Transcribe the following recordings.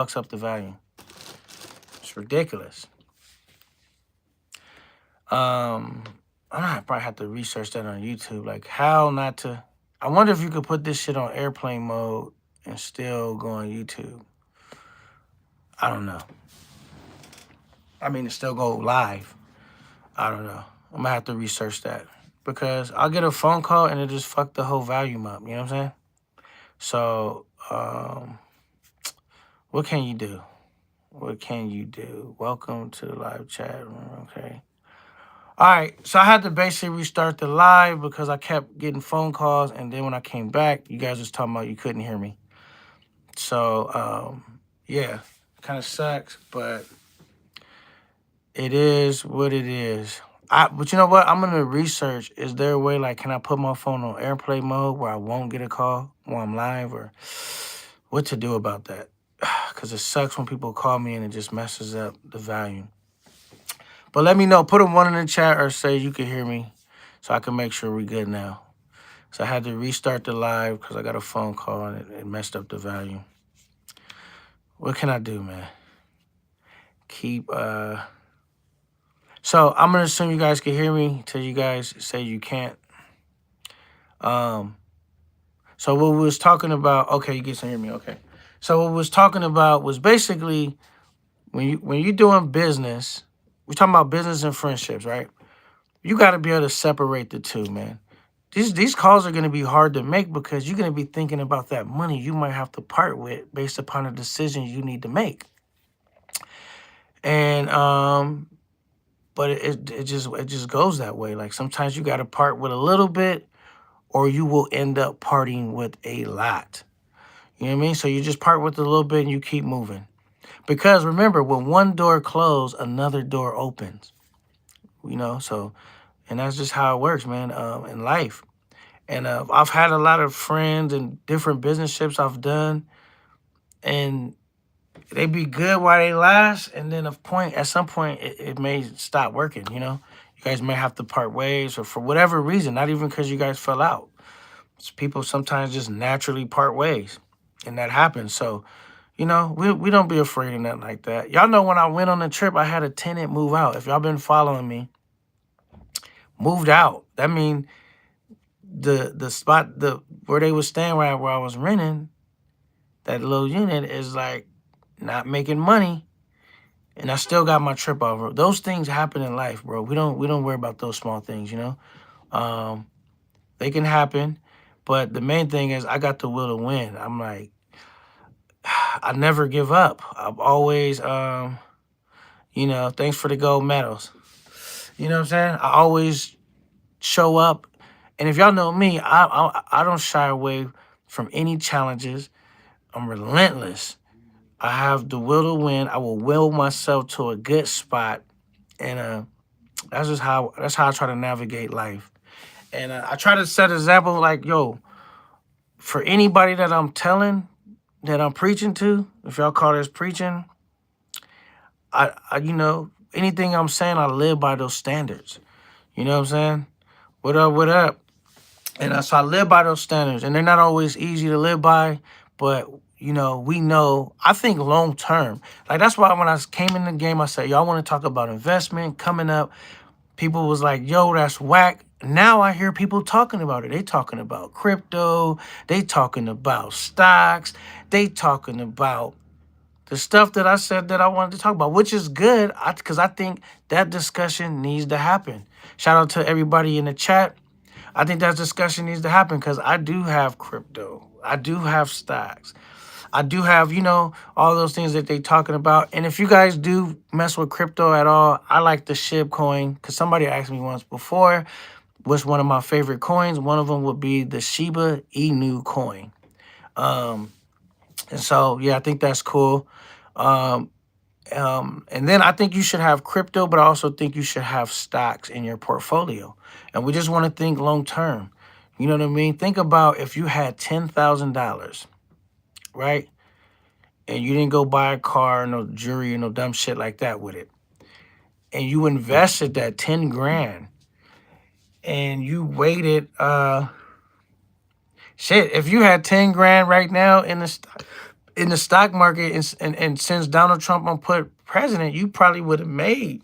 fucks up the value. It's ridiculous. Um, I'm gonna probably have to research that on YouTube. Like how not to. I wonder if you could put this shit on airplane mode and still go on YouTube. I don't know. I mean, it still go live. I don't know. I'm gonna have to research that because I'll get a phone call and it just fuck the whole volume up. You know what I'm saying? So, what can you do? What can you do? Welcome to the live chat room. Okay. All right. So I had to basically restart the live because I kept getting phone calls, and then when I came back, you guys was talking about you couldn't hear me. So, yeah, kind of sucks, but it is what it is. But you know what? I'm gonna research. Is there a way, like, can I put my phone on airplane mode where I won't get a call while I'm live, or what to do about that? Because it sucks when people call me and it just messes up the volume. But let me know. Put a 1 in the chat or say you can hear me so I can make sure we're good now. So I had to restart the live because I got a phone call and it messed up the volume. What can I do, man? So I'm going to assume you guys can hear me until you guys say you can't. So what we was talking about, okay, you guys can hear me, okay. So what we was talking about was basically when you're doing business, we're talking about business and friendships, right? You got to be able to separate the two, man. These calls are going to be hard to make because you're going to be thinking about that money you might have to part with based upon a decision you need to make. And but it just goes that way. Like sometimes you got to part with a little bit, or you will end up parting with a lot. You know what I mean? So you just part with a little bit and you keep moving. Because remember, when one door closes, another door opens. You know, so and that's just how it works, man. In life. And I've had a lot of friends and different business trips I've done, and they be good while they last, and then at some point, it may stop working. You know, you guys may have to part ways, or for whatever reason, not even because you guys fell out. People sometimes just naturally part ways, and that happens. So, you know, we don't be afraid of nothing like that. Y'all know when I went on the trip, I had a tenant move out. If y'all been following me, moved out. That mean the spot where they was staying where I was renting, that little unit is like not making money, and I still got my trip over. Those things happen in life, bro. We don't worry about those small things, you know. They can happen, but the main thing is I got the will to win. I'm like, I never give up. I've always, you know, thanks for the gold medals. You know what I'm saying? I always show up, and if y'all know me, I don't shy away from any challenges. I'm relentless. I have the will to win. I will will myself to a good spot, and that's how I try to navigate life. And I try to set an example, like, yo, for anybody that I'm telling, that I'm preaching to, if y'all call this preaching, I you know, anything I'm saying, I live by those standards. You know what I'm saying? What up? What up? And so I live by those standards, and they're not always easy to live by, but you know, we know, I think long term. Like that's why when I came in the game, I said, y'all want to talk about investment coming up. People was like, yo, that's whack. Now I hear people talking about it. They talking about crypto. They talking about stocks. They talking about the stuff that I said that I wanted to talk about, which is good because I think that discussion needs to happen. Shout out to everybody in the chat. I think that discussion needs to happen because I do have crypto. I do have stocks. I do have, you know, all those things that they talking about. And if you guys do mess with crypto at all, I like the SHIB coin because somebody asked me once before, what's one of my favorite coins? One of them would be the Shiba Inu coin. And so, yeah, I think that's cool. And then I think you should have crypto, but I also think you should have stocks in your portfolio. And we just want to think long term. You know what I mean? Think about if you had $10,000, right? And you didn't go buy a car, no jewelry, no dumb shit like that with it. And you invested that 10 grand and you waited, shit, if you had 10 grand right now in the stock, in the stock market, and since Donald Trump on put president, you probably would have made,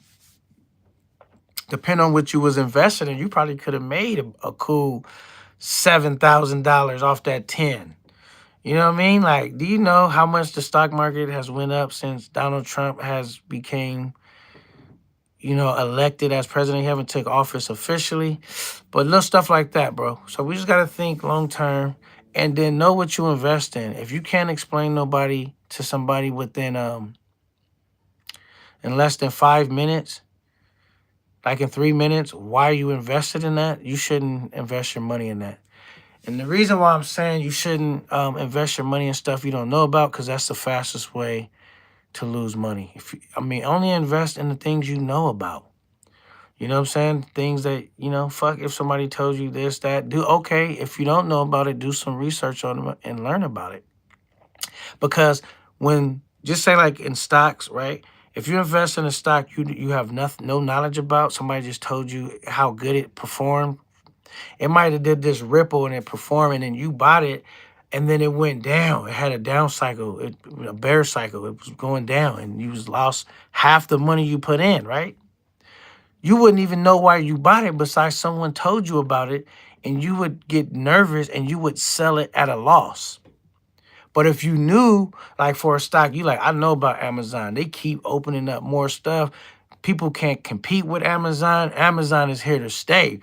depending on what you was invested in, you probably could have made a cool $7,000 off that 10. You know what I mean? Like, do you know how much the stock market has went up since Donald Trump has became, elected as president? He haven't took office officially, but little stuff like that, bro. So we just gotta think long term, and then know what you invest in. If you can't explain nobody to somebody within in less than 5 minutes, like in 3 minutes, why you invested in that, you shouldn't invest your money in that. And the reason why I'm saying you shouldn't invest your money in stuff you don't know about, because that's the fastest way to lose money. Only invest in the things you know about. You know what I'm saying? Things that, fuck if somebody tells you this, that, do okay. If you don't know about it, do some research on it and learn about it. Because when, just say like in stocks, right? If you invest in a stock you have nothing, no knowledge about, somebody just told you how good it performed. It might have did this ripple and it performed, and then you bought it, and then it went down. It had a down cycle, a bear cycle. It was going down, and you was lost half the money you put in, right? You wouldn't even know why you bought it besides someone told you about it, and you would get nervous and you would sell it at a loss. But if you knew, like for a stock, you like, I know about Amazon. They keep opening up more stuff. People can't compete with Amazon. Amazon is here to stay.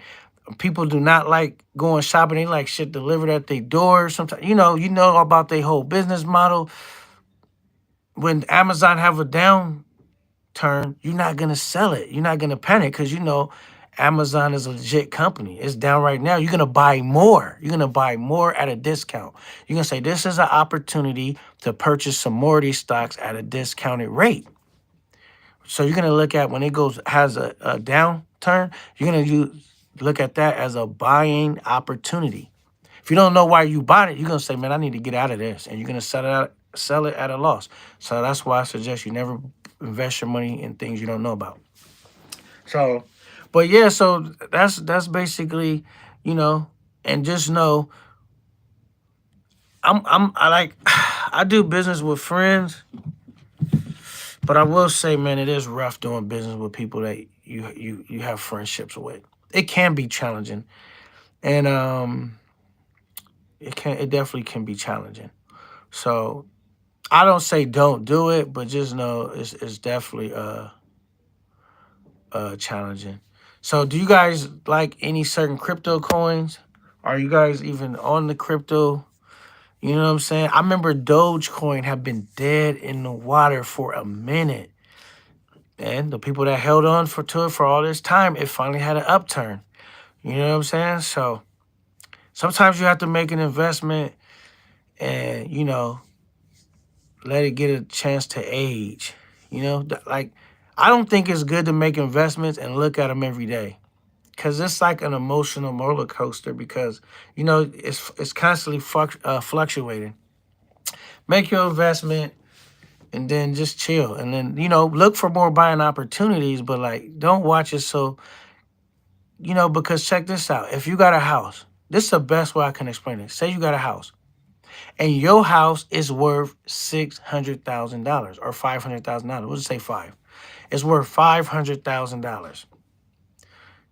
People do not like going shopping. They like shit delivered at their door. Sometimes, you know about their whole business model. When Amazon have a downturn, you're not gonna sell it. You're not gonna panic because you know Amazon is a legit company. It's down right now. You're gonna buy more. You're gonna buy more at a discount. You're gonna say this is an opportunity to purchase some more of these stocks at a discounted rate. So you're gonna look at when it has a downturn, you're gonna look at that as a buying opportunity. If you don't know why you bought it, you're gonna say, "Man, I need to get out of this," and you're gonna sell it at a loss. So that's why I suggest you never invest your money in things you don't know about. So, but yeah, so that's basically, you know, and just know, I like I do business with friends, but I will say, man, it is rough doing business with people that you have friendships with. It can be challenging, and it definitely can be challenging. So I don't say don't do it, but just know it's definitely challenging. So do you guys like any certain crypto coins? Are you guys even on the crypto? You know what I'm saying? I remember Dogecoin had been dead in the water for a minute. And the people that held on to it for all this time, it finally had an upturn. You know what I'm saying? So sometimes you have to make an investment and, let it get a chance to age. Like, I don't think it's good to make investments and look at them every day. Because it's like an emotional roller coaster because, it's constantly fluctuating. Make your investment and then just chill. And then, look for more buying opportunities, but like, don't watch it so, because check this out. If you got a house, this is the best way I can explain it. Say you got a house and your house is worth $600,000 or $500,000. We'll just say five. It's worth $500,000.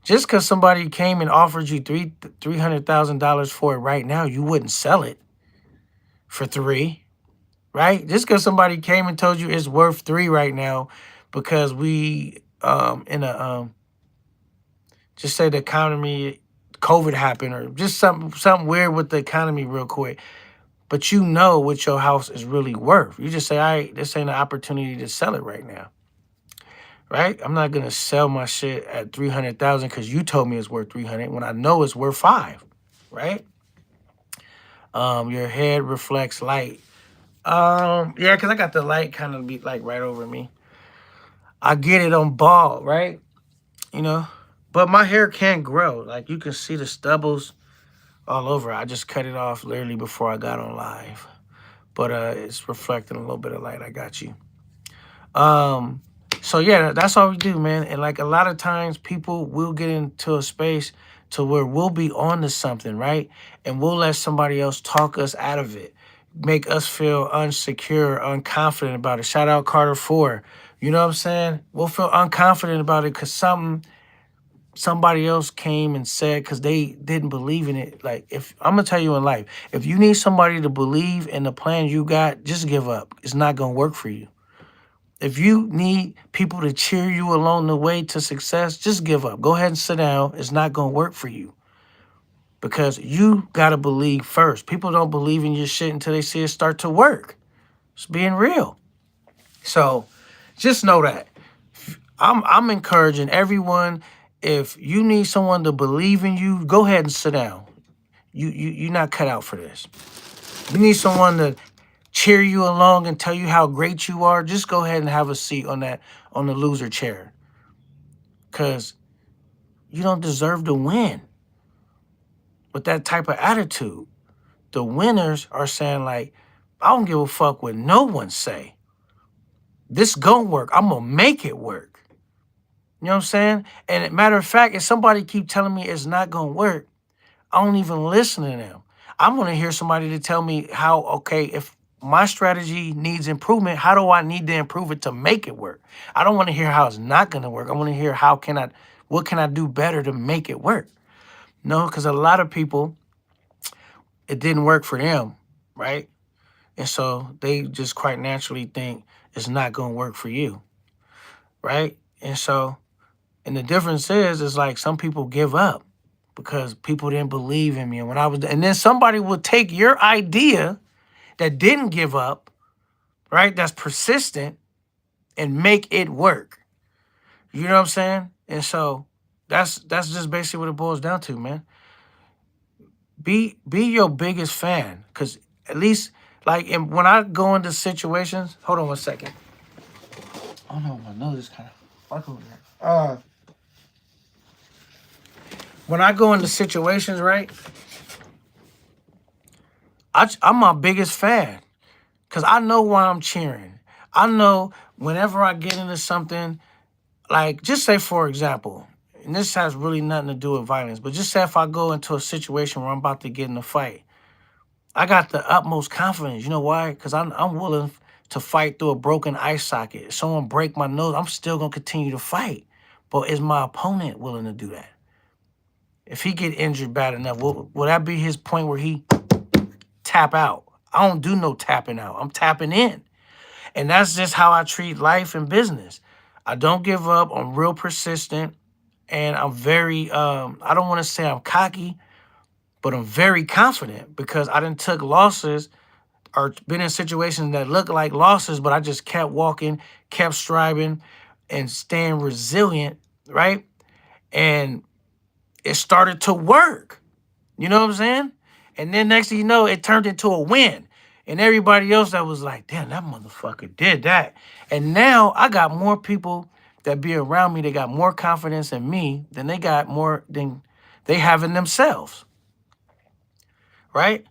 Just because somebody came and offered you $300,000 for it right now, you wouldn't sell it for three, right? Just because somebody came and told you it's worth three right now, because we in a just say the economy, COVID happened, or just something weird with the economy real quick. But you know what your house is really worth. You just say, all right, this ain't an opportunity to sell it right now. Right? I'm not gonna sell my shit at 300,000 because you told me it's worth 300 when I know it's worth five. Right? Your head reflects light. Yeah, because I got the light kind of be like right over me. I get it on bald, right? You know? But my hair can grow. Like you can see the stubbles all over. I just cut it off literally before I got on live. But it's reflecting a little bit of light. I got you. Um, so yeah, that's all we do, man. And like a lot of times people will get into a space to where we'll be on to something, right? And we'll let somebody else talk us out of it. make us feel unsecure, unconfident about it. Shout out Carter 4. You know what I'm saying? We'll feel unconfident about it because somebody else came and said because they didn't believe in it. Like, if I'm gonna tell you in life, if you need somebody to believe in the plan you got, just give up. It's not gonna work for you. If you need people to cheer you along the way to success, just give up. Go ahead and sit down. It's not gonna work for you because you gotta believe first. People don't believe in your shit until they see it start to work. It's being real. So just know that. I'm encouraging everyone. If you need someone to believe in you, go ahead and sit down. You're not cut out for this. You need someone to cheer you along and tell you how great you are. Just go ahead and have a seat on the loser chair. Cause you don't deserve to win with that type of attitude. The winners are saying like, I don't give a fuck what no one say. This gonna work. I'm gonna make it work. You know what I'm saying? And matter of fact, if somebody keep telling me it's not gonna work, I don't even listen to them. I want to hear somebody to tell me how, okay, if my strategy needs improvement, how do I need to improve it to make it work? I don't want to hear how it's not gonna work. I want to hear what can I do better to make it work? No, because a lot of people, it didn't work for them, right? And so they just quite naturally think it's not gonna work for you, right? And the difference is like some people give up because people didn't believe in me. And then somebody will take your idea that didn't give up, right? That's persistent and make it work. You know what I'm saying? And so that's just basically what it boils down to, man. Be your biggest fan, cause at least like when I go into situations, hold on one second. Oh no, my nose is kind of fuck over there. When I go into situations, right? I'm my biggest fan because I know why I'm cheering. I know whenever I get into something, like just say for example, and this has really nothing to do with violence, but just say if I go into a situation where I'm about to get in a fight, I got the utmost confidence. You know why? Because I'm willing to fight through a broken ice socket. If someone break my nose, I'm still gonna continue to fight. But is my opponent willing to do that? If he get injured bad enough, will that be his point where he tap out? I don't do no tapping out. I'm tapping in. And that's just how I treat life and business. I don't give up. I'm real persistent. And I'm very, I don't want to say I'm cocky, but I'm very confident because I done took losses or been in situations that look like losses, but I just kept walking, kept striving, and staying resilient, right? And it started to work. You know what I'm saying? And then next thing you know, it turned into a win. And everybody else that was like, damn, that motherfucker did that. And now I got more people that be around me that got more confidence in me than they have in themselves. Right?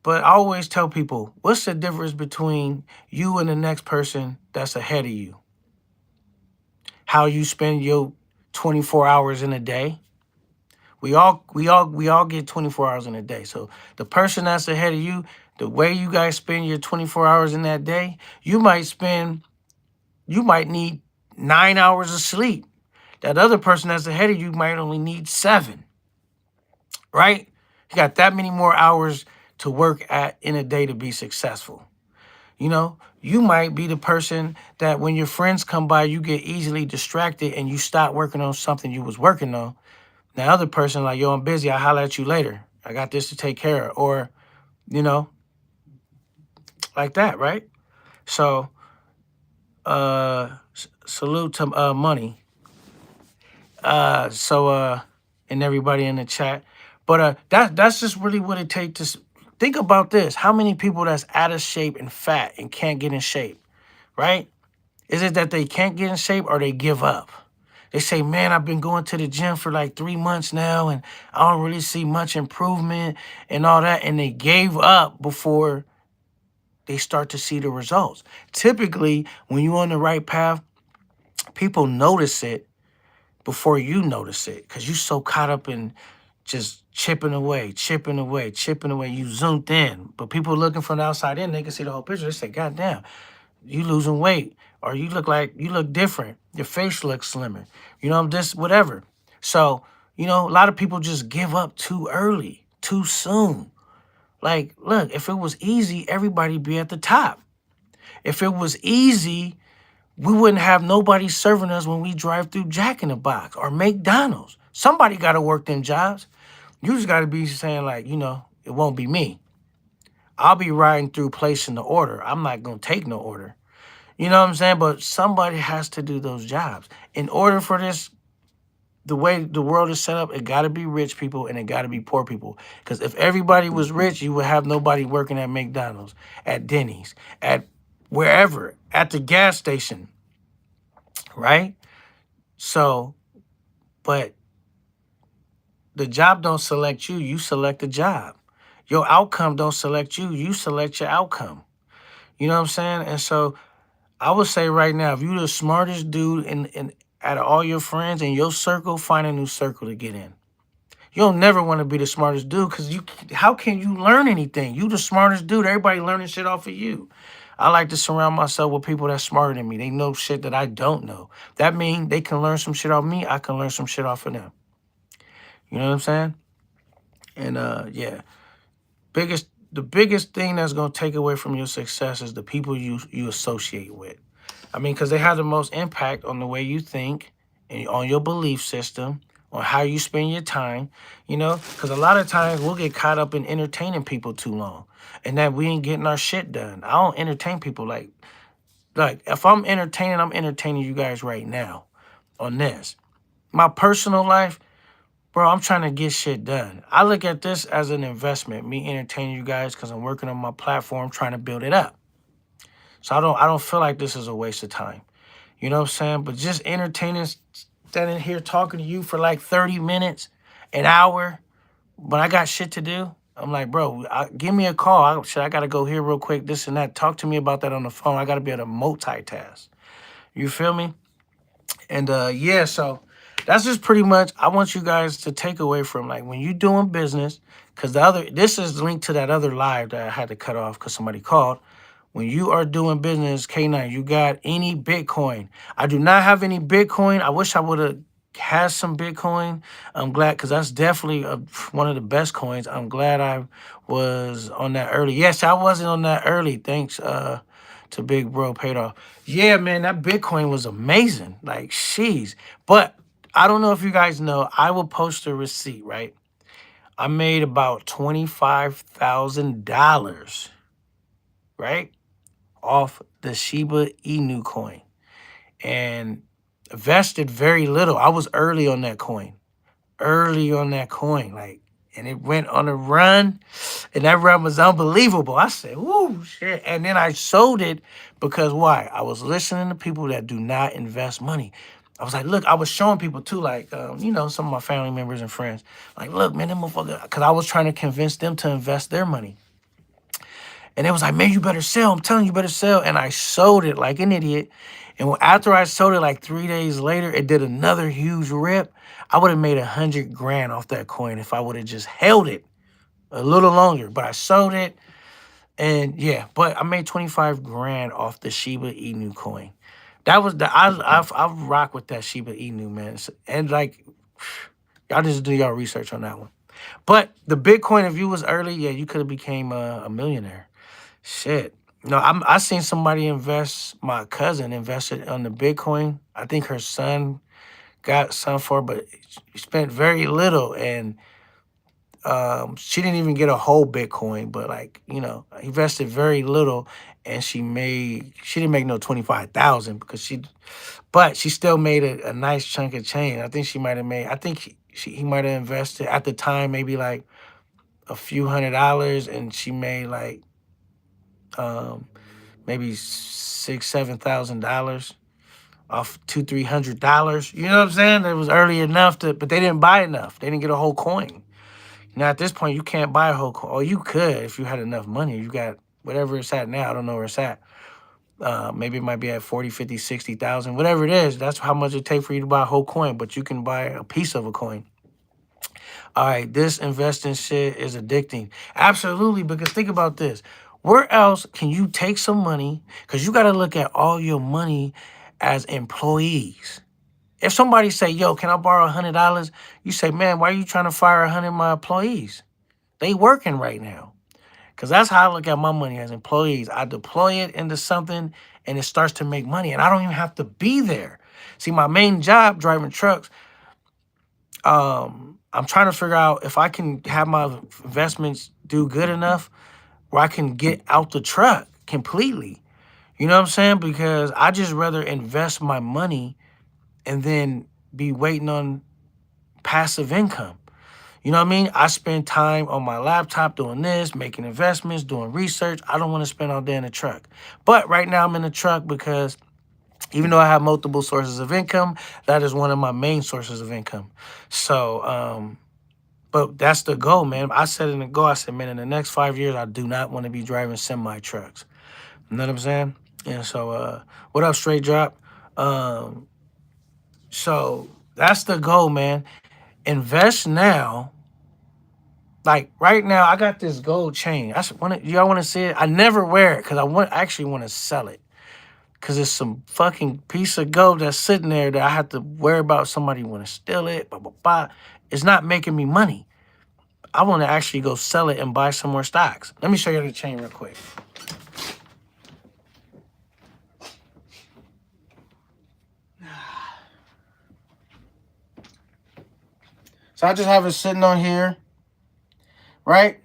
But I always tell people, what's the difference between you and the next person that's ahead of you? How you spend your 24 hours in a day. We all get 24 hours in a day. So the person that's ahead of you, the way you guys spend your 24 hours in that day, you might need 9 hours of sleep. That other person that's ahead of you might only need 7. Right? You got that many more hours to work at in a day to be successful. You know, you might be the person that when your friends come by, you get easily distracted and you stop working on something you was working on. The other person like, yo, I'm busy. I'll holler at you later. I got this to take care of. Or, you know, like that, right? So, salute to Money. And everybody in the chat. But that's just really what it takes think about this. How many people that's out of shape and fat and can't get in shape, right? Is it that they can't get in shape or they give up? They say, man, I've been going to the gym for like 3 months now and I don't really see much improvement and all that. And they gave up before they start to see the results. Typically, when you're on the right path, people notice it before you notice it because you're so caught up in just chipping away, chipping away, chipping away. You zoomed in, but people looking from the outside in, they can see the whole picture. They say, "God damn, you losing weight, or you look different. Your face looks slimmer. You know, this whatever." So, a lot of people just give up too early, too soon. Like, look, if it was easy, everybody be at the top. If it was easy, we wouldn't have nobody serving us when we drive through Jack in the Box or McDonald's. Somebody got to work them jobs. You just got to be saying, like, it won't be me. I'll be riding through placing the order. I'm not going to take no order. You know what I'm saying? But somebody has to do those jobs. In order for this, the way the world is set up, it got to be rich people and it got to be poor people. Because if everybody was rich, you would have nobody working at McDonald's, at Denny's, at wherever, at the gas station, right? So, but the job don't select you, you select the job. Your outcome don't select you, you select your outcome. You know what I'm saying? And so I would say right now, if you're the smartest dude in out of all your friends in your circle, find a new circle to get in. You'll never want to be the smartest dude because how can you learn anything? You the smartest dude. Everybody learning shit off of you. I like to surround myself with people that's smarter than me. They know shit that I don't know. That means they can learn some shit off me. I can learn some shit off of them. You know what I'm saying? And yeah, the biggest thing that's gonna take away from your success is the people you associate with. I mean, because they have the most impact on the way you think and on your belief system, on how you spend your time, because a lot of times we'll get caught up in entertaining people too long and that we ain't getting our shit done. I don't entertain people like if I'm entertaining you guys right now on this. My personal life, bro, I'm trying to get shit done. I look at this as an investment, me entertaining you guys because I'm working on my platform trying to build it up. So I don't feel like this is a waste of time. You know what I'm saying? But just entertaining, standing here talking to you for like 30 minutes, an hour, but I got shit to do. I'm like, bro, give me a call. I got to go here real quick, this and that. Talk to me about that on the phone. I got to be able to multitask. You feel me? And yeah, so that's just pretty much, I want you guys to take away from like when you doing business, because this is linked to that other live that I had to cut off because somebody called. When you are doing business, K9, you got any Bitcoin? I do not have any Bitcoin. I wish I would have had some Bitcoin. I'm glad because that's definitely one of the best coins. I'm glad I was on that early. Yes, I wasn't on that early. Thanks to Big Bro paid off. Yeah, man, that Bitcoin was amazing. Like, sheesh. But I don't know if you guys know, I will post a receipt, right? I made about $25,000, right? Off the Shiba Inu coin and invested very little. I was early on that coin, like, and it went on a run, and that run was unbelievable. I said, "Woo, shit!" And then I sold it because why? I was listening to people that do not invest money. I was like, look, I was showing people too, like, some of my family members and friends, like, look, man, them motherfucker, because I was trying to convince them to invest their money. And it was like, man, you better sell. I'm telling you, better sell. And I sold it like an idiot. And after I sold it, like 3 days later, it did another huge rip. I would have made 100 grand off that coin if I would have just held it a little longer. But I sold it. And yeah, but I made 25 grand off the Shiba Inu coin. That was I rock with that Shiba Inu, man. And like, y'all just do y'all research on that one. But the Bitcoin, if you was early, yeah, you could have became a millionaire. Shit. No, I seen somebody invest, my cousin invested on the Bitcoin. I think her son got some for it, but she spent very little and she didn't even get a whole Bitcoin, but like, invested very little and she didn't make no 25,000 because but she still made a nice chunk of change. I think she might have made, I think he might have invested at the time maybe like a few $100 and she made like um maybe $6,000, $7,000 off $200-300. You know what I'm saying? It was early enough but they didn't buy enough. They didn't get a whole coin. Now at this point, you can't buy a whole coin. Or you could if you had enough money. You got whatever it's at now. I don't know where it's at. Maybe it might be at 40, 50, 60,000, whatever it is. That's how much it take for you to buy a whole coin. But you can buy a piece of a coin. All right, this investing shit is addicting. Absolutely, because think about this. Where else can you take some money? Because you got to look at all your money as employees. If somebody say, yo, can I borrow $100? You say, man, why are you trying to fire 100 of my employees? They working right now. Because that's how I look at my money as employees. I deploy it into something and it starts to make money. And I don't even have to be there. See, my main job, driving trucks, I'm trying to figure out if I can have my investments do good enough where I can get out the truck completely. You know what I'm saying? Because I just rather invest my money and then be waiting on passive income. You know what I mean? I spend time on my laptop doing this, making investments, doing research. I don't want to spend all day in the truck. But right now I'm in the truck because even though I have multiple sources of income, that is one of my main sources of income. So, but that's the goal, man. I said in the goal, I said, man, in the next 5 years, I do not want to be driving semi trucks. You know what I'm saying? And so, what up, Straight Drop? Um, so that's the goal, man. Invest now. Like right now, I got this gold chain. Y'all want to see it? I never wear it because actually want to sell it because it's some fucking piece of gold that's sitting there that I have to worry about somebody want to steal it. Blah blah blah. It's not making me money. I want to actually go sell it and buy some more stocks. Let me show you the chain real quick. So I just have it sitting on here, right?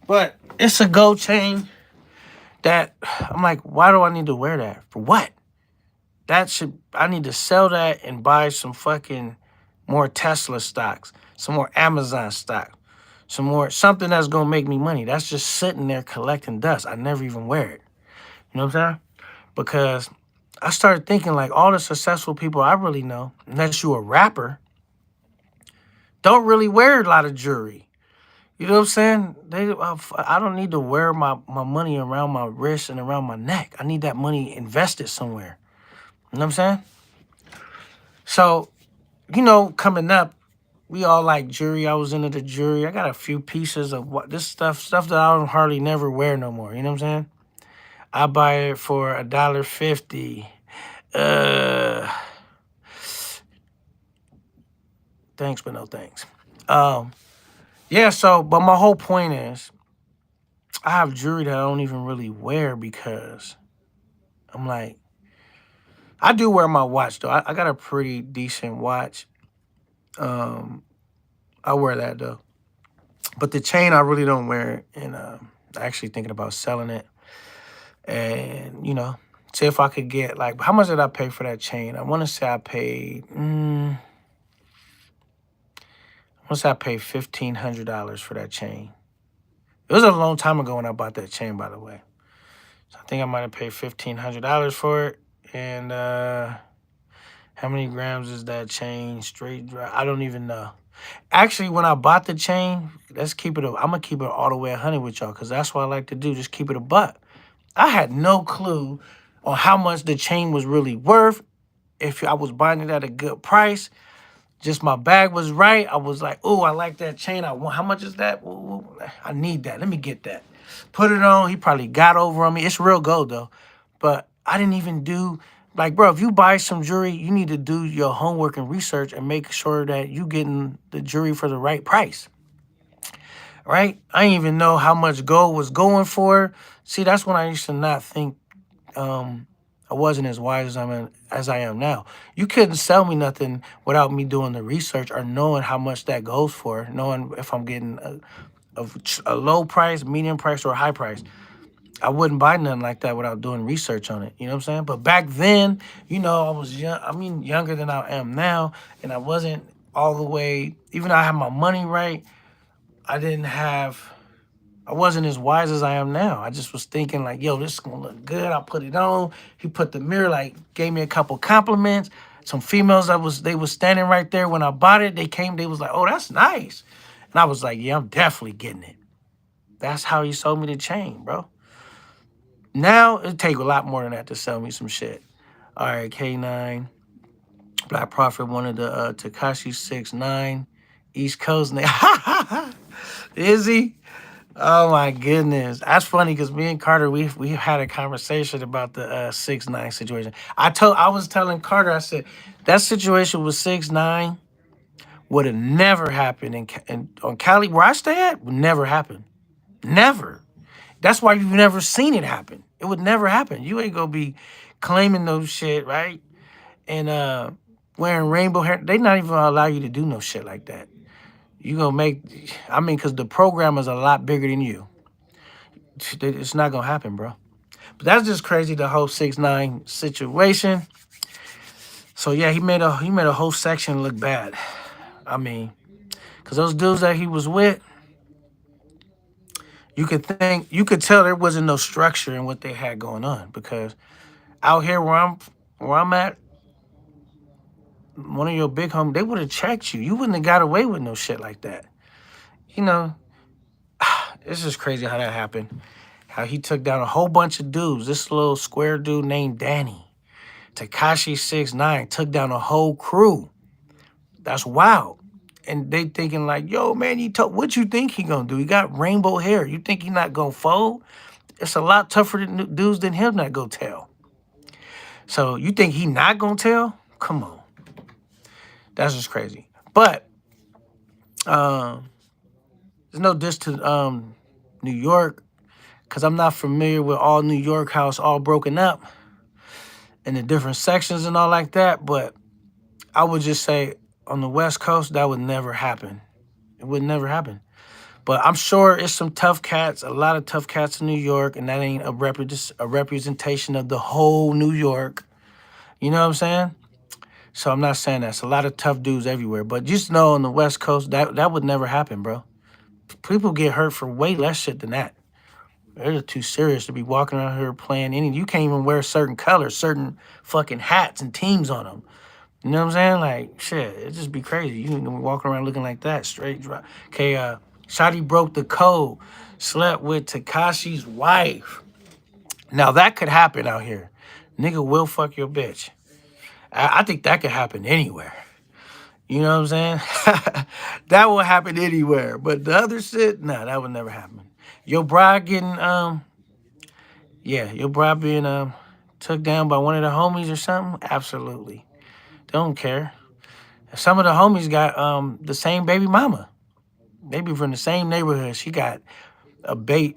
But it's a gold chain that I'm like, why do I need to wear that? For what? I need to sell that and buy some fucking more Tesla stocks, some more Amazon stock, something that's gonna make me money. That's just sitting there collecting dust. I never even wear it. You know what I'm saying? Because I started thinking like all the successful people I really know, unless you a rapper, don't really wear a lot of jewelry. You know what I'm saying? I don't need to wear my money around my wrist and around my neck. I need that money invested somewhere. You know what I'm saying? So, coming up, we all like jewelry. I was into the jewelry. I got a few pieces of what this stuff that I don't hardly never wear no more. You know what I'm saying? I buy it for $1.50. Uh, thanks, but no thanks. Um, yeah. So, but my whole point is, I have jewelry that I don't even really wear because I'm like, I do wear my watch though. I got a pretty decent watch. Um, I wear that though. But the chain, I really don't wear it, and actually thinking about selling it, and see if I could get like how much did I pay for that chain? I want to say I paid. I want to say I paid $1,500 for that chain. It was a long time ago when I bought that chain, by the way. So I think I might have paid $1,500 for it, and how many grams is that chain? Straight dry? I don't even know. Actually, when I bought the chain, let's keep it. I'm gonna keep it all the way 100 with y'all, cause that's what I like to do. Just keep it a buck. I had no clue on how much the chain was really worth. If I was buying it at a good price, just my bag was right. I was like, "Oh, I like that chain. I want. How much is that? Ooh, I need that. Let me get that." Put it on. He probably got over on me. It's real gold though, but I didn't even do like, bro. If you buy some jewelry, you need to do your homework and research and make sure that you getting the jewelry for the right price. Right? I didn't even know how much gold was going for. See, that's when I used to not think um, I wasn't as wise as I am now. You couldn't sell me nothing without me doing the research or knowing how much that goes for, knowing if I'm getting a low price, medium price, or a high price. I wouldn't buy nothing like that without doing research on it. You know what I'm saying? But back then, I was young. I mean, younger than I am now, and I wasn't all the way. Even though I had my money right, I didn't have. I wasn't as wise as I am now. I just was thinking like, yo, this is gonna look good. I'll put it on. He put the mirror, like, gave me a couple compliments. Some females they was standing right there when I bought it. They was like, oh, that's nice. And I was like, yeah, I'm definitely getting it. That's how he sold me the chain, bro. Now it take a lot more than that to sell me some shit. All right, K9, Black Prophet wanted the Takashi 6 9 East Coast nigga. Is he? Oh my goodness, that's funny because me and Carter we had a conversation about the 6 9 situation. I was telling Carter, I said that situation with 6 9 would have never happened on Cali where I stay at. Would never happen, never. That's why you've never seen it happen. It would never happen. You ain't gonna be claiming no shit, right? And wearing rainbow hair. They not even gonna allow you to do no shit like that. You gonna make, I mean, because the program is a lot bigger than you. It's not gonna happen, bro. But that's just crazy. The whole 6 9 situation. So yeah, he made a whole section look bad. I mean, because those dudes that he was with, you could tell there wasn't no structure in what they had going on. Because out here where I'm at, one of your big homies, they would have checked you. You wouldn't have got away with no shit like that. You know, it's just crazy how that happened. How he took down a whole bunch of dudes. This little square dude named Danny. Takashi 6 9 took down a whole crew. That's wild. And they thinking like, yo, man, what you think he gonna do? He got rainbow hair. You think he not gonna fold? It's a lot tougher than dudes than him not go tell. So you think he not gonna tell? Come on. That's just crazy. But there's no diss to New York, because I'm not familiar with all New York how it's all broken up in the different sections and all like that. But I would just say on the West Coast, that would never happen. It would never happen. But I'm sure it's some tough cats, a lot of tough cats in New York, and that ain't a representation of the whole New York. You know what I'm saying? So I'm not saying that. It's a lot of tough dudes everywhere. But just know on the West Coast, that would never happen, bro. People get hurt for way less shit than that. They're too serious to be walking around here playing any. You can't even wear certain colors, certain fucking hats and teams on them. You know what I'm saying? Like, shit, it just be crazy. You can be walking around looking like that, straight drop. Okay, Shotty broke the code, slept with Takashi's wife. Now, that could happen out here. Nigga will fuck your bitch. I think that could happen anywhere. You know what I'm saying? That will happen anywhere. But the other shit, nah, that would never happen. Your bride getting, your bride being took down by one of the homies or something? Absolutely. Don't care. Some of the homies got the same baby mama. They be from the same neighborhood. She got baby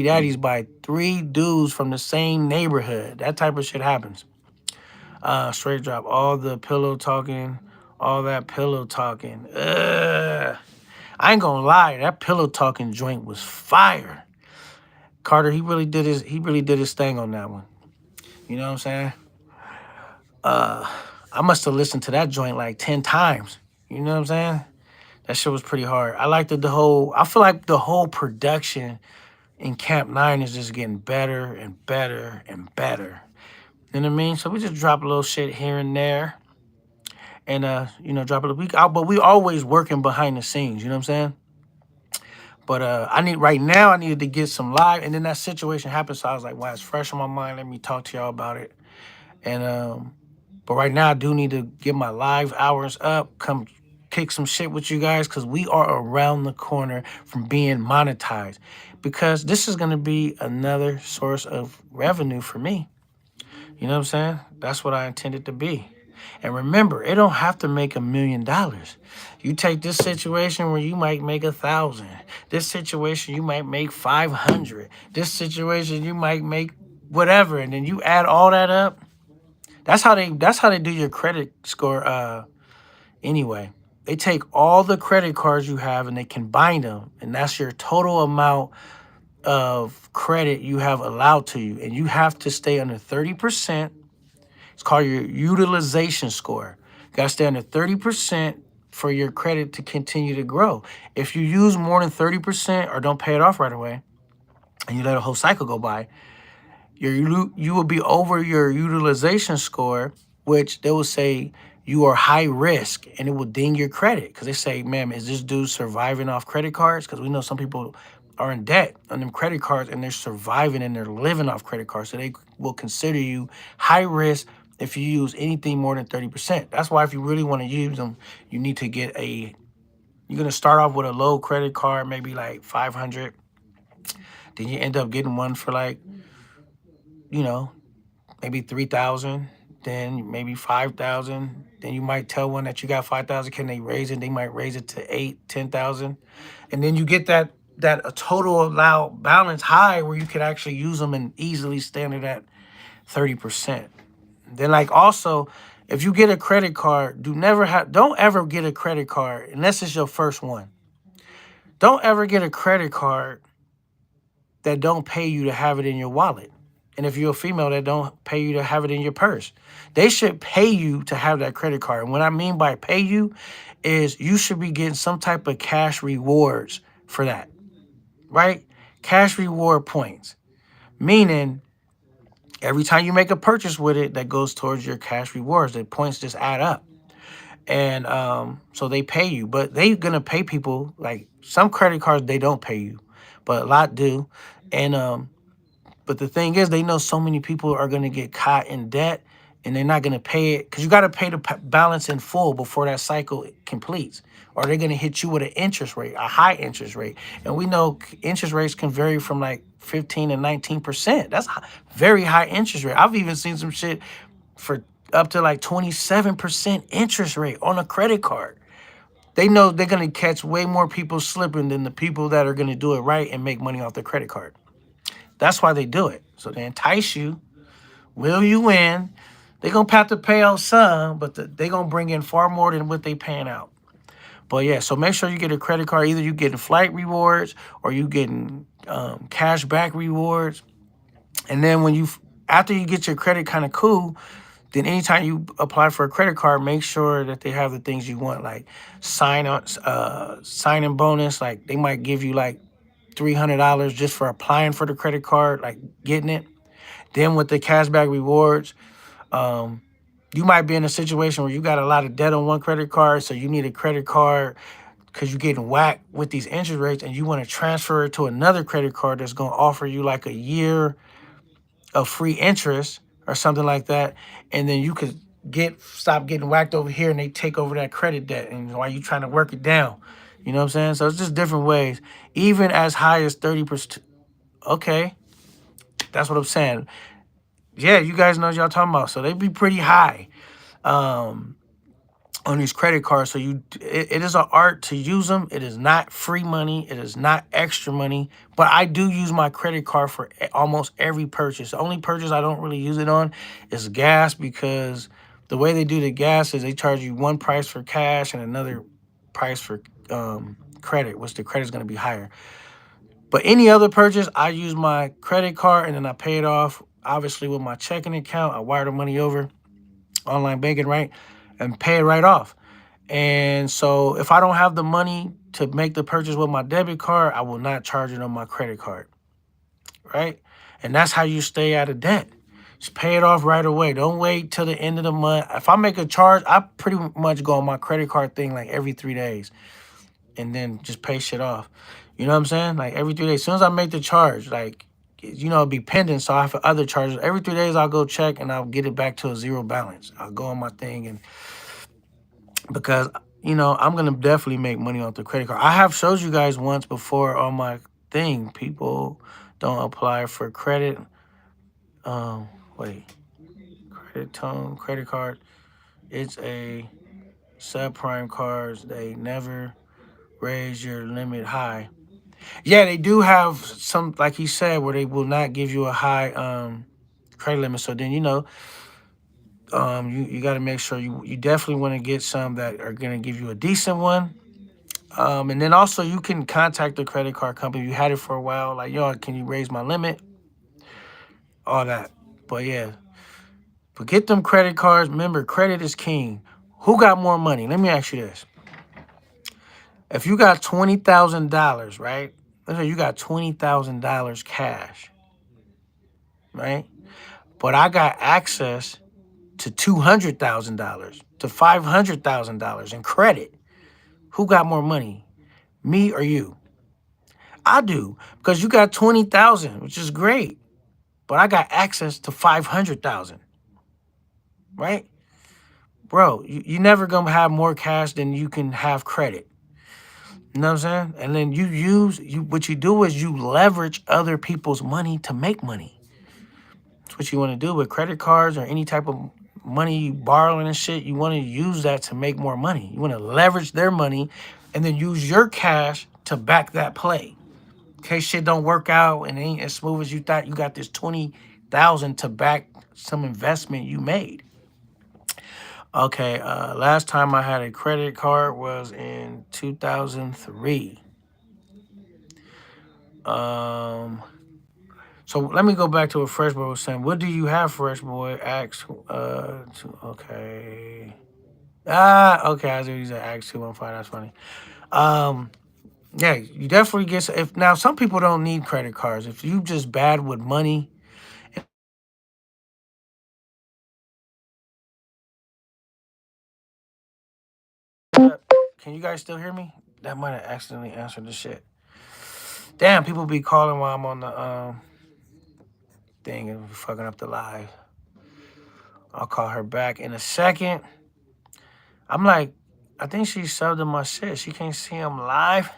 daddies by 3 dudes from the same neighborhood. That type of shit happens. Straight drop. All the pillow talking, all that pillow talking. I ain't gonna lie, that pillow talking joint was fire. Carter, he really did his thing on that one. You know what I'm saying? I must have listened to that joint like 10 times. You know what I'm saying? That shit was pretty hard. I feel like the whole production in Camp 9 is just getting better and better and better. You know what I mean? So we just drop a little shit here and there. And drop a little but we always working behind the scenes, you know what I'm saying? But I needed to get some live, and then that situation happened, so I was like, wow, it's fresh on my mind. Let me talk to y'all about it. And but right now I do need to get my live hours up, come kick some shit with you guys, because we are around the corner from being monetized. Because this is gonna be another source of revenue for me. You know what I'm saying? That's what I intended to be. And remember, it don't have to make $1,000,000. You take this situation where you might make 1,000. This situation you might make 500. This situation you might make whatever, and then you add all that up. That's how they do your credit score. Anyway, they take all the credit cards you have and they combine them, and that's your total amount of credit you have allowed to you, and you have to stay under 30%. It's called your utilization score. You gotta stay under 30% for your credit to continue to grow. If you use more than 30% or don't pay it off right away, and you let a whole cycle go by, you will be over your utilization score, which they will say you are high risk, and it will ding your credit because they say, "Man, is this dude surviving off credit cards?" Because we know some people are in debt on them credit cards and they're surviving and they're living off credit cards. So they will consider you high risk if you use anything more than 30%. That's why if you really want to use them, you need to get you're going to start off with a low credit card, maybe like 500. Then you end up getting one for like, you know, maybe 3,000, then maybe 5,000. Then you might tell one that you got 5,000. Can they raise it? They might raise it to 8, 10,000. And then you get that a total allowed balance high where you could actually use them and easily stand it at 30%. Then like also, if you get a credit card, don't ever get a credit card unless it's your first one. Don't ever get a credit card that don't pay you to have it in your wallet. And if you're a female, that don't pay you to have it in your purse. They should pay you to have that credit card. And what I mean by pay you is you should be getting some type of cash rewards for that, right? Cash reward points, meaning every time you make a purchase with it, that goes towards your cash rewards. The points just add up. And so they pay you, but they're going to pay people. Like some credit cards, they don't pay you, but a lot do. And but the thing is, they know so many people are going to get caught in debt and they're not going to pay it because you got to pay the balance in full before that cycle completes. Or they're going to hit you with an interest rate, a high interest rate. And we know interest rates can vary from like 15 and 19%. That's very high interest rate. I've even seen some shit for up to like 27% interest rate on a credit card. They know they're going to catch way more people slipping than the people that are going to do it right and make money off their credit card. That's why they do it. So they entice you, will you in. They're going to have to pay out some, but they're going to bring in far more than what they paying out. But yeah, so make sure you get a credit card. Either you getting flight rewards or you getting cash back rewards. And then after you get your credit kind of cool, then anytime you apply for a credit card, make sure that they have the things you want, like sign-in bonus. Like they might give you like $300 just for applying for the credit card, like getting it. Then with the cashback rewards, you might be in a situation where you got a lot of debt on one credit card, so you need a credit card because you're getting whacked with these interest rates, and you want to transfer it to another credit card that's going to offer you like a year of free interest or something like that, and then you could stop getting whacked over here, and they take over that credit debt, and while you trying to work it down. You know what I'm saying? So it's just different ways, even as high as 30%. Okay, that's what I'm saying. Yeah, you guys know what y'all talking about. So they be pretty high on these credit cards. So it is an art to use them. It is not free money. It is not extra money. But I do use my credit card for almost every purchase. The only purchase I don't really use it on is gas, because the way they do the gas is they charge you one price for cash and another price for credit, which the credit is going to be higher. But any other purchase, I use my credit card and then I pay it off, obviously, with my checking account. I wire the money over, online banking, right? And pay it right off. And so if I don't have the money to make the purchase with my debit card, I will not charge it on my credit card, right? And that's how you stay out of debt. Just pay it off right away. Don't wait till the end of the month. If I make a charge, I pretty much go on my credit card thing like every 3 days and then just pay shit off. You know what I'm saying? Like every 3 days. As soon as I make the charge, like, it'll be pending, so I have other charges. Every 3 days, I'll go check and I'll get it back to a zero balance. I'll go on my thing, and because, I'm going to definitely make money off the credit card. I have showed you guys once before on my thing. People don't apply for credit. Wait. Credit card. It's a subprime cards. They never raise your limit high. Yeah, they do have some, like he said, where they will not give you a high credit limit. So then, you got to make sure you definitely want to get some that are going to give you a decent one. And then also you can contact the credit card company. You had it for a while, like, yo, can you raise my limit? All that. But yeah, but get them credit cards. Remember, credit is king. Who got more money? Let me ask you this. If you got $20,000, right? Let's say you got $20,000 cash, right? But I got access to $200,000 to $500,000 in credit. Who got more money, me or you? I do because you got 20,000, which is great, but I got access to 500,000, right? Bro, you never gonna have more cash than you can have credit. You know what I'm saying? And then what you do is you leverage other people's money to make money. That's what you want to do with credit cards or any type of money you borrowing and shit. You want to use that to make more money. You want to leverage their money and then use your cash to back that play. In case shit don't work out and it ain't as smooth as you thought, you got this 20,000 to back some investment you made. Okay, last time I had a credit card was in 2003. Um, so let me go back to what Fresh Boy was saying. What do you have, Fresh Boy? Ask. Okay. Okay. I see what you said. Ask 215. That's funny. Um, yeah, you definitely get. If now some people don't need credit cards. If you just bad with money. Can you guys still hear me? That might have accidentally answered the shit. Damn, people be calling while I'm on the thing and fucking up the live. I'll call her back in a second. I'm like, I think she subbed in my shit. She can't see him live.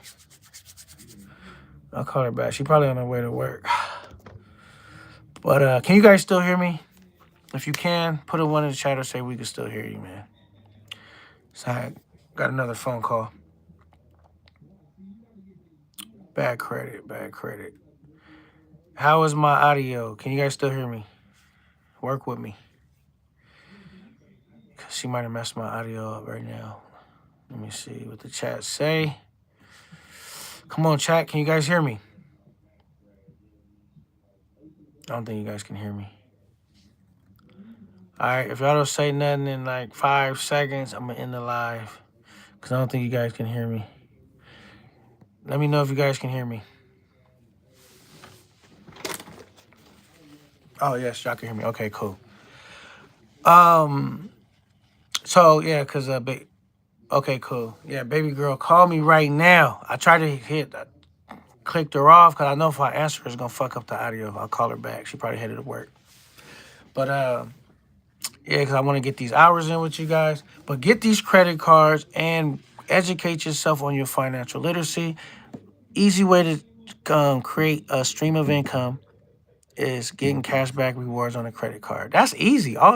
I'll call her back. She probably on her way to work. But can you guys still hear me? If you can, put a one in the chat or say we can still hear you, man. So I got another phone call. Bad credit, bad credit. How is my audio? Can you guys still hear me? Work with me. Cause she might have messed my audio up right now. Let me see what the chat say. Come on, chat. Can you guys hear me? I don't think you guys can hear me. All right, if y'all don't say nothing in like 5 seconds, I'm gonna end the live. Cause I don't think you guys can hear me. Let me know if you guys can hear me. Oh yes, y'all can hear me. Okay, cool. So yeah, cause okay, cool. Yeah, baby girl, call me right now. I tried to clicked her off because I know if I answer, it's gonna fuck up the audio. I'll call her back. She probably headed to work. But yeah, because I want to get these hours in with you guys. But get these credit cards and educate yourself on your financial literacy. Easy way to create a stream of income is getting cashback rewards on a credit card. That's easy. All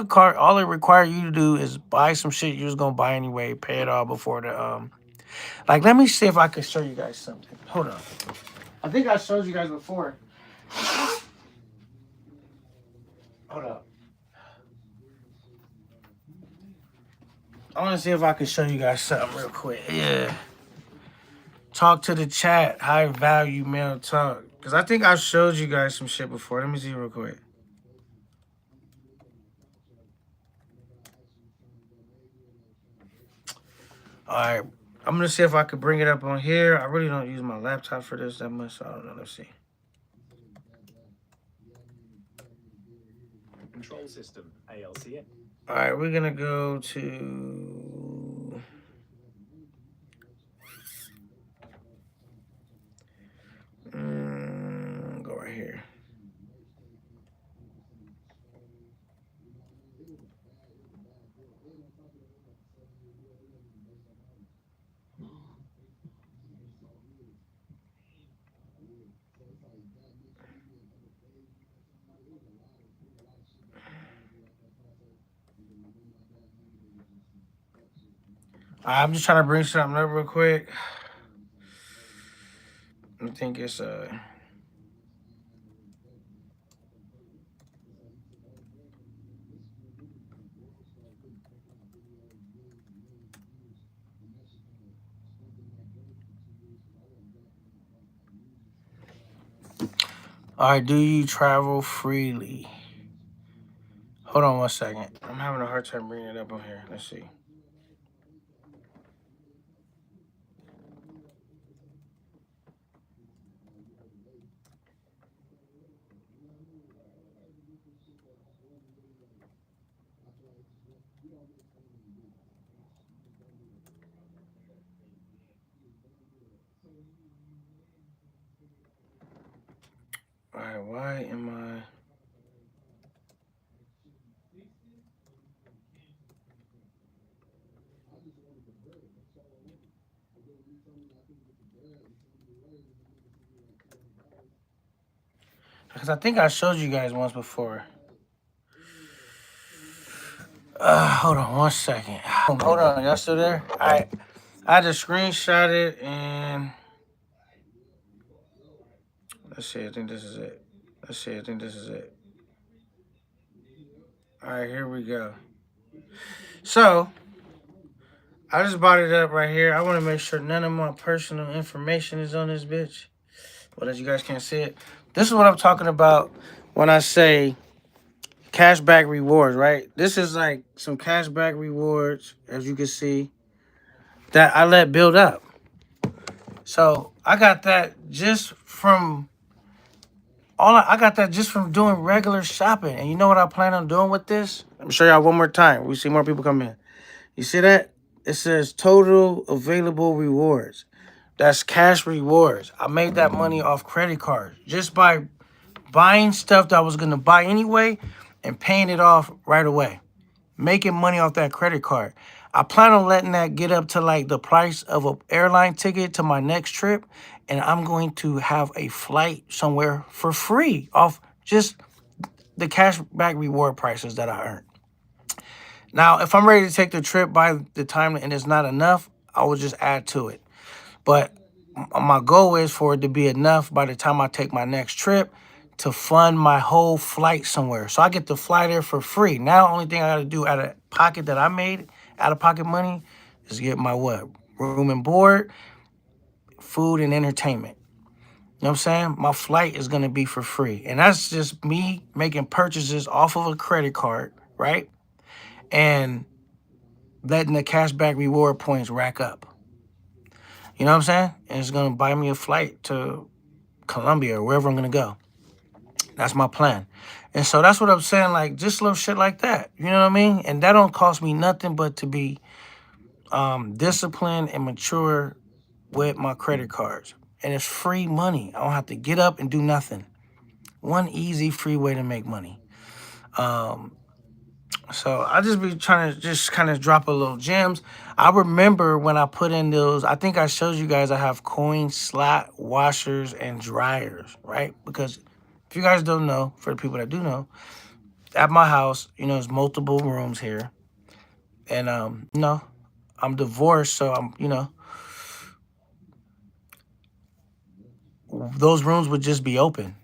it requires you to do is buy some shit you was gonna buy anyway, pay it all before the like let me see if I can show you guys something. Hold on. I think I showed you guys before. Hold up. I wanna see if I can show you guys something real quick. Yeah. Talk to the chat. High value mail talk. Cause I think I showed you guys some shit before. Let me see real quick. All right, I'm gonna see if I could bring it up on here. I really don't use my laptop for this that much, so I don't know. Let's see. Control system, ALCN. All right, we're gonna go to. Go right here. I'm just trying to bring something up real quick. I think it's All right, do you travel freely? Hold on 1 second. I'm having a hard time bringing it up on here. Let's see. All right, why am I? Because I think I showed you guys once before. Hold on 1 second. Hold on, y'all still there? I just screenshot it and let's see. I think this is it. Let's see. I think this is it. All right, here we go. So I just bought it up right here. I want to make sure none of my personal information is on this bitch. But as you guys can't see it, this is what I'm talking about when I say cashback rewards, right? This is like some cashback rewards, as you can see, that I let build up. So I got that just from I got that just from doing regular shopping. And you know what I plan on doing with this? Let me show y'all one more time. We see more people come in. You see that? It says total available rewards. That's cash rewards. I made that money off credit cards just by buying stuff that I was gonna buy anyway and paying it off right away. Making money off that credit card. I plan on letting that get up to like the price of an airline ticket to my next trip, and I'm going to have a flight somewhere for free off just the cashback reward prices that I earn. Now, if I'm ready to take the trip by the time and it's not enough, I will just add to it. But my goal is for it to be enough by the time I take my next trip to fund my whole flight somewhere. So I get to fly there for free. Now, the only thing I got to do out of pocket that I made, out of pocket money, is get my what? Room and board, food and entertainment. You know what I'm saying? My flight is going to be for free. And that's just me making purchases off of a credit card, right? And letting the cashback reward points rack up. You know what I'm saying? And it's going to buy me a flight to Colombia or wherever I'm going to go. That's my plan. And so that's what I'm saying, like just little shit like that. You know what I mean? And that don't cost me nothing but to be disciplined and mature with my credit cards. And it's free money. I don't have to get up and do nothing. One easy free way to make money. So I just be trying to just kind of drop a little gems. I remember when I put in those, I think I showed you guys I have coin slot washers and dryers, right? Because if you guys don't know, for the people that do know, at my house, there's multiple rooms here. And I'm divorced, so those rooms would just be open.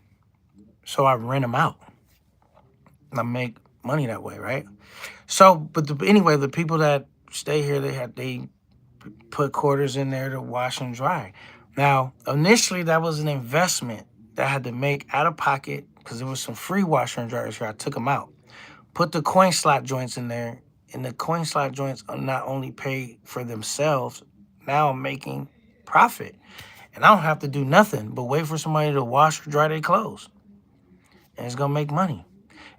So I rent them out. And I make money that way, right? So, but anyway, the people that stay here, they put quarters in there to wash and dry. Now, initially, that was an investment that I had to make out of pocket because there was some free washer and dryers here. I took them out, put the coin slot joints in there, and the coin slot joints not only pay for themselves, now I'm making profit. And I don't have to do nothing but wait for somebody to wash or dry their clothes. And it's going to make money.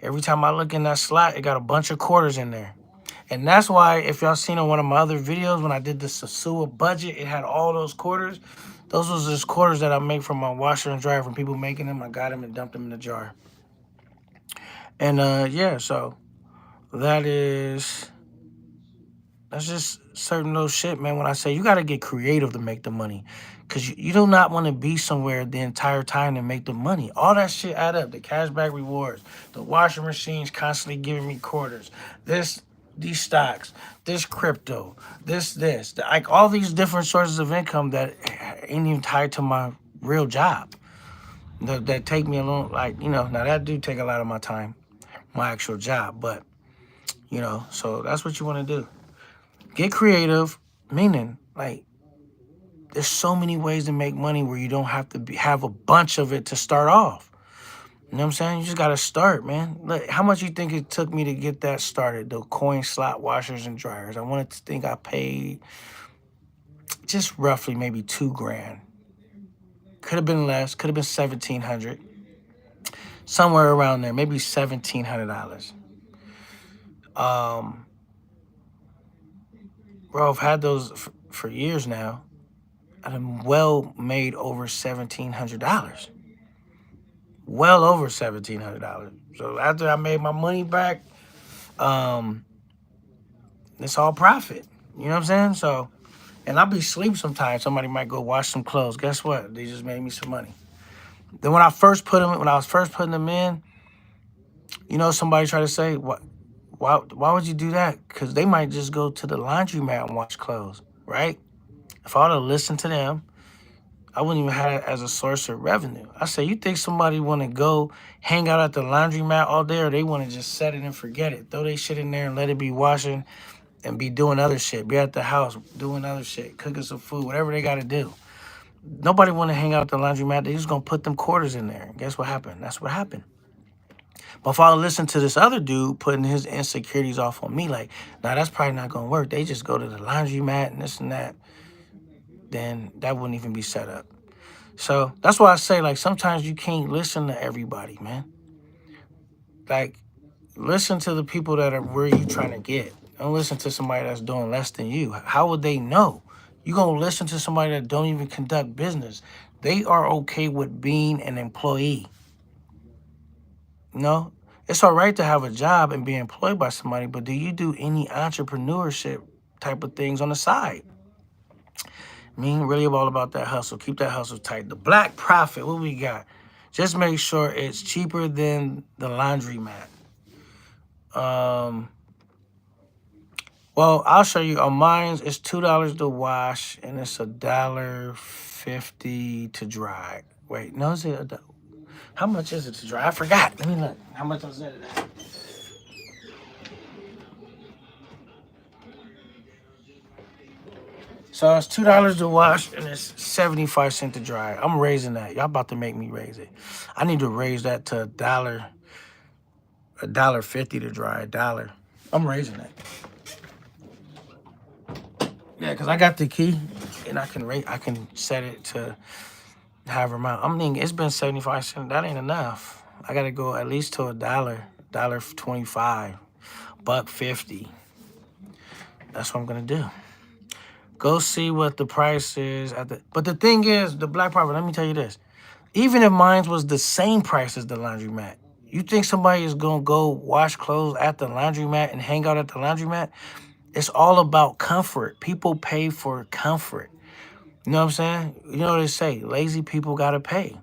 Every time I look in that slot, it got a bunch of quarters in there. And that's why, if y'all seen on one of my other videos, when I did the Sasua budget, it had all those quarters. Those was just quarters that I make from my washer and dryer from people making them. I got them and dumped them in the jar. And yeah, so that's just certain little shit, man. When I say you got to get creative to make the money, because you do not want to be somewhere the entire time to make the money. All that shit add up. The cashback rewards, the washing machines constantly giving me quarters, these stocks, this crypto, like all these different sources of income that ain't even tied to my real job. That take me along, like, now that do take a lot of my time, my actual job, but so that's what you want to do. Get creative, meaning like there's so many ways to make money where you don't have to have a bunch of it to start off. You know what I'm saying? You just got to start, man. Look, how much you think it took me to get that started? The coin slot washers and dryers. I wanted to think I paid just roughly maybe $2,000. Could have been less. Could have been 1,700. Somewhere around there, maybe $1,700. Bro, I've had those for years now. I've well made over $1,700. well over $1,700. So after I made my money back, um, it's all profit. You know what I'm saying? So, and I'll be asleep sometimes. Somebody might go wash some clothes. Guess what? They just made me some money. Then when I was first putting them in, somebody tried to say, why would you do that? Because they might just go to the laundromat and wash clothes, right? If I would have listened to them, I wouldn't even have it as a source of revenue. I say, you think somebody want to go hang out at the laundromat all day, or they want to just set it and forget it? Throw their shit in there and let it be washing and be doing other shit. Be at the house doing other shit, cooking some food, whatever they got to do. Nobody want to hang out at the laundromat. They just going to put them quarters in there. And guess what happened? That's what happened. But if I listen to this other dude putting his insecurities off on me, like, nah, that's probably not going to work. They just go to the laundromat and this and that. Then that wouldn't even be set up. So that's why I say, like, sometimes you can't listen to everybody, man. Like, listen to the people that are where you trying to get. Don't listen to somebody that's doing less than you. How would they know? You gonna listen to somebody that don't even conduct business. They are okay with being an employee. No, it's all right to have a job and be employed by somebody, but do you do any entrepreneurship type of things on the side? Really all about that hustle. Keep that hustle tight. The black profit, what we got? Just make sure it's cheaper than the laundromat. Well, I'll show you. On mine, it's $2 to wash and it's $1.50 to dry. Wait, no, is it? How much is it to dry? I forgot. Let me look. How much was it? So it's $2 to wash and it's 75 cents to dry. I'm raising that. Y'all about to make me raise it. I need to raise that to $1.50 to dry. $1. I'm raising that. Yeah, cause I got the key and I can set it to however amount. I'm thinking it's been 75 cents. That ain't enough. I gotta go at least to $1, $1.25, $1.50. That's what I'm gonna do. Go see what the price is at the. But the thing is, the black profit. Let me tell you this: even if mine was the same price as the laundromat, you think somebody is gonna go wash clothes at the laundromat and hang out at the laundromat? It's all about comfort. People pay for comfort. You know what I'm saying? You know what they say? Lazy people gotta pay.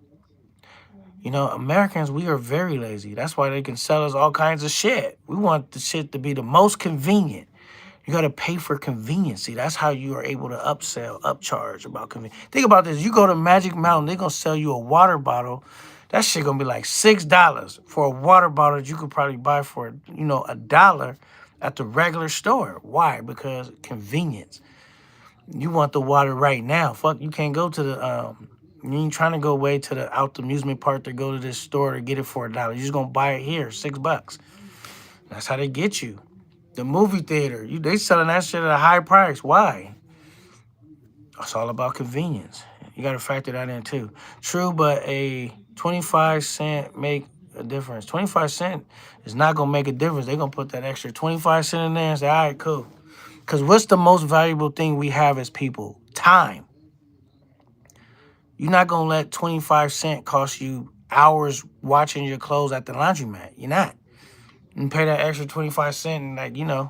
Americans, we are very lazy. That's why they can sell us all kinds of shit. We want the shit to be the most convenient. You got to pay for convenience. See, that's how you are able to upcharge about convenience. Think about this. You go to Magic Mountain, they're going to sell you a water bottle. That shit going to be like $6 for a water bottle that you could probably buy for, $1 at the regular store. Why? Because convenience. You want the water right now. Fuck, you can't go to you ain't trying to go way to out the amusement park to go to this store to get it for $1. You're just going to buy it here, $6. That's how they get you. The movie theater, they selling that shit at a high price. Why? It's all about convenience. You got to factor that in too. True, but a 25 cent make a difference. 25 cent is not going to make a difference. They're going to put that extra 25 cent in there and say, all right, cool. Because what's the most valuable thing we have as people? Time. You're not going to let 25 cent cost you hours watching your clothes at the laundromat. You're not. You pay that extra 25 cent and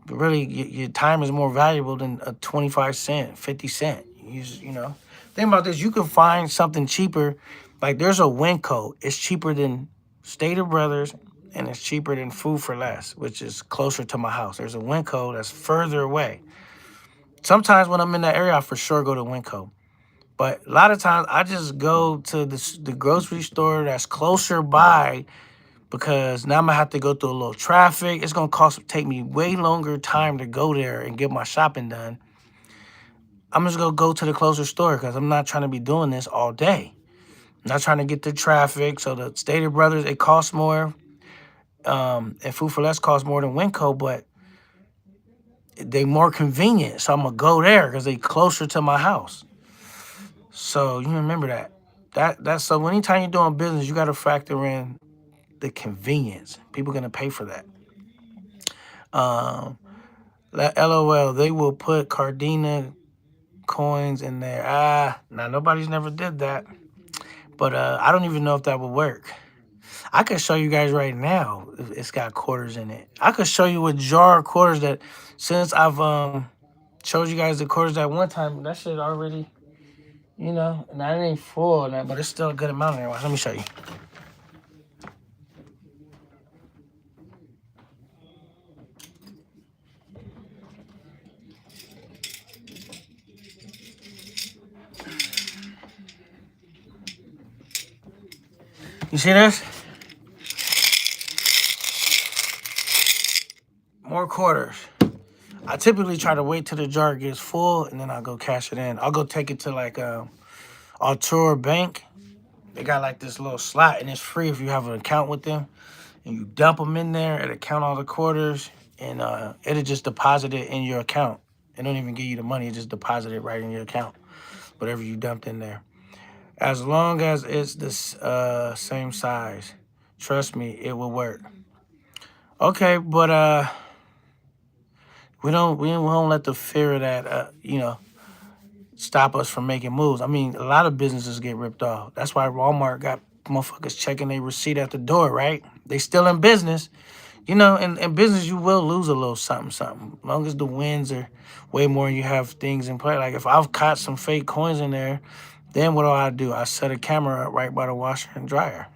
but really, your time is more valuable than a 25 cent, 50 cent. Think about this. You can find something cheaper. Like there's a Winco. It's cheaper than Stater Brothers, and it's cheaper than Food for Less, which is closer to my house. There's a Winco that's further away. Sometimes when I'm in that area, I for sure go to Winco. But a lot of times, I just go to the grocery store that's closer by because now I'm gonna have to go through a little traffic. It's gonna take me way longer time to go there and get my shopping done. I'm just gonna go to the closer store because I'm not trying to be doing this all day. I'm not trying to get the traffic. So the Stater Brothers, it costs more. And Food for Less costs more than Winco, but they more convenient. So I'm gonna go there because they closer to my house. So you remember that. That's so anytime you're doing business, you gotta factor in the convenience. People gonna pay for that. Um, LOL, they will put Cardina coins in there. Now nobody's never did that. But I don't even know if that would work. I could show you guys right now if it's got quarters in it. I could show you a jar of quarters that since I've showed you guys the quarters that one time, that shit already, and that ain't full, and that, but it's still a good amount in there. Watch, let me show you. You see this? More quarters. I typically try to wait till the jar gets full and then I'll go cash it in. I'll go take it to like Altura Bank. They got like this little slot and it's free if you have an account with them. And you dump them in there, it'll count all the quarters and it'll just deposit it in your account. It don't even give you the money, it just deposit it right in your account. Whatever you dumped in there. As long as it's this same size. Trust me, it will work. Okay, but we don't let the fear of that stop us from making moves. I mean, a lot of businesses get ripped off. That's why Walmart got motherfuckers checking their receipt at the door, right? They still in business. In business you will lose a little something, something. As long as the wins are way more and you have things in play. Like if I've caught some fake coins in there, then what do I do? I set a camera up right by the washer and dryer.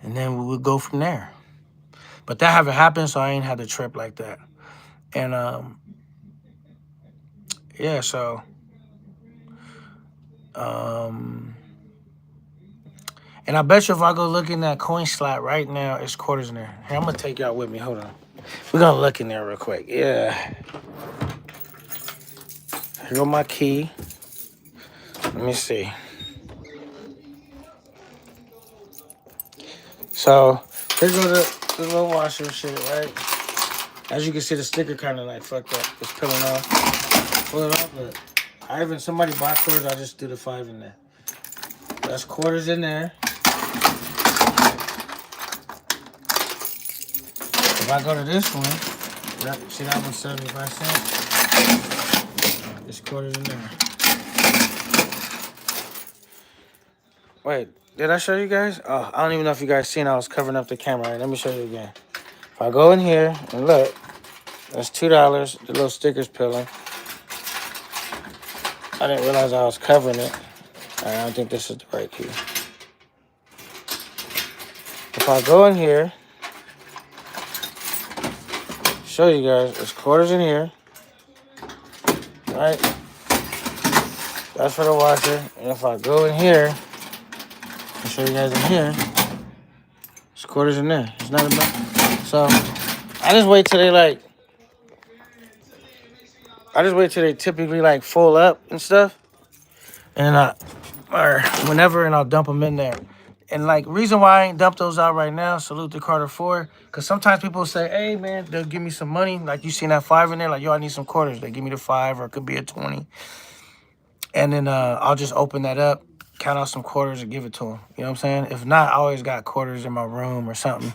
And then we would go from there. But that haven't happened, so I ain't had to trip like that. And yeah, so um and I bet you if I go look in that coin slot right now, it's quarters in there. Here, I'm gonna take y'all with me. Hold on. We're gonna look in there real quick. Yeah. Here go my key. Let me see. So here go the little washer shit, right? As you can see, the sticker kind of like fucked up. It's peeling off. Pull it off, but somebody bought quarters, I just threw the 5 in there. That's quarters in there. If I go to this one, see that one's 75 cents? There's quarters in there. Wait, did I show you guys? Oh, I don't even know if you guys seen I was covering up the camera. Right, let me show you again. If I go in here and look, that's $2. The little sticker's peeling. I didn't realize I was covering it. I don't think this is the right key. If I go in here, show you guys, there's quarters in here. Right? That's for the washer. And if I go in here, I'll show you guys in here, there's quarters in there. It's not enough. So I just wait till they typically like full up and stuff. And or whenever, and I'll dump them in there. And like, reason why I ain't dumped those out right now, salute to Carter 4, because sometimes people say, hey man, they'll give me some money. Like you seen that 5 in there, like, yo, I need some quarters. They give me the 5, or it could be a 20. And then I'll just open that up, count out some quarters and give it to them. You know what I'm saying? If not, I always got quarters in my room or something.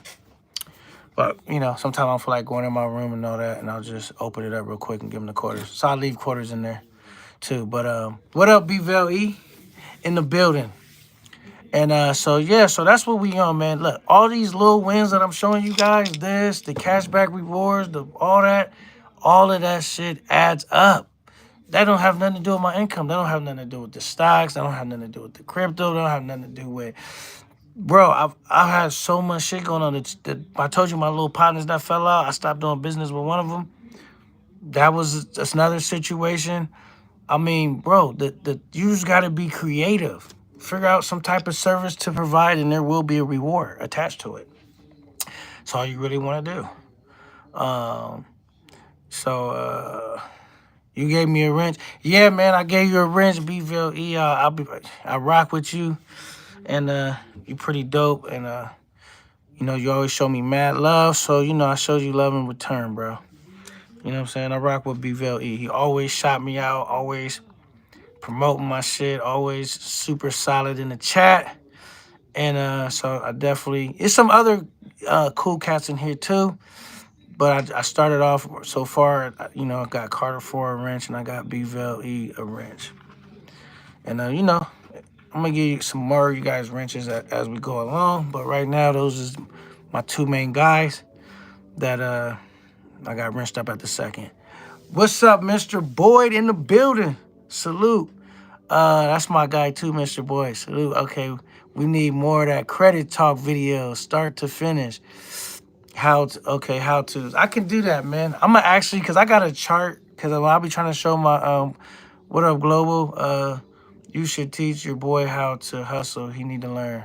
But, sometimes I don't feel like going in my room and all that, and I'll just open it up real quick and give them the quarters. So I leave quarters in there too. But what up, B-Vel E? In the building. And so that's what we on, man. Look, all these little wins that I'm showing you guys, the cashback rewards, all of that shit adds up. That don't have nothing to do with my income. That don't have nothing to do with the stocks. That don't have nothing to do with the crypto. That don't have nothing to do with, bro. I've had so much shit going on. That I told you my little partners that fell out. I stopped doing business with one of them. That's another situation. I mean, bro, you just got to be creative. Figure out some type of service to provide, and there will be a reward attached to it. That's all you really want to do. So you gave me a wrench. Yeah, man, I gave you a wrench, BVLE. I rock with you, and you pretty dope, and you always show me mad love, so I showed you love in return, bro. You know what I'm saying? I rock with BVLE. He always shot me out, always promoting my shit, always super solid in the chat. And so I definitely, it's some other cool cats in here too. But I started off so far, I got Carter 4 a wrench and I got BVLE a wrench. And I'm I'm gonna give you some more you guys wrenches as we go along. But right now, those is my two main guys that I got wrenched up at the second. What's up, Mr. Boyd in the building? Salute. That's my guy too, Mr. Boyd. Salute. Okay, we need more of that credit talk video, start to finish. How to. I can do that, man. I'm gonna actually, cause I got a chart. Cause I'll be trying to show my what up, global. You should teach your boy how to hustle. He need to learn.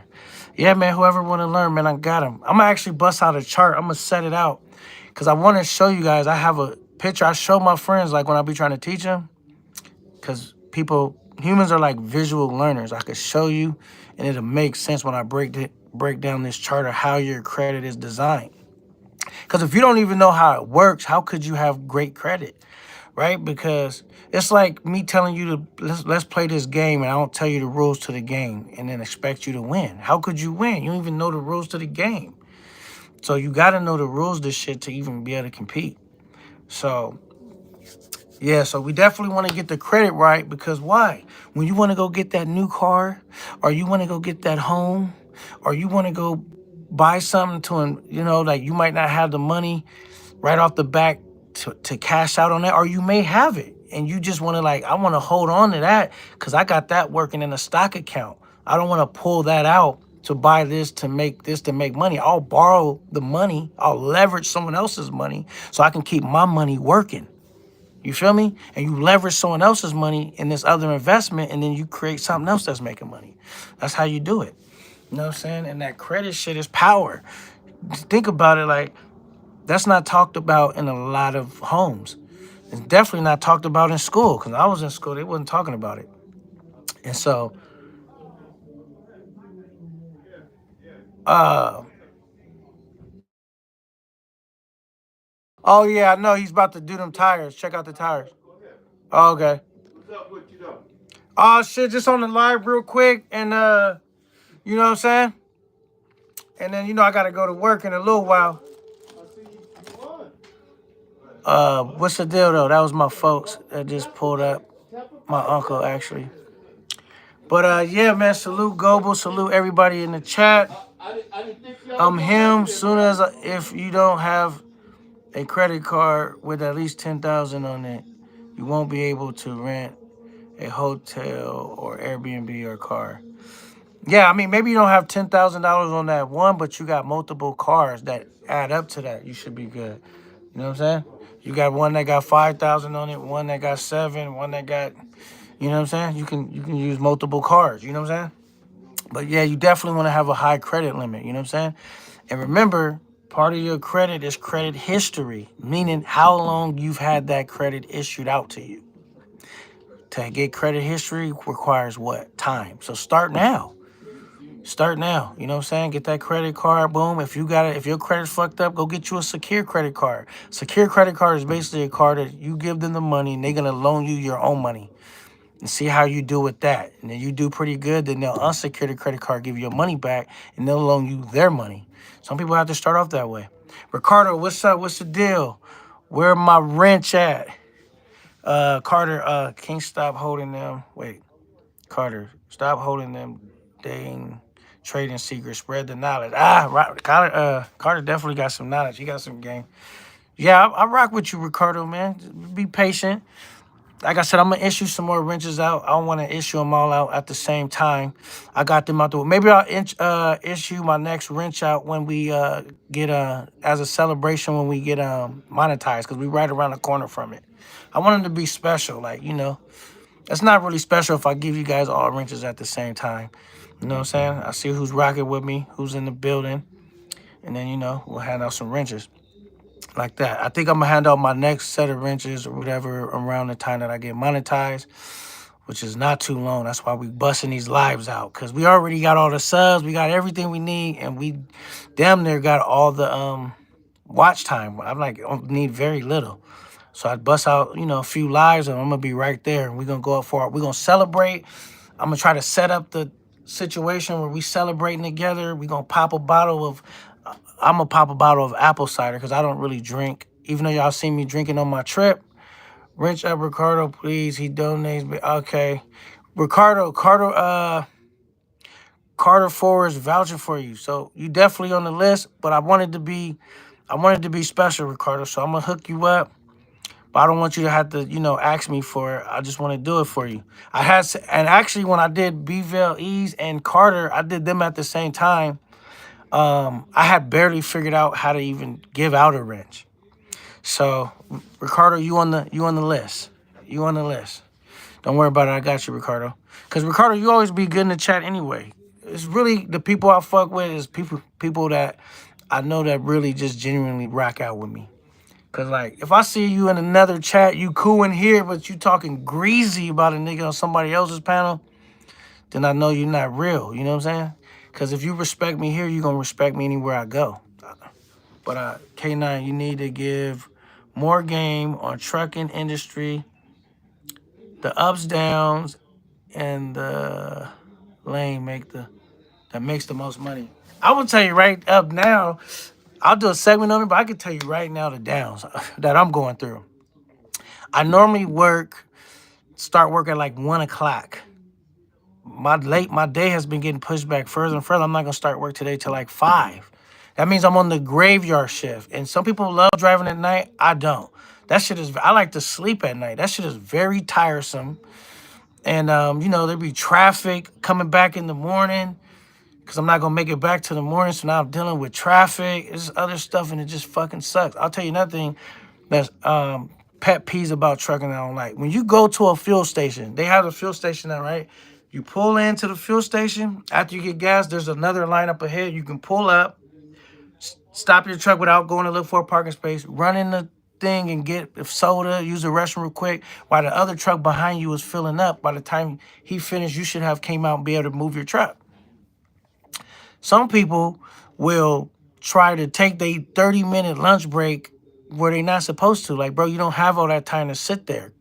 Yeah, man. Whoever want to learn, man, I got him. I'm gonna actually bust out a chart. I'm gonna set it out, cause I want to show you guys. I have a picture. I show my friends like when I be trying to teach them, cause humans are like visual learners. I could show you, and it'll make sense when I break down this chart of how your credit is designed. Because if you don't even know how it works, how could you have great credit, right? Because it's like me telling you to let's play this game, and I don't tell you the rules to the game, and then expect you to win. How could you win? You don't even know the rules to the game. So you got to know the rules to shit to even be able to compete. So yeah, so we definitely want to get the credit right because why? When you want to go get that new car, or you want to go get that home, or you want to go buy something like you might not have the money right off the back to cash out on that, or you may have it and you just want to I want to hold on to that because I got that working in a stock account. I don't want to pull that out to buy this to make money. I'll borrow the money. I'll leverage someone else's money so I can keep my money working. You feel me? And you leverage someone else's money in this other investment, and then you create something else that's making money. That's how you do it. You know what I'm saying? And that credit shit is power. Think about it, that's not talked about in a lot of homes. It's definitely not talked about in school. Because I was in school, they wasn't talking about it. And so, uh, oh yeah, I know he's about to do them tires. Check out the tires. Oh, okay. Oh shit, just on the live real quick, and you know what I'm saying? And then I gotta go to work in a little while. What's the deal though? That was my folks that just pulled up. My uncle actually. But yeah, man, salute Goble, salute everybody in the chat. I'm him. Soon as if you don't have a credit card with at least 10,000 on it, you won't be able to rent a hotel or Airbnb or car. Yeah, I mean maybe you don't have $10,000 on that one, but you got multiple cars that add up to that. You should be good. You know what I'm saying? You got one that got 5,000 on it, one that got 7, one that got, you know what I'm saying? You can use multiple cars. You know what I'm saying? But yeah, you definitely want to have a high credit limit. You know what I'm saying? And remember, part of your credit is credit history, meaning how long you've had that credit issued out to you. To get credit history requires what? Time. So start now. Start now. You know what I'm saying? Get that credit card. Boom. If your credit's fucked up, go get you a secure credit card. Secure credit card is basically a card that you give them the money and they're gonna loan you your own money. And see how you do with that. And then you do pretty good, then they'll unsecure the credit card, give you your money back, and they'll loan you their money. Some people have to start off that way. Ricardo, what's up? What's the deal? Where my wrench at? Carter, can't stop holding them. Wait, Carter, stop holding them dang trading secrets. Spread the knowledge. Right. Carter definitely got some knowledge. He got some game. Yeah, I rock with you, Ricardo, man. Be patient. Like I said, I'm gonna issue some more wrenches out. I don't want to issue them all out at the same time. I got them out the way. Maybe I'll issue my next wrench out when we get as a celebration when we get monetized because we right around the corner from it. I want them to be special, it's not really special if I give you guys all wrenches at the same time. You know what I'm saying? I see who's rocking with me, who's in the building, and then we'll hand out some wrenches like that. I think I'm gonna hand out my next set of wrenches or whatever around the time that I get monetized, which is not too long. That's why we busting these lives out because we already got all the subs, we got everything we need, and we damn near got all the watch time. I'm need very little. So I bust out, a few lives and I'm gonna be right there and we're gonna go up for it. We're gonna celebrate. I'm gonna try to set up the situation where we celebrating together. We're gonna pop a bottle of I'm gonna pop a bottle of apple cider because I don't really drink. Even though y'all seen me drinking on my trip. Wrench up Ricardo, please. He donates. Okay. Ricardo, Carter Forrest vouching for you. So you definitely on the list, but I wanted to be special, Ricardo. So I'm gonna hook you up. But I don't want you to have to, ask me for it. I just want to do it for you. And actually when I did Bville Ease and Carter, I did them at the same time. I had barely figured out how to even give out a wrench. So, Ricardo, you on the list. You on the list. Don't worry about it. I got you, Ricardo. Cause Ricardo, you always be good in the chat anyway. It's really the people I fuck with is people that I know that really just genuinely rock out with me. Cause like if I see you in another chat, you cool in here, but you talking greasy about a nigga on somebody else's panel, then I know you're not real. You know what I'm saying? Cause if you respect me here, you gonna respect me anywhere I go. But K9, you need to give more game on trucking industry, the ups, downs, and the lane that makes the most money. I will tell you right up now, I'll do a segment on it, but I can tell you right now the downs that I'm going through. I normally start work at like 1 o'clock. My day has been getting pushed back further and further. I'm not gonna start work today till like 5. That means I'm on the graveyard shift. And some people love driving at night. I don't. I like to sleep at night. That shit is very tiresome. And there be traffic coming back in the morning because I'm not gonna make it back to the morning. So now I'm dealing with traffic. There's other stuff and it just fucking sucks. I'll tell you nothing that's pet peeves about trucking that I don't like. When you go to a fuel station, they have a fuel station there, right? You pull into the fuel station. After you get gas, there's another line up ahead. You can pull up, stop your truck without going to look for a parking space, run in the thing and get a soda, use the restroom real quick, while the other truck behind you is filling up. By the time he finished, you should have came out and be able to move your truck. Some people will try to take their 30-minute lunch break where they're not supposed to. Like, bro, you don't have all that time to sit there,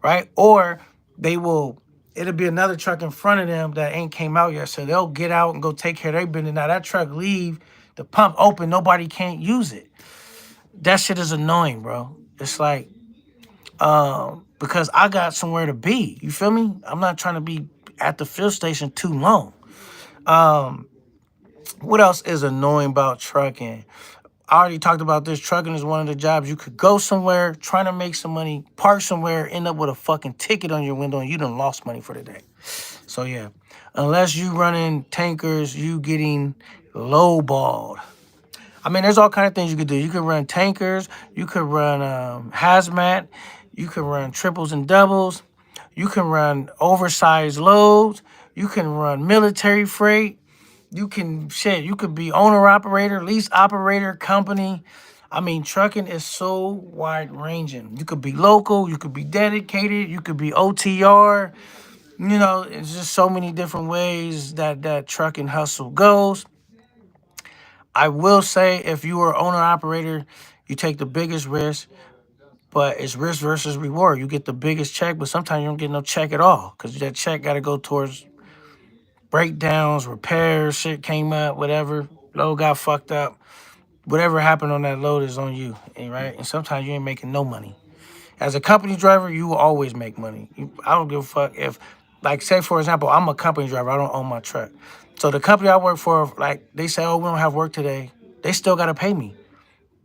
right? Or it'll be another truck in front of them that ain't came out yet. So they'll get out and go take care of their business. Now that truck leave, the pump open, nobody can't use it. That shit is annoying, bro. It's like, because I got somewhere to be. You feel me? I'm not trying to be at the fuel station too long. What else is annoying about trucking? I already talked about this. Trucking is one of the jobs you could go somewhere, trying to make some money, park somewhere, end up with a fucking ticket on your window, and you done lost money for the day. So yeah, unless you running tankers, you getting lowballed. I mean, there's all kind of things you could do. You could run tankers, you could run hazmat, you could run triples and doubles, you can run oversized loads, you can run military freight. You could be owner operator, lease operator, company. I mean, trucking is so wide ranging. You could be local, you could be dedicated, you could be OTR. It's just so many different ways that trucking hustle goes. I will say if you are owner operator, you take the biggest risk, but it's risk versus reward. You get the biggest check, but sometimes you don't get no check at all because that check got to go towards breakdowns, repairs, shit came up, whatever, load got fucked up. Whatever happened on that load is on you, right? And sometimes you ain't making no money. As a company driver, you will always make money. I don't give a fuck if, like, say, for example, I'm a company driver. I don't own my truck. So the company I work for, like, they say, oh, we don't have work today. They still got to pay me.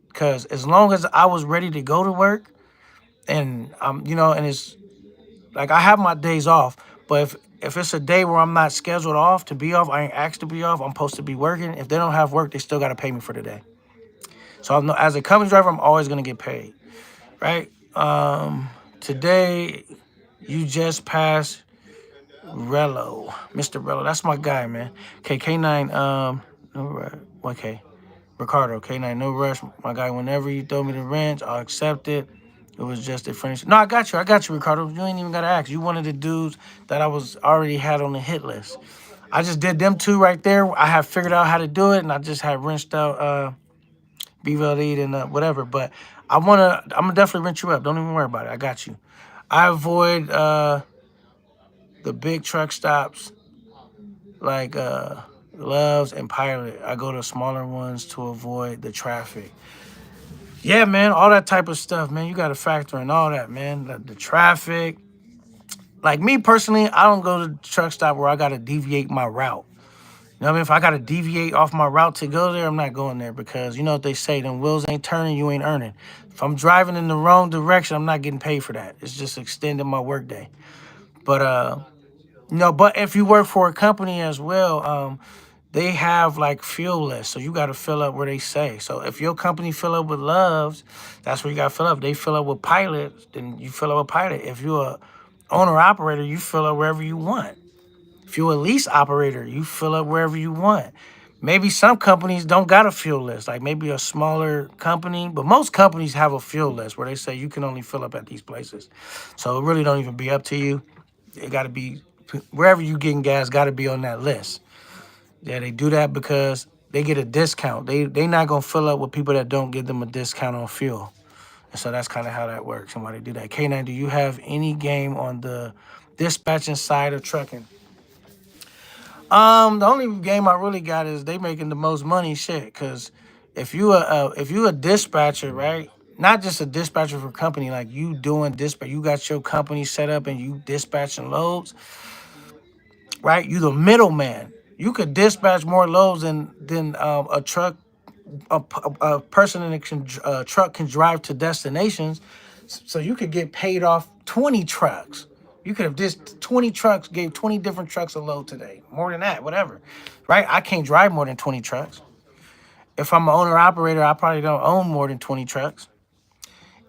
Because as long as I was ready to go to work and, and it's, like, I have my days off. But if it's a day where I'm not scheduled off to be off, I ain't asked to be off, I'm supposed to be working. If they don't have work, they still got to pay me for the day. So as a company driver, I'm always going to get paid, right? Today, you just passed Rello, Mr. Rello. That's my guy, man. Okay, K9, okay. Ricardo, K9, no rush. My guy, whenever you throw me the wrench, I'll accept it. It was just a friendship. No, I got you, Ricardo. You ain't even got to ask. You one of the dudes that I was already had on the hit list. I just did them two right there. I have figured out how to do it, and I just had wrenched out BVLD and whatever. But I'm gonna definitely rent you up. Don't even worry about it. I got you. I avoid the big truck stops like Loves and Pilot. I go to smaller ones to avoid the traffic. Yeah, man, all that type of stuff, man. You got to factor in all that, man. The traffic. Like me personally, I don't go to the truck stop where I got to deviate my route. You know know what I mean? If I gotta deviate off my route to go there, I'm not going there because you know what they say, them wheels ain't turning, you ain't earning. If I'm driving in the wrong direction, I'm not getting paid for that. It's just extending my workday. But but if you work for a company as well, they have like fuel lists, so you got to fill up where they say. So if your company fill up with loves, that's where you got to fill up. They fill up with pilots, then you fill up with pilot. If you're a owner operator, you fill up wherever you want. If you're a lease operator, you fill up wherever you want. Maybe some companies don't got a fuel list, like maybe a smaller company, but most companies have a fuel list where they say you can only fill up at these places. So it really don't even be up to you. It got to be wherever you getting gas, got to be on that list. Yeah, they do that because they get a discount. They not gonna fill up with people that don't give them a discount on fuel. And so that's kind of how that works and why they do that. K9, do you have any game on the dispatching side of trucking? The only game I really got is they making the most money shit. Cause if you a dispatcher, right? Not just a dispatcher for a company, like you doing dispatch, you got your company set up and you dispatching loads, right? You the middleman. You could dispatch more loads than a truck, a person in a truck can drive to destinations. So you could get paid off 20 trucks. You could have just 20 trucks, gave 20 different trucks a load today. More than that, whatever. Right? I can't drive more than 20 trucks. If I'm an owner operator, I probably don't own more than 20 trucks.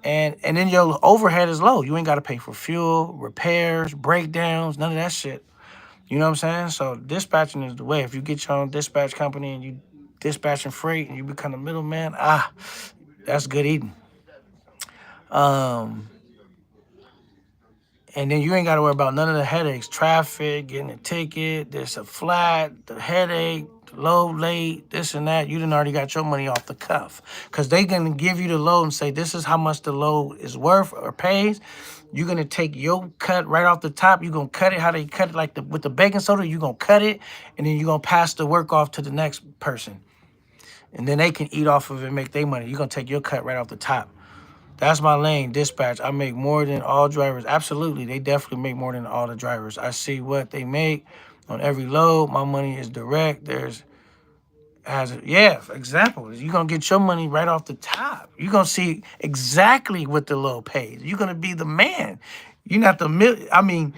And then your overhead is low. You ain't got to pay for fuel, repairs, breakdowns, none of that shit. You know what I'm saying? So dispatching is the way. If you get your own dispatch company and you dispatching freight and you become a middleman, that's good eating. Um, and then you ain't got to worry about none of the headaches, traffic, getting a ticket, there's a flat, the headache, the load late, this and that. You done already got your money off the cuff because they gonna give you the load and say this is how much the load is worth or pays. You're gonna take your cut right off the top. You're gonna cut it how they cut it, like with the baking soda. You're gonna cut it, and then you're gonna pass the work off to the next person, and then they can eat off of it and make their money. You're gonna take your cut right off the top. That's my lane, dispatch. I make more than all drivers. Absolutely, they definitely make more than all the drivers. I see what they make on every load. My money is direct. Example. You're gonna get your money right off the top. You're gonna see exactly what the load pays. You're gonna be the man. You're not the I mean,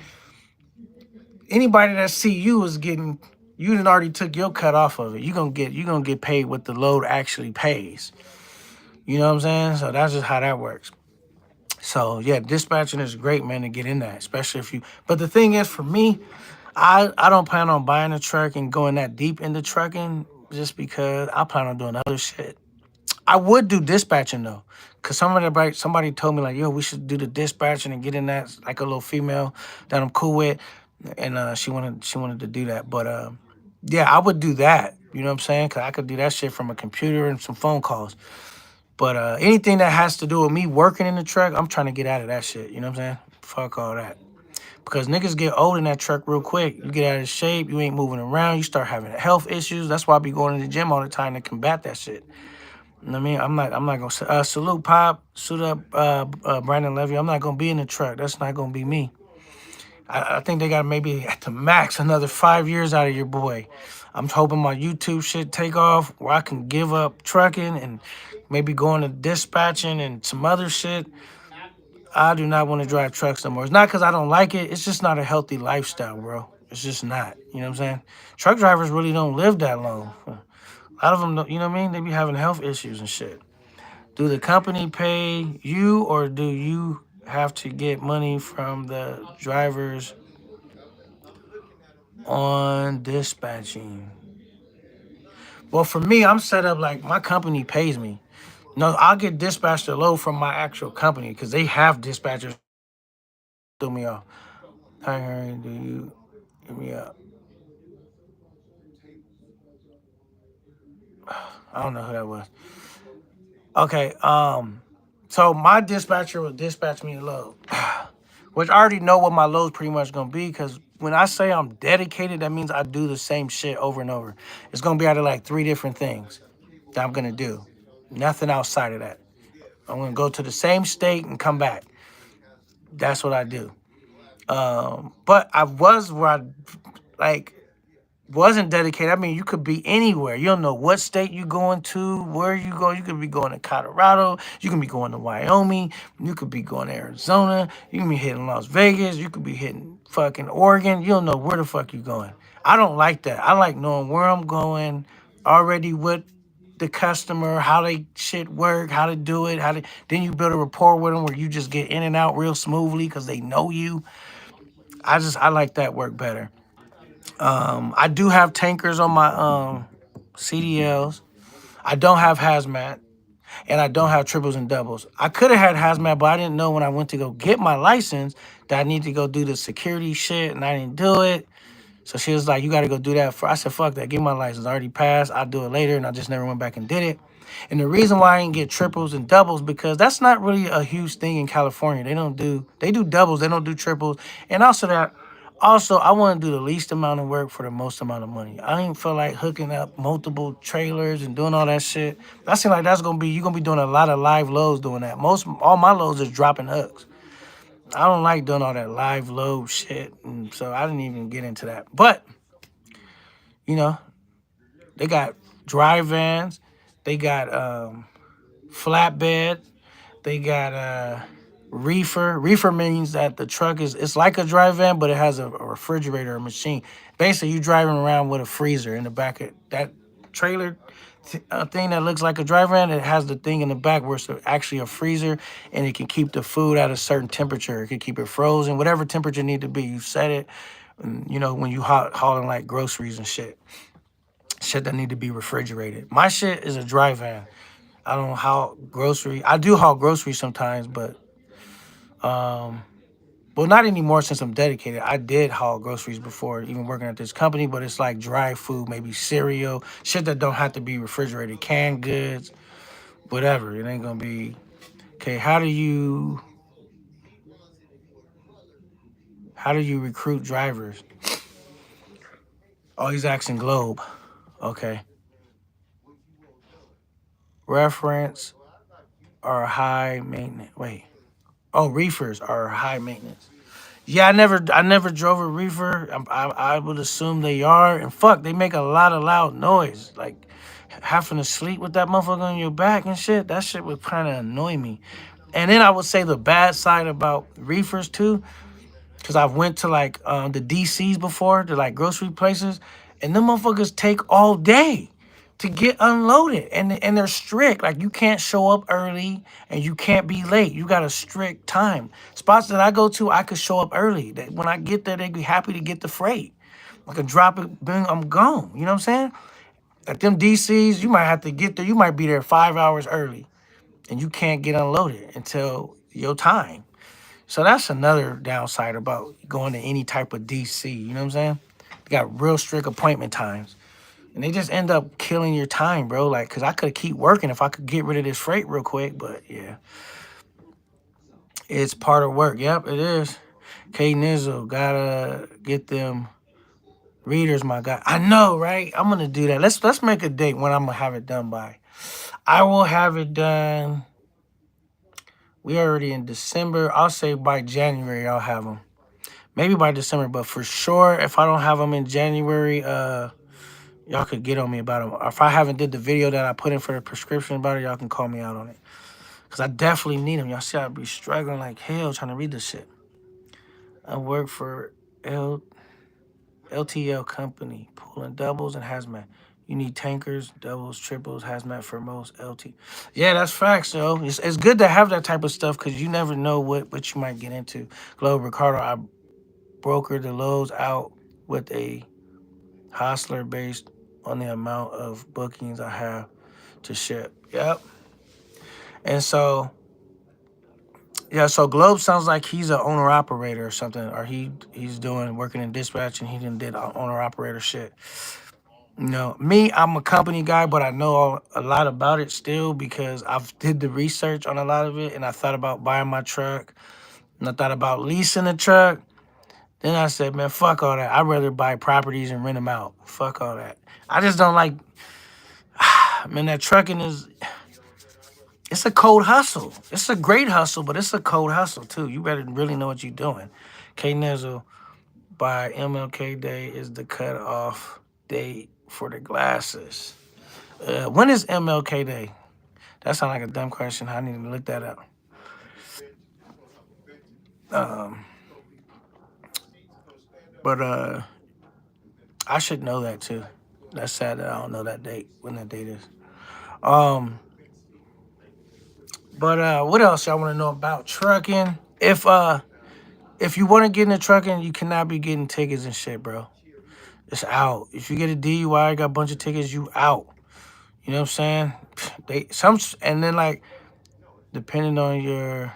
anybody that see you is getting, you done already took your cut off of it. You're gonna get paid what the load actually pays. You know what I'm saying? So that's just how that works. So yeah, dispatching is great, man, to get in that, especially if you. But the thing is, for me, I don't plan on buying a truck and going that deep into trucking just because I plan on doing other shit. I would do dispatching though, cause somebody told me like, yo, we should do the dispatching and get in that, like a little female that I'm cool with, and she wanted to do that. But yeah, I would do that. You know what I'm saying? Cause I could do that shit from a computer and some phone calls. But anything that has to do with me working in the truck, I'm trying to get out of that shit. You know what I'm saying? Fuck all that. Because niggas get old in that truck real quick. You get out of shape, you ain't moving around, you start having health issues. That's why I be going to the gym all the time to combat that shit. You know what I mean? I'm not gonna salute Pop, suit up Brandon Levy. I'm not gonna be in the truck. That's not gonna be me. I think they got maybe at the max another 5 years out of your boy. I'm hoping my YouTube shit take off where I can give up trucking and maybe go into dispatching and some other shit. I do not want to drive trucks no more. It's not because I don't like it. It's just not a healthy lifestyle, bro. It's just not. You know what I'm saying? Truck drivers really don't live that long. A lot of them, don't, you know what I mean? They be having health issues and shit. Do the company pay you or do you have to get money from the drivers on dispatching? Well, for me, I'm set up like my company pays me. No, I'll get dispatched a load from my actual company because they have dispatchers throw me off. Hi, Harry, do you give me up? I don't know who that was. Okay, so my dispatcher will dispatch me a load, which I already know what my load's pretty much gonna be. Because when I say I'm dedicated, that means I do the same shit over and over. It's gonna be out of like 3 different things that I'm gonna do. Nothing outside of that. I'm gonna go to the same state and come back. That's what I do. But I was where I like wasn't dedicated, I mean, you could be anywhere. You don't know what state you going to, where you go. You could be going to Colorado. You can be going to Wyoming. You could be going to Arizona. You can be hitting Las Vegas. You could be hitting fucking Oregon. You don't know where the fuck you going. I don't like that. I like knowing where I'm going, already with the customer, how they shit work, how to do it, then you build a rapport with them where you just get in and out real smoothly because they know you. I like that work better. I do have tankers on my CDLs. I don't have hazmat, and I don't have triples and doubles. I could have had hazmat, but I didn't know when I went to go get my license that I need to go do the security shit, and I didn't do it. So she was like, "You got to go do that." I said, "Fuck that! Get my license. I already passed. I'll do it later," and I just never went back and did it. And the reason why I didn't get triples and doubles because that's not really a huge thing in California. They do doubles, they don't do triples. And also I want to do the least amount of work for the most amount of money. I ain't feel like hooking up multiple trailers and doing all that shit. That seems like you're gonna be doing a lot of live loads doing that. All my loads is dropping hooks. I don't like doing all that live load shit. And so I didn't even get into that. But, you know, they got dry vans, they got flatbed. They got reefer. Reefer means that the truck it's like a dry van, but it has a refrigerator, a machine. Basically, you driving around with a freezer in the back of that trailer thing that looks like a dry van. It has the thing in the back where it's actually a freezer, and it can keep the food at a certain temperature. It can keep it frozen, whatever temperature need to be. You set it, and, when you hauling like groceries and shit that need to be refrigerated. My shit is a dry van. I don't haul grocery. I do haul groceries sometimes, but well, not anymore since I'm dedicated. I did haul groceries before, even working at this company, but it's like dry food, maybe cereal, shit that don't have to be refrigerated, canned goods, whatever. It ain't gonna be okay. How do you recruit drivers? Oh, he's asking Globe. Okay, reference are high maintenance. Wait. Oh, reefers are high maintenance. Yeah, I never drove a reefer. I would assume they are. And fuck, they make a lot of loud noise. Like having to sleep with that motherfucker on your back and shit. That shit would kind of annoy me. And then I would say the bad side about reefers too, because I've went to like the DCs before, to like grocery places, and them motherfuckers take all day to get unloaded, and they're strict. Like you can't show up early and you can't be late. You got a strict time. Spots that I go to, I could show up early. When I get there, they'd be happy to get the freight. I could drop it, boom, I'm gone. You know what I'm saying? At them DCs, you might have to get there. You might be there 5 hours early, and you can't get unloaded until your time. So that's another downside about going to any type of DC. You know what I'm saying? They got real strict appointment times. And they just end up killing your time, bro. Like, cause I could keep working if I could get rid of this freight real quick. But yeah, it's part of work. Yep, it is. K Nizzle, gotta get them readers, my guy. I know, right? I'm gonna do that. Let's make a date when I'm gonna have it done by. I will have it done. We already in December. I'll say by January I'll have them. Maybe by December, but for sure, if I don't have them in January, y'all could get on me about them. Or if I haven't did the video that I put in for the prescription about it, y'all can call me out on it. Because I definitely need them. Y'all see I be struggling like hell trying to read this shit. I work for LTL company, pulling doubles and hazmat. You need tankers, doubles, triples, hazmat for most LT. Yeah, that's facts, yo. It's good to have that type of stuff because you never know what you might get into. Globe Ricardo, I broker the loads out with a hostler based on the amount of bookings I have to ship. Yep. And so, yeah, so Globe sounds like he's an owner operator or something, or he's doing working in dispatch and he did owner operator shit. Me, I'm a company guy, but I know a lot about it still because I've did the research on a lot of it, and I thought about buying my truck, and I thought about leasing a truck. Then I said, man, fuck all that. I'd rather buy properties and rent them out. Fuck all that. I just don't like, man, that trucking it's a cold hustle. It's a great hustle, but it's a cold hustle too. You better really know what you're doing. K Nizzle by MLK Day is the cutoff. date for the glasses. When is MLK Day? That sounds like a dumb question. I need to look that up. Um, but I should know that too. That's sad that I don't know that date, when that date is. Um, but what else y'all want to know about trucking? If you want to get into trucking, you cannot be getting tickets and shit, bro. It's out. If you get a DUI, got a bunch of tickets, you out. You know what I'm saying? And then like depending on your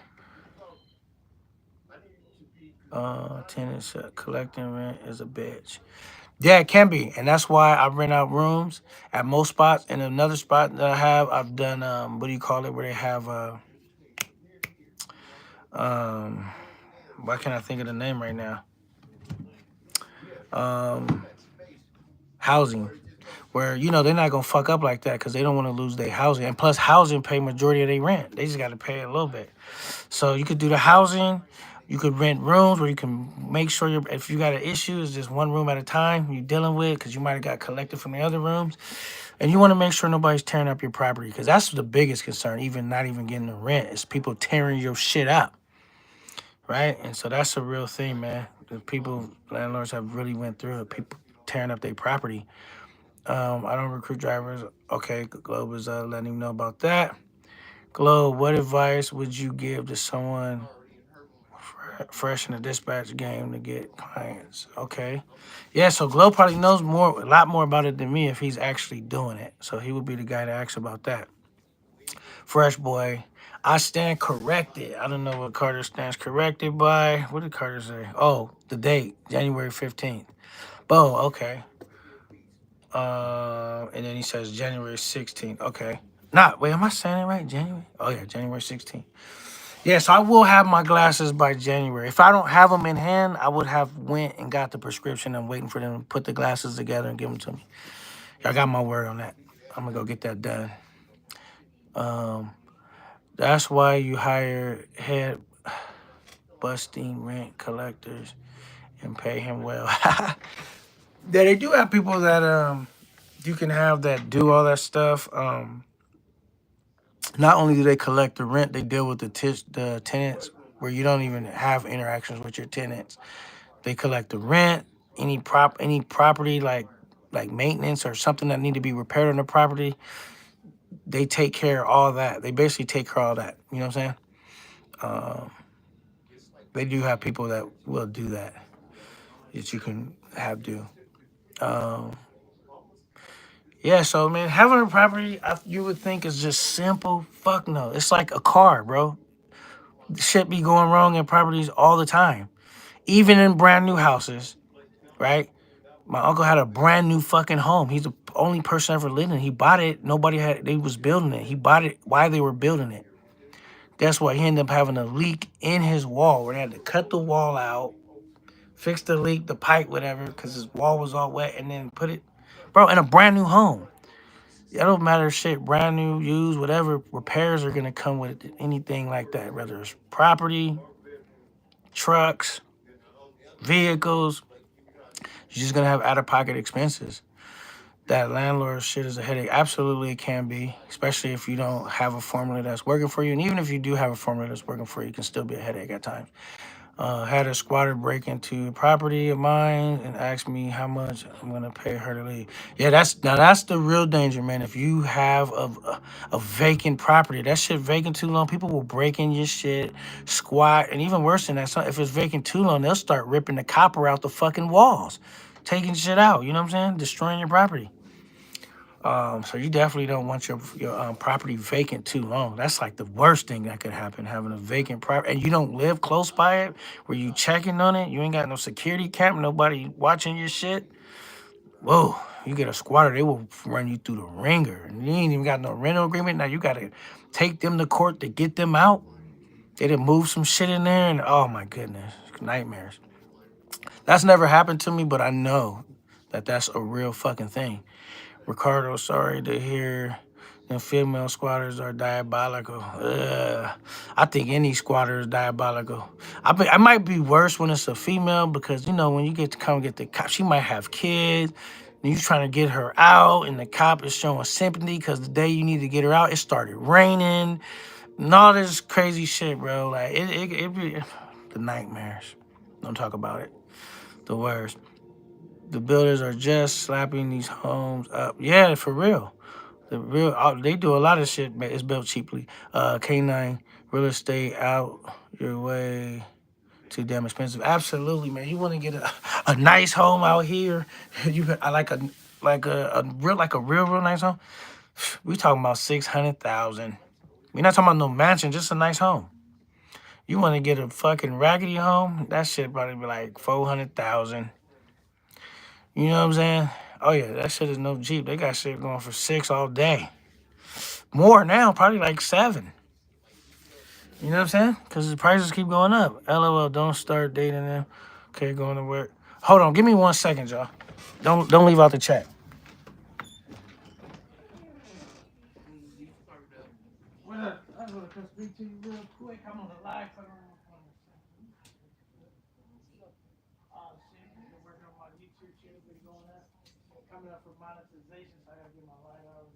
tenants, collecting rent is a bitch. Yeah, it can be, and that's why I rent out rooms at most spots. And another spot that I have, I've done what do you call it, where they have um why can't I think of the name right now? Um, housing, where they're not gonna fuck up like that because they don't want to lose their housing, and plus housing pay majority of their rent. They just got to pay a little bit. So you could do the housing. You could rent rooms where you can make sure if you got an issue, it's just one room at a time you're dealing with because you might have got collected from the other rooms. And you want to make sure nobody's tearing up your property because that's the biggest concern, even not even getting the rent, is people tearing your shit up, right? And so that's a real thing, man. The people, landlords have really went through it, people tearing up their property. I don't recruit drivers. Okay, Globe is letting him know about that. Globe, what advice would you give to someone fresh in the dispatch game to get clients? Okay. Yeah, so Globe probably knows a lot more about it than me if he's actually doing it. So he would be the guy to ask about that. Fresh boy, I stand corrected. I don't know what Carter stands corrected by. What did Carter say? Oh, the date, January 15th. Boom, okay. And then he says January 16th. Okay. Wait, am I saying it right? January? Oh, yeah, January 16th. Yeah, so I will have my glasses by January. If I don't have them in hand, I would have went and got the prescription. I'm waiting for them to put the glasses together and give them to me. I got my word on that. I'm going to go get that done. That's why you hire head busting rent collectors and pay him well. Yeah, they do have people that you can have that do all that stuff. Not only do they collect the rent, they deal with the tenants where you don't even have interactions with your tenants. They collect the rent, any property like maintenance or something that need to be repaired on the property. They take care of all that. They basically take care of all that. You know what I'm saying? Um, they do have people that will do that you can have do. Um, yeah, so man, having a property you would think is just simple. Fuck no, it's like a car, bro. Shit be going wrong in properties all the time, even in brand new houses, right? My uncle had a brand new fucking home. He's the only person ever lived in it. He bought it. Nobody had. They was building it. He bought it while they were building it. That's why he ended up having a leak in his wall where they had to cut the wall out, fix the leak, the pipe, whatever, because his wall was all wet, and then put it, bro, in a brand new home. It don't matter shit, brand new, used, whatever. Repairs are gonna come with anything like that, whether it's property, trucks, vehicles. You're just gonna have out of pocket expenses. That landlord shit is a headache. Absolutely, it can be, especially if you don't have a formula that's working for you. And even if you do have a formula that's working for you, it can still be a headache at times. Had a squatter break into property of mine and ask me how much I'm gonna pay her to leave. Yeah, that's the real danger, man. If you have a vacant property, that shit vacant too long, people will break in your shit, squat, and even worse than that, if it's vacant too long, they'll start ripping the copper out the fucking walls, taking shit out. You know what I'm saying? Destroying your property. So you definitely don't want your property vacant too long. That's like the worst thing that could happen, having a vacant property, and you don't live close by it, where you checking on it. You ain't got no security camera, nobody watching your shit. Whoa, you get a squatter, they will run you through the ringer, and you ain't even got no rental agreement. Now you gotta take them to court to get them out. They done move some shit in there, and oh my goodness, nightmares. That's never happened to me, but I know that that's a real fucking thing. Ricardo, sorry to hear the female squatters are diabolical. I think any squatter is diabolical. I might be worse when it's a female because, when you get to come get the cop, she might have kids. And you trying to get her out, and the cop is showing sympathy because the day you need to get her out, it started raining, and all this crazy shit, bro. Like it be the nightmares. Don't talk about it. The worst. The builders are just slapping these homes up. Yeah, for real. They do a lot of shit. Man, it's built cheaply. K9 real estate out your way. Too damn expensive. Absolutely, man. You want to get a nice home out here? I like a real nice home. We talking about 600,000. We're not talking about no mansion, just a nice home. You want to get a fucking raggedy home? That shit probably be like 400,000. You know what I'm saying? Oh yeah, that shit is no Jeep. They got shit going for 6 all day. More now, probably like 7. You know what I'm saying? Because the prices keep going up. LOL, don't start dating them. Okay, going to work. Hold on, give me 1 second, y'all. Don't leave out the chat. What up? I was gonna come speak to you real quick. I'm on the live. Oh shit, been working on my YouTube channel, been going up. Coming up for monetization, so I gotta get my light out.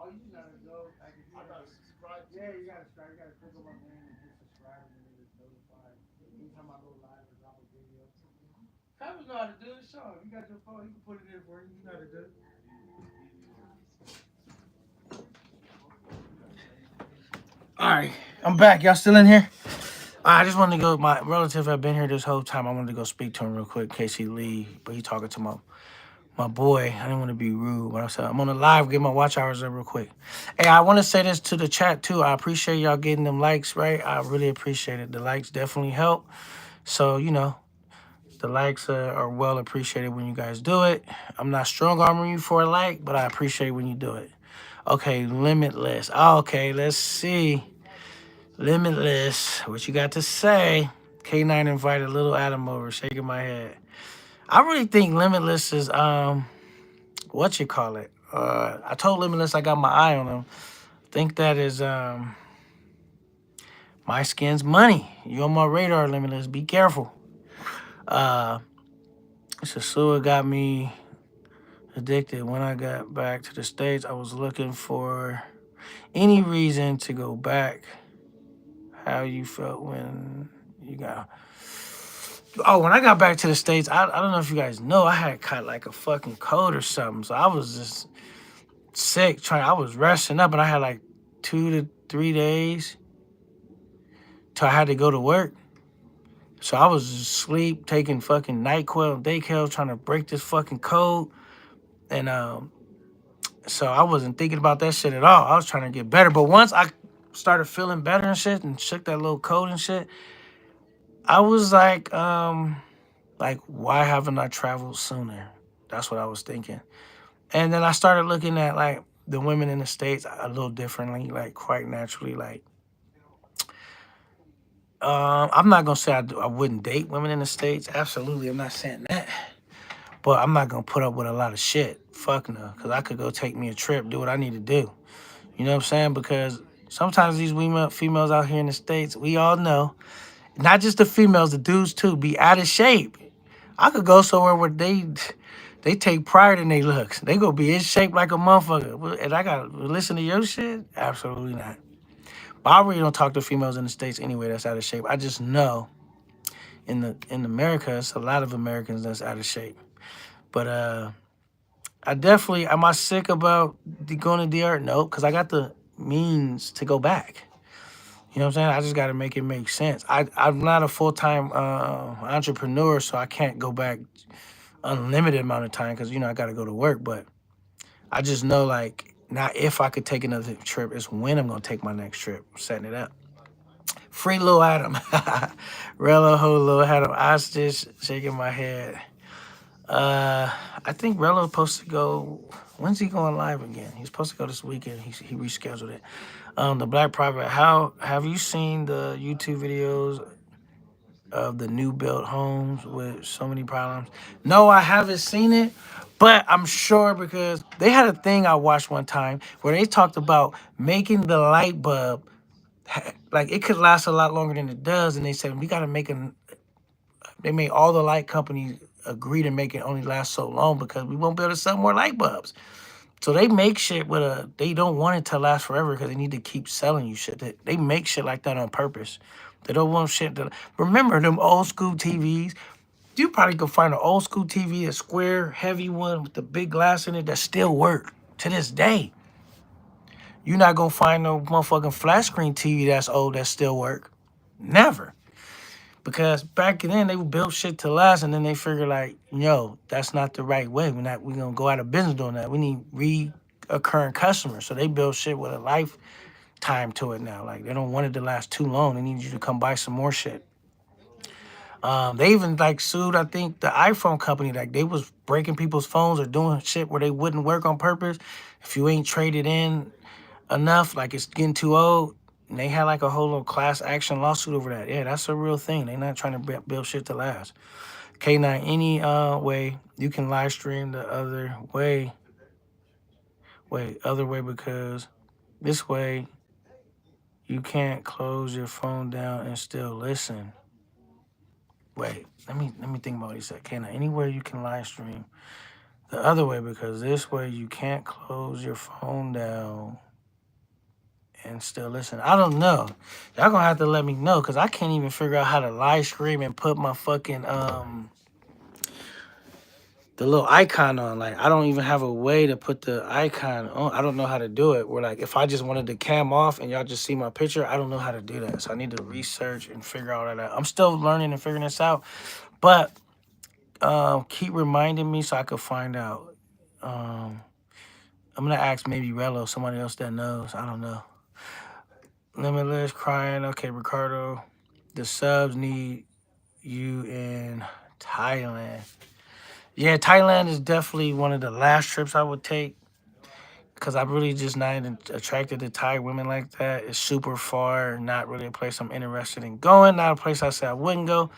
Oh, you just gotta go. Yeah, you gotta start. You gotta click on my name and hit subscribe, and then it's notified. Anytime I go live or drop a video. Travis know how to do it. Show him. You got your phone. You can put it in for you. You know how to do it. All right, I'm back. Y'all still in here? I just wanted to go. My relative had been here this whole time. I wanted to go speak to him real quick in case he leave. But he talking to my boy. I didn't want to be rude, but I said I'm on the live. Get my watch hours up real quick. Hey, I want to say this to the chat too. I appreciate y'all getting them likes, right? I really appreciate it. The likes definitely help. So the likes are well appreciated when you guys do it. I'm not strong arming you for a like, but I appreciate when you do it. Okay, limitless. Okay, let's see. Limitless. What you got to say? K9 invited little Adam over, shaking my head. I really think Limitless is what you call it. I told Limitless I got my eye on him. Think that is my skin's money. You on my radar, Limitless. Be careful. Sasua got me addicted. When I got back to the States, I was looking for any reason to go back. How you felt when you got... Oh, when I got back to the States, I don't know if you guys know, I had caught like a fucking cold or something. So I was just sick. I was resting up, and I had like 2 to 3 days till I had to go to work. So I was just asleep, taking fucking NyQuil and Dayquil, trying to break this fucking cold. And so I wasn't thinking about that shit at all. I was trying to get better. But once I started feeling better and shit and shook that little cold and shit, I was like, why haven't I traveled sooner? That's what I was thinking. And then I started looking at like the women in the States a little differently, like quite naturally. Like, I'm not gonna say I wouldn't date women in the States. Absolutely, I'm not saying that. But I'm not gonna put up with a lot of shit. Fuck no, because I could go take me a trip, do what I need to do. You know what I'm saying? Because sometimes these females out here in the States, we all know, not just the females, the dudes too, be out of shape. I could go somewhere where they take pride in their looks. They gonna be in shape like a motherfucker. And I gotta listen to your shit? Absolutely not. But I really don't talk to females in the States anyway that's out of shape. I just know in America, it's a lot of Americans that's out of shape. But am I sick about going to DR? No, because I got the means to go back. You know what I'm saying? I just got to make it make sense. I'm not a full-time entrepreneur, so I can't go back unlimited amount of time because, I got to go to work. But I just know, like, not if I could take another trip, it's when I'm going to take my next trip. I'm setting it up. Free Lil Adam. Rello ho Lil Adam. I was just shaking my head. I think Rello supposed to go. When's he going live again? He's supposed to go this weekend. He rescheduled it. The Black Private. How have you seen the YouTube videos of the new built homes with so many problems? No, I haven't seen it, but I'm sure because they had a thing I watched one time where they talked about making the light bulb like it could last a lot longer than it does. And they said we got to make an. They made all the light companies agree to make it only last so long because we won't be able to sell more light bulbs. So they make shit with a. They don't want it to last forever because they need to keep selling you shit. They make shit like that on purpose. They don't want shit to. Remember them old school TVs? You probably could find an old school TV, a square, heavy one with the big glass in it that still work to this day. You're not gonna find no motherfucking flat screen TV that's old that still work. Never. Because back then they would build shit to last and then they figure like, yo, that's not the right way. We gonna go out of business doing that. We need reoccurring customers. So they build shit with a lifetime to it now. Like they don't want it to last too long. They need you to come buy some more shit. They even like sued, I think, the iPhone company. Like they was breaking people's phones or doing shit where they wouldn't work on purpose. If you ain't traded in enough, like it's getting too old. And they had like a whole little class action lawsuit over that. Yeah, that's a real thing. They not trying to build shit to last. K9, any way you can live stream the other way. Wait, other way because this way you can't close your phone down and still listen. Wait, let me think about what he said. K9, anywhere you can live stream the other way because this way you can't close your phone down and still listen. I don't know. Y'all gonna have to let me know because I can't even figure out how to live stream and put my fucking the little icon on. Like I don't even have a way to put the icon on. I don't know how to do it. Where like if I just wanted the cam off and y'all just see my picture, I don't know how to do that. So I need to research and figure all that out. I'm still learning and figuring this out. But keep reminding me so I could find out. I'm gonna ask maybe Rello, somebody else that knows. I don't know. Limitless crying. Okay, Ricardo. The subs need you in Thailand. Yeah, Thailand is definitely one of the last trips I would take because I'm really just not attracted to Thai women like that. It's super far, not really a place I'm interested in going. Not a place I said I wouldn't go.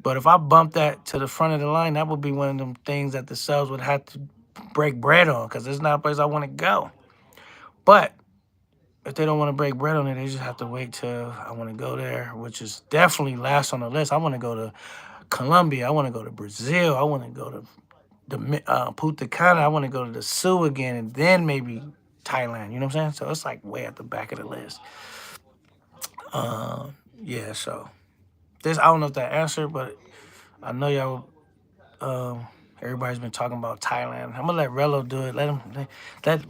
But if I bump that to the front of the line, that would be one of them things that the subs would have to break bread on because it's not a place I want to go. But if they don't want to break bread on it, they just have to wait till I want to go there, which is definitely last on the list. I want to go to Colombia. I want to go to Brazil. I want to go to the Punta Cana. I want to go to the Sioux again, and then maybe Thailand. You know what I'm saying? So it's like way at the back of the list. Yeah. So this, I don't know if that answered, but I know y'all. Everybody's been talking about Thailand. I'm gonna let Rello do it. Let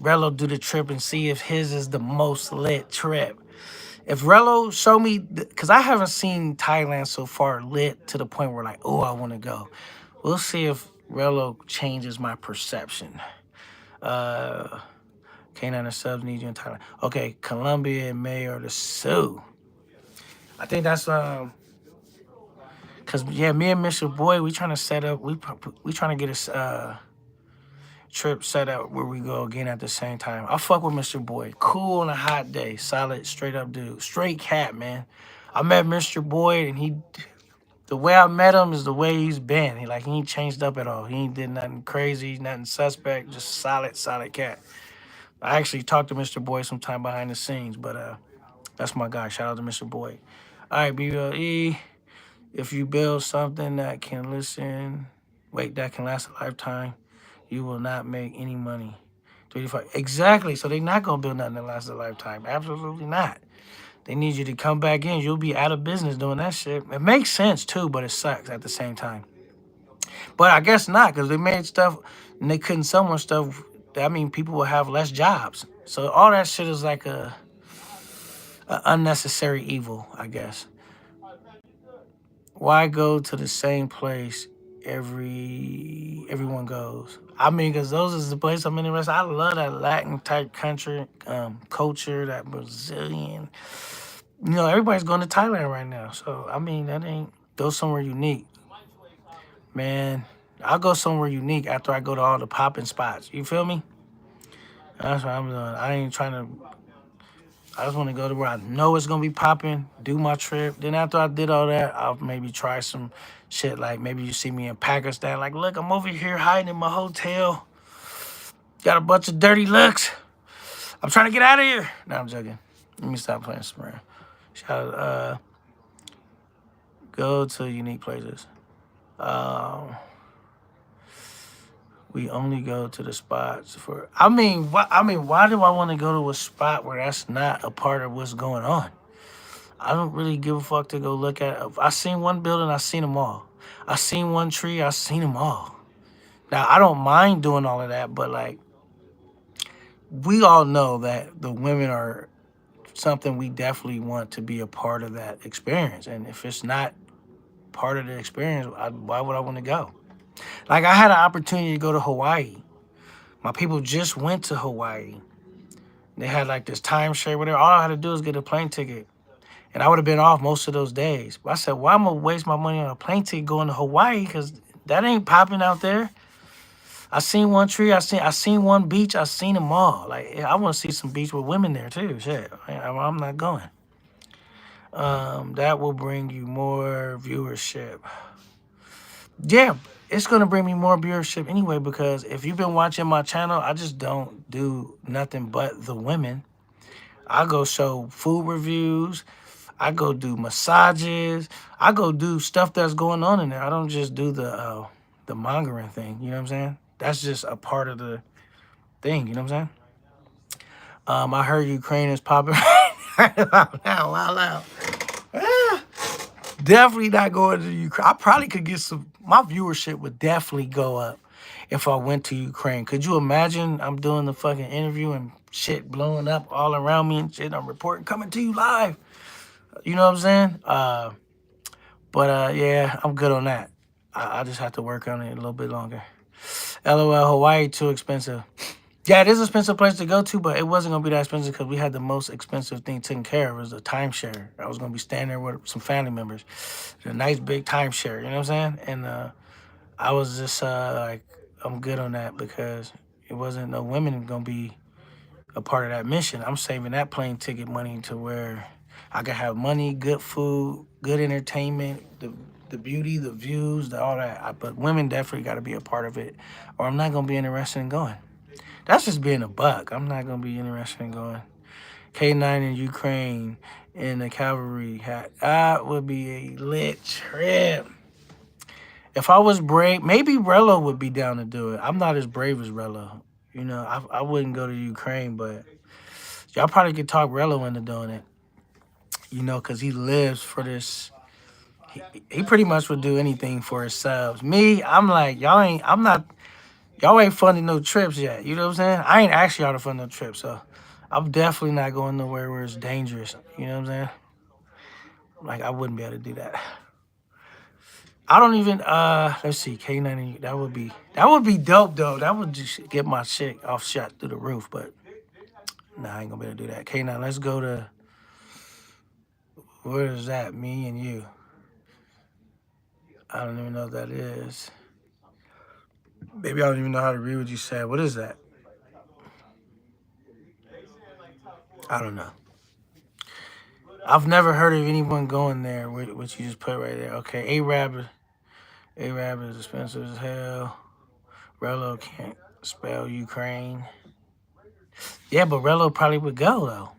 Rello do the trip and see if his is the most lit trip. If Rello show me, because I haven't seen Thailand so far lit to the point where like, oh, I want to go. We'll see if Rello changes my perception. K9 and subs need you in Thailand. Okay, Colombia in May or the Sioux. I think that's cause yeah, me and Mr. Boy, we trying to set up. We trying to get a trip set up where we go again at the same time. I fuck with Mr. Boy. Cool on a hot day. Solid, straight up dude. Straight cat, man. I met Mr. Boy and the way I met him is the way he's been. He ain't changed up at all. He ain't did nothing crazy, nothing suspect. Just solid cat. I actually talked to Mr. Boy sometime behind the scenes, but that's my guy. Shout out to Mr. Boy. All right, BLE. If you build something that can that can last a lifetime, you will not make any money. 35. Exactly. So they're not gonna build nothing that lasts a lifetime. Absolutely not. They need you to come back in. You'll be out of business doing that shit. It makes sense too, but it sucks at the same time. But I guess not, because they made stuff and they couldn't sell more stuff. That mean people will have less jobs. So all that shit is like a unnecessary evil, I guess. Why go to the same place everyone goes? I mean, because those is the place I'm interested. I love that Latin type country culture, that Brazilian. Everybody's going to Thailand right now. So I mean, that ain't go somewhere unique, man. I'll go somewhere unique after I go to all the popping spots. You feel me? That's what I'm doing. I ain't trying to. I just want to go to where I know it's gonna be popping, do my trip. Then after I did all that, I'll maybe try some shit. Like maybe you see me in Pakistan. Like, look, I'm over here hiding in my hotel. Got a bunch of dirty looks. I'm trying to get out of here. No, I'm joking. Let me stop playing some around. Shout out, go to unique places. Um, we only go to the spots for. I mean, what? I mean, why do I want to go to a spot where that's not a part of what's going on? I don't really give a fuck to go look at. I seen one building, I seen them all. I seen one tree, I seen them all. Now I don't mind doing all of that, but like we all know that the women are something we definitely want to be a part of that experience. And if it's not part of the experience, why would I want to go? Like I had an opportunity to go to Hawaii. My people just went to Hawaii. They had like this timeshare, whatever. All I had to do was get a plane ticket. And I would have been off most of those days. But I said, why am I gonna waste my money on a plane ticket going to Hawaii? Because that ain't popping out there. I seen one tree, I seen one beach, I seen them all. Like yeah, I want to see some beach with women there too. Shit, I'm not going. That will bring you more viewership. Yeah, it's gonna bring me more viewership anyway because if you've been watching my channel, I just don't do nothing but the women. I go show food reviews. I go do massages. I go do stuff that's going on in there. I don't just do the mongering thing. You know what I'm saying? That's just a part of the thing. You know what I'm saying? I heard Ukraine is popping right now. Wow, wow. Definitely not going to Ukraine. I probably could get some. My viewership would definitely go up if I went to Ukraine. Could you imagine? I'm doing the fucking interview and shit blowing up all around me and shit. I'm reporting, coming to you live. You know what I'm saying? But yeah, I'm good on that. I just have to work on it a little bit longer. LOL, Hawaii too expensive. Yeah, it is an expensive place to go to, but it wasn't gonna be that expensive because we had the most expensive thing taken care of. It was a timeshare. I was gonna be staying there with some family members. A nice big timeshare, you know what I'm saying? And I was just like, I'm good on that because it wasn't no women gonna be a part of that mission. I'm saving that plane ticket money to where I can have money, good food, good entertainment, the beauty, the views, all that. But women definitely got to be a part of it, or I'm not gonna be interested in going. That's just being a buck. I'm not gonna be interested in going. K9 in Ukraine in the cavalry hat. That would be a lit trip. If I was brave, maybe Rello would be down to do it. I'm not as brave as Rello. You know, I wouldn't go to Ukraine, but y'all probably could talk Rello into doing it. You know, because he lives for this. He pretty much would do anything for his subs. Me, I'm like, y'all ain't funding no trips yet. You know what I'm saying? I ain't asked y'all to fund no trips, so I'm definitely not going nowhere where it's dangerous. You know what I'm saying? Like, I wouldn't be able to do that. I don't even let's see, K90, that would be dope though. That would just get my shit off shot through the roof, but nah, I ain't gonna be able to do that. K9, let's go to where is that? Me and you. I don't even know what that is. Maybe I don't even know how to read what you said. What is that? I don't know. I've never heard of anyone going there. What you just put right there. Okay, Arab is expensive as hell. Rello can't spell Ukraine. Yeah, but Rello probably would go though.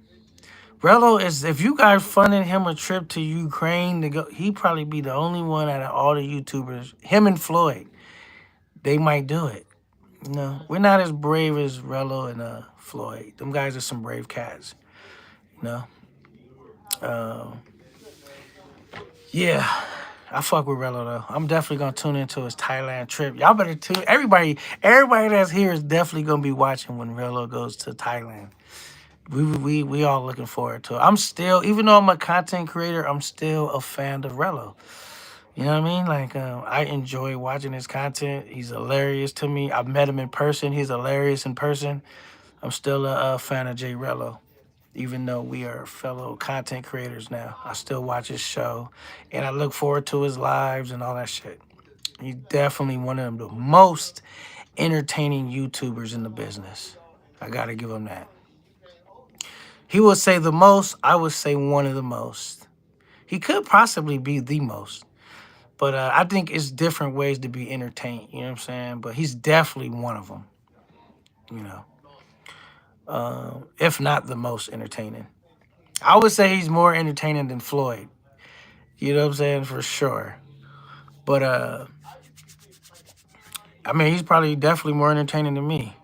Rello is if you guys funded him a trip to Ukraine to go, he'd probably be the only one out of all the YouTubers. Him and Floyd, they might do it. You know, we're not as brave as Rello and Floyd. Them guys are some brave cats. You know. Um, yeah, I fuck with Rello though. I'm definitely gonna tune into his Thailand trip. Y'all better tune. Everybody that's here is definitely gonna be watching when Rello goes to Thailand. We all looking forward to it. I'm still, even though I'm a content creator, I'm still a fan of Rello. You know what I mean? Like, I enjoy watching his content. He's hilarious to me. I've met him in person. He's hilarious in person. I'm still a fan of Jay Rello, even though we are fellow content creators now. I still watch his show, and I look forward to his lives and all that shit. He's definitely one of the most entertaining YouTubers in the business. I gotta give him that. He would say the most. I would say one of the most. He could possibly be the most. But I think it's different ways to be entertained. You know what I'm saying? But he's definitely one of them. You know, if not the most entertaining. I would say he's more entertaining than Floyd. You know what I'm saying? For sure. But I mean, he's probably definitely more entertaining than me.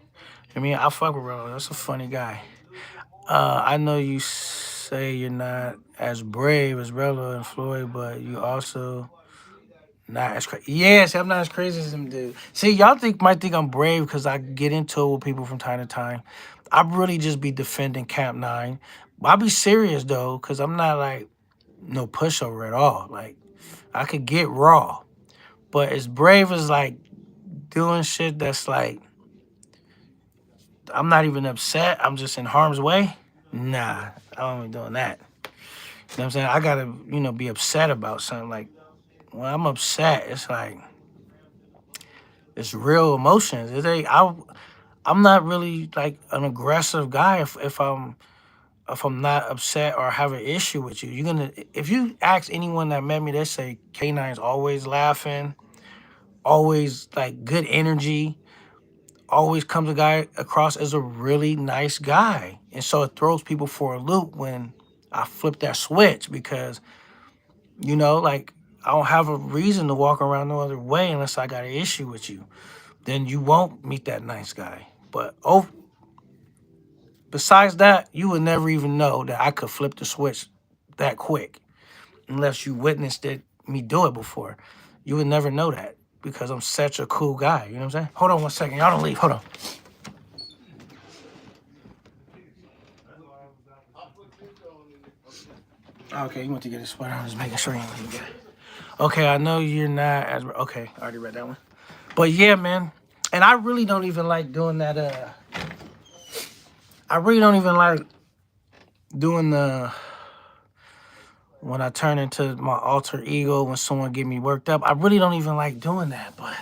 I mean, I fuck with Rolo. That's a funny guy. I know you say you're not as brave as Relo and Floyd, but you also not as crazy. Yes, I'm not as crazy as them dude. See, y'all might think I'm brave because I get into it with people from time to time. I really just be defending Camp Nine. I be serious though, because I'm not like no pushover at all. Like I could get raw, but as brave as like doing shit that's like I'm not even upset. I'm just in harm's way. Nah, I don't be doing that. You know what I'm saying? I gotta, be upset about something. Like when I'm upset, it's like it's real emotions. I'm not really like an aggressive guy if I'm not upset or have an issue with you. You're gonna if you ask anyone that met me, they say K9's always laughing, always like good energy, always comes a guy across as a really nice guy. And so it throws people for a loop when I flip that switch because, like I don't have a reason to walk around no other way unless I got an issue with you. Then you won't meet that nice guy. But besides that, you would never even know that I could flip the switch that quick unless you witnessed me do it before. You would never know that because I'm such a cool guy. You know what I'm saying? Hold on one second. Y'all don't leave. Hold on. Okay, you went to get a sweater. I'm just making sure you didn't get it. Okay, I know you're not as okay. I already read that one. But yeah, man. And I really don't even like doing that. I really don't even like doing the when I turn into my alter ego when someone get me worked up. I really don't even like doing that, but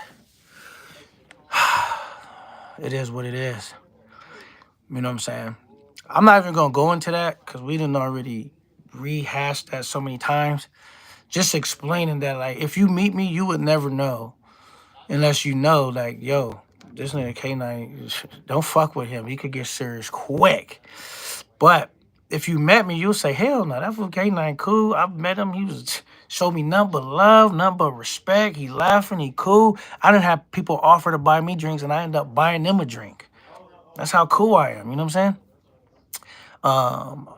it is what it is. You know what I'm saying? I'm not even gonna go into that because we didn't already rehashed that so many times. Just explaining that, like, if you meet me, you would never know unless you know, like, yo, this nigga K9, don't fuck with him. He could get serious quick. But if you met me, you'll say, hell no, that fool K9 cool. I've met him. He was showed me nothing but love, nothing but respect. He laughing, he cool. I didn't have people offer to buy me drinks and I end up buying them a drink. That's how cool I am. You know what I'm saying? Um,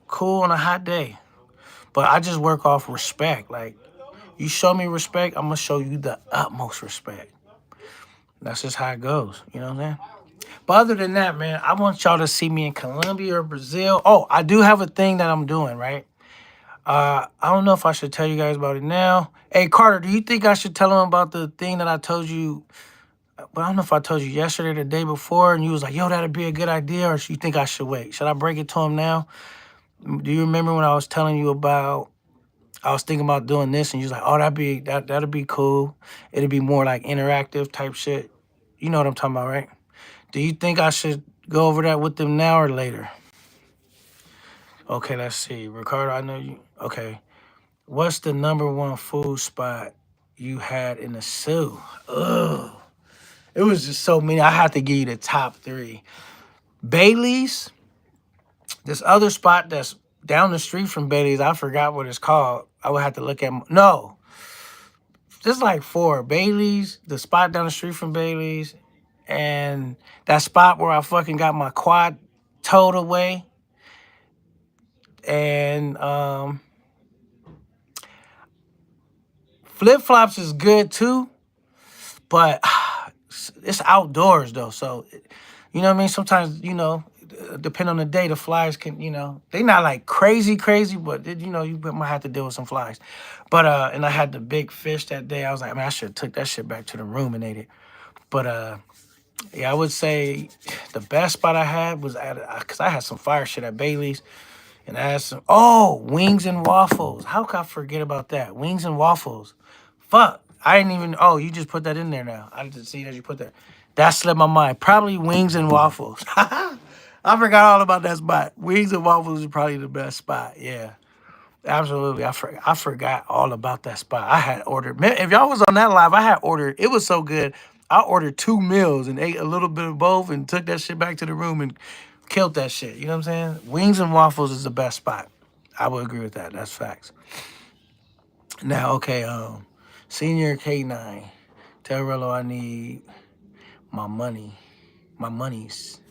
cool on a hot day. But I just work off respect. Like, you show me respect, I'm gonna show you the utmost respect. That's just how it goes. You know what I'm saying? But other than that, man, I want y'all to see me in Colombia or Brazil. Oh, I do have a thing that I'm doing, right? I don't know if I should tell you guys about it now. Hey, Carter, do you think I should tell him about the thing that I told you? But I don't know if I told you yesterday or the day before, and you was like, yo, that'd be a good idea, or you think I should wait? Should I break it to him now? Do you remember when I was telling you about I was thinking about doing this and you was like, oh, that'd be cool. It'd be more like interactive type shit. You know what I'm talking about, right? Do you think I should go over that with them now or later? Okay, let's see. Ricardo, I know you. Okay. What's the number one food spot you had in the zoo? Ugh. It was just so many. I had to give you the top three. Bailey's, this other spot that's down the street from Bailey's, I forgot what it's called. I would have to look at. No, there's like four. Bailey's, the spot down the street from Bailey's, and that spot where I fucking got my quad towed away. And flip flops is good too, but it's outdoors though. So you know what I mean? Sometimes, depending on the day, the flies can, they not like crazy, crazy, but you might have to deal with some flies. But and I had the big fish that day. I was like, man, I should have took that shit back to the room and ate it. But yeah, I would say the best spot I had was because I had some fire shit at Bailey's. And I had some, wings and waffles. How could I forget about that? Wings and waffles. Fuck. I didn't even, you just put that in there now. I didn't see that you put that. That slipped my mind. Probably wings and waffles. I forgot all about that spot. Wings and waffles is probably the best spot. Yeah. Absolutely. I forgot all about that spot. I had ordered, man, if y'all was on that live, I had ordered, it was so good. I ordered 2 meals and ate a little bit of both and took that shit back to the room and killed that shit. You know what I'm saying? Wings and waffles is the best spot. I would agree with that. That's facts. Now, okay, senior K9. Tell Rello I need my money. My monies.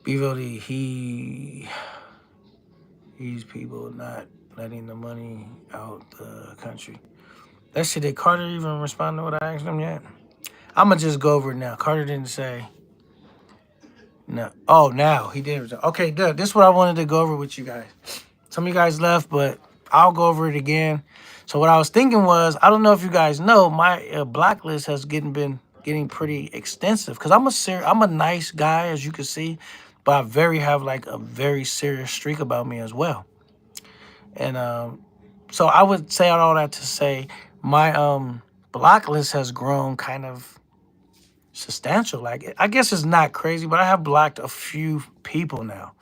BVOD, he's people not letting the money out the country. That shit, did Carter even respond to what I asked him yet? I'ma just go over it now. Carter didn't say no. Oh, now he did. Okay, good. This is what I wanted to go over with you guys. Some of you guys left, but I'll go over it again. So what I was thinking was, I don't know if you guys know, my blacklist has been getting pretty extensive because I'm a nice guy, as you can see, but have like a very serious streak about me as well. And so I would say all that to say my blacklist has grown kind of substantial. Like, I guess it's not crazy, but I have blocked a few people now,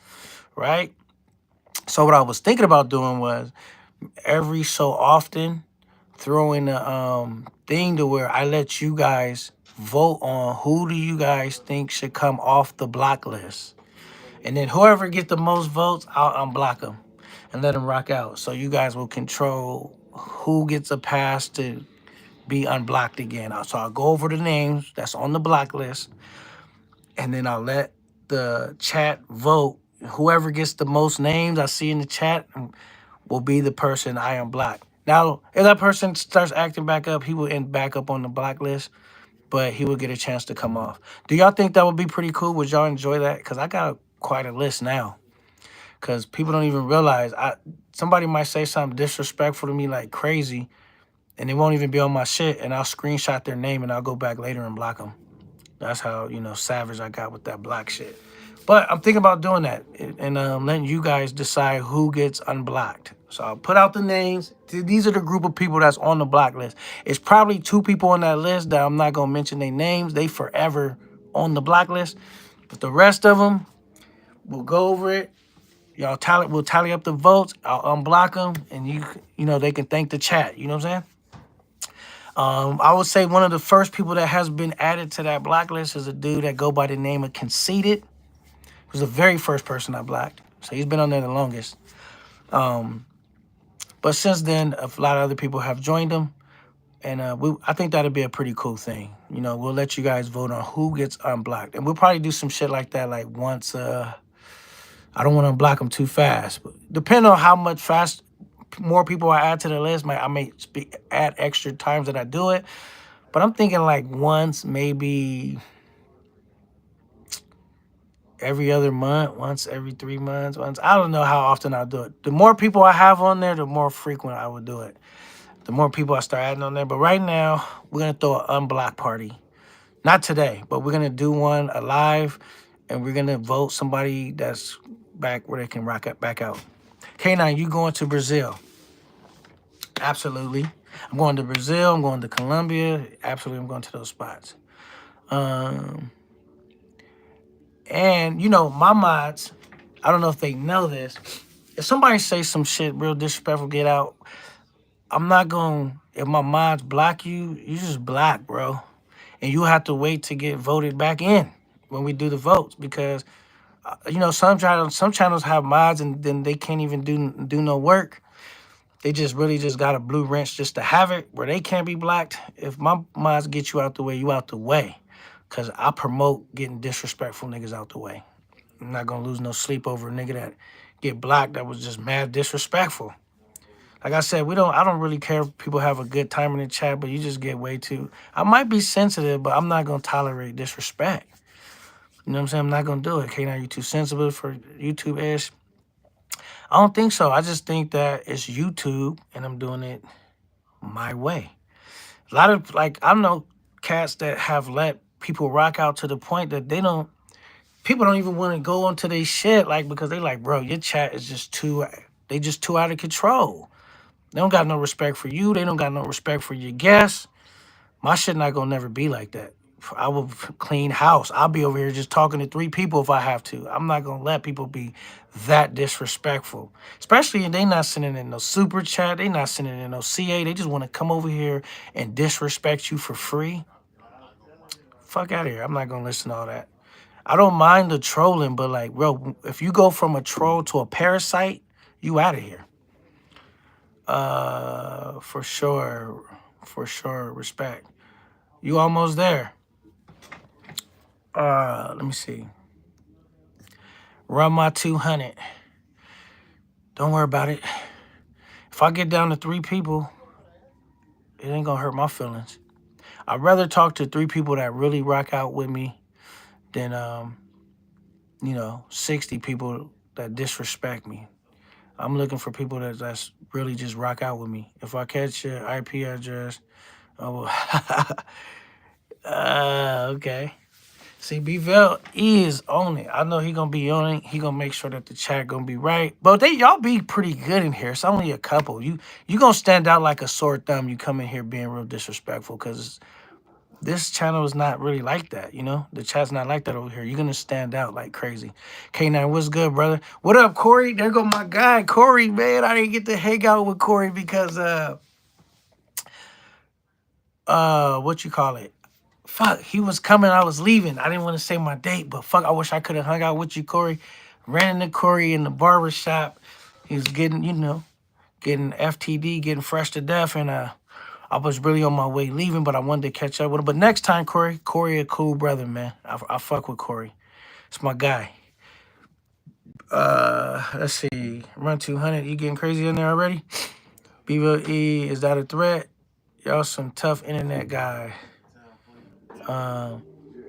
right? So what I was thinking about doing was every so often throw in a thing to where I let you guys vote on who do you guys think should come off the block list. And then whoever gets the most votes, I'll unblock them and let them rock out. So you guys will control who gets a pass to be unblocked again. So I'll go over the names that's on the block list, and then I'll let the chat vote. Whoever gets the most names I see in the chat will be the person I unblock. Now, if that person starts acting back up, he will end back up on the blacklist, but he will get a chance to come off. Do y'all think that would be pretty cool? Would y'all enjoy that? Because I got quite a list now. Because people don't even realize somebody might say something disrespectful to me like crazy, and it won't even be on my shit, and I'll screenshot their name and I'll go back later and block them. That's how, savage I got with that block shit. But I'm thinking about doing that and letting you guys decide who gets unblocked. So I'll put out the names. These are the group of people that's on the block list. It's probably 2 people on that list that I'm not going to mention their names. They forever on the block list. But the rest of them, we'll go over it. We'll tally up the votes. I'll unblock them, and they can thank the chat. You know what I'm saying? I would say one of the first people that has been added to that block list is a dude that go by the name of Conceited. He was the very first person I blocked. So he's been on there the longest. But since then, a lot of other people have joined him. And I think that'd be a pretty cool thing. We'll let you guys vote on who gets unblocked. And we'll probably do some shit like that like once. I don't want to unblock them too fast. But depending on how much more people I add to the list, I may add extra times that I do it. But I'm thinking like once, maybe every other month, once every 3 months. I don't know how often I'll do it. The more people I have on there, the more frequent I would do it. The more people I start adding on there. But right now, we're going to throw an unblock party. Not today, but we're going to do one live, and we're going to vote somebody that's back where they can rock up back out. K9, you going to Brazil? Absolutely. I'm going to Brazil. I'm going to Colombia. Absolutely, I'm going to those spots. And, my mods, I don't know if they know this. If somebody say some shit real disrespectful, get out. I'm not going to, if my mods block you, you just block, bro. And you have to wait to get voted back in when we do the votes because, some channels have mods and then they can't even do no work. They just really just got a blue wrench just to have it where they can't be blocked. If my mods get you out the way, you out the way. Because I promote getting disrespectful niggas out the way. I'm not going to lose no sleep over a nigga that get blocked that was just mad disrespectful. Like I said, I don't really care if people have a good time in the chat, but you just get way too... I might be sensitive, but I'm not going to tolerate disrespect. You know what I'm saying? I'm not going to do it. Okay, now you too sensitive for YouTube-ish. I don't think so. I just think that it's YouTube, and I'm doing it my way. A lot of, I know cats that have let people rock out to the point that people don't even want to go onto their shit, because they like, bro, your chat is just too out of control. They don't got no respect for you. They don't got no respect for your guests. My shit not gonna never be like that. I will clean house. I'll be over here just talking to 3 people if I have to. I'm not gonna let people be that disrespectful. Especially if they not sending in no super chat. They not sending in no CA. They just want to come over here and disrespect you for free. Fuck out of here. I'm not gonna listen to all that. I don't mind the trolling, but bro, if you go from a troll to a parasite, you out of here. For sure. For sure. Respect. You almost there. Let me see. Run my 200. Don't worry about it. If I get down to 3 people, it ain't gonna hurt my feelings. I'd rather talk to 3 people that really rock out with me than 60 people that disrespect me. I'm looking for people that's really just rock out with me. If I catch your IP address, oh, okay. See, Bville is on it. I know he gonna be on it. He gonna make sure that the chat gonna be right. But y'all be pretty good in here. It's only a couple. You gonna stand out like a sore thumb. You come in here being real disrespectful because this channel is not really like that. The chat's not like that over here. You're gonna stand out like crazy. K9, what's good, brother? What up, Corey? There go my guy, Corey. Man, I didn't get to hang out with Corey because what you call it? Fuck, he was coming, I was leaving. I didn't want to say my date, but fuck, I wish I could have hung out with you, Corey. Ran into Corey in the barber shop. He was getting FTD, getting fresh to death, and I was really on my way leaving, but I wanted to catch up with him. But next time, Corey a cool brother, man. I fuck with Corey. It's my guy. Let's see. Run 200. You getting crazy in there already? BVE, is that a threat? Y'all some tough internet guy.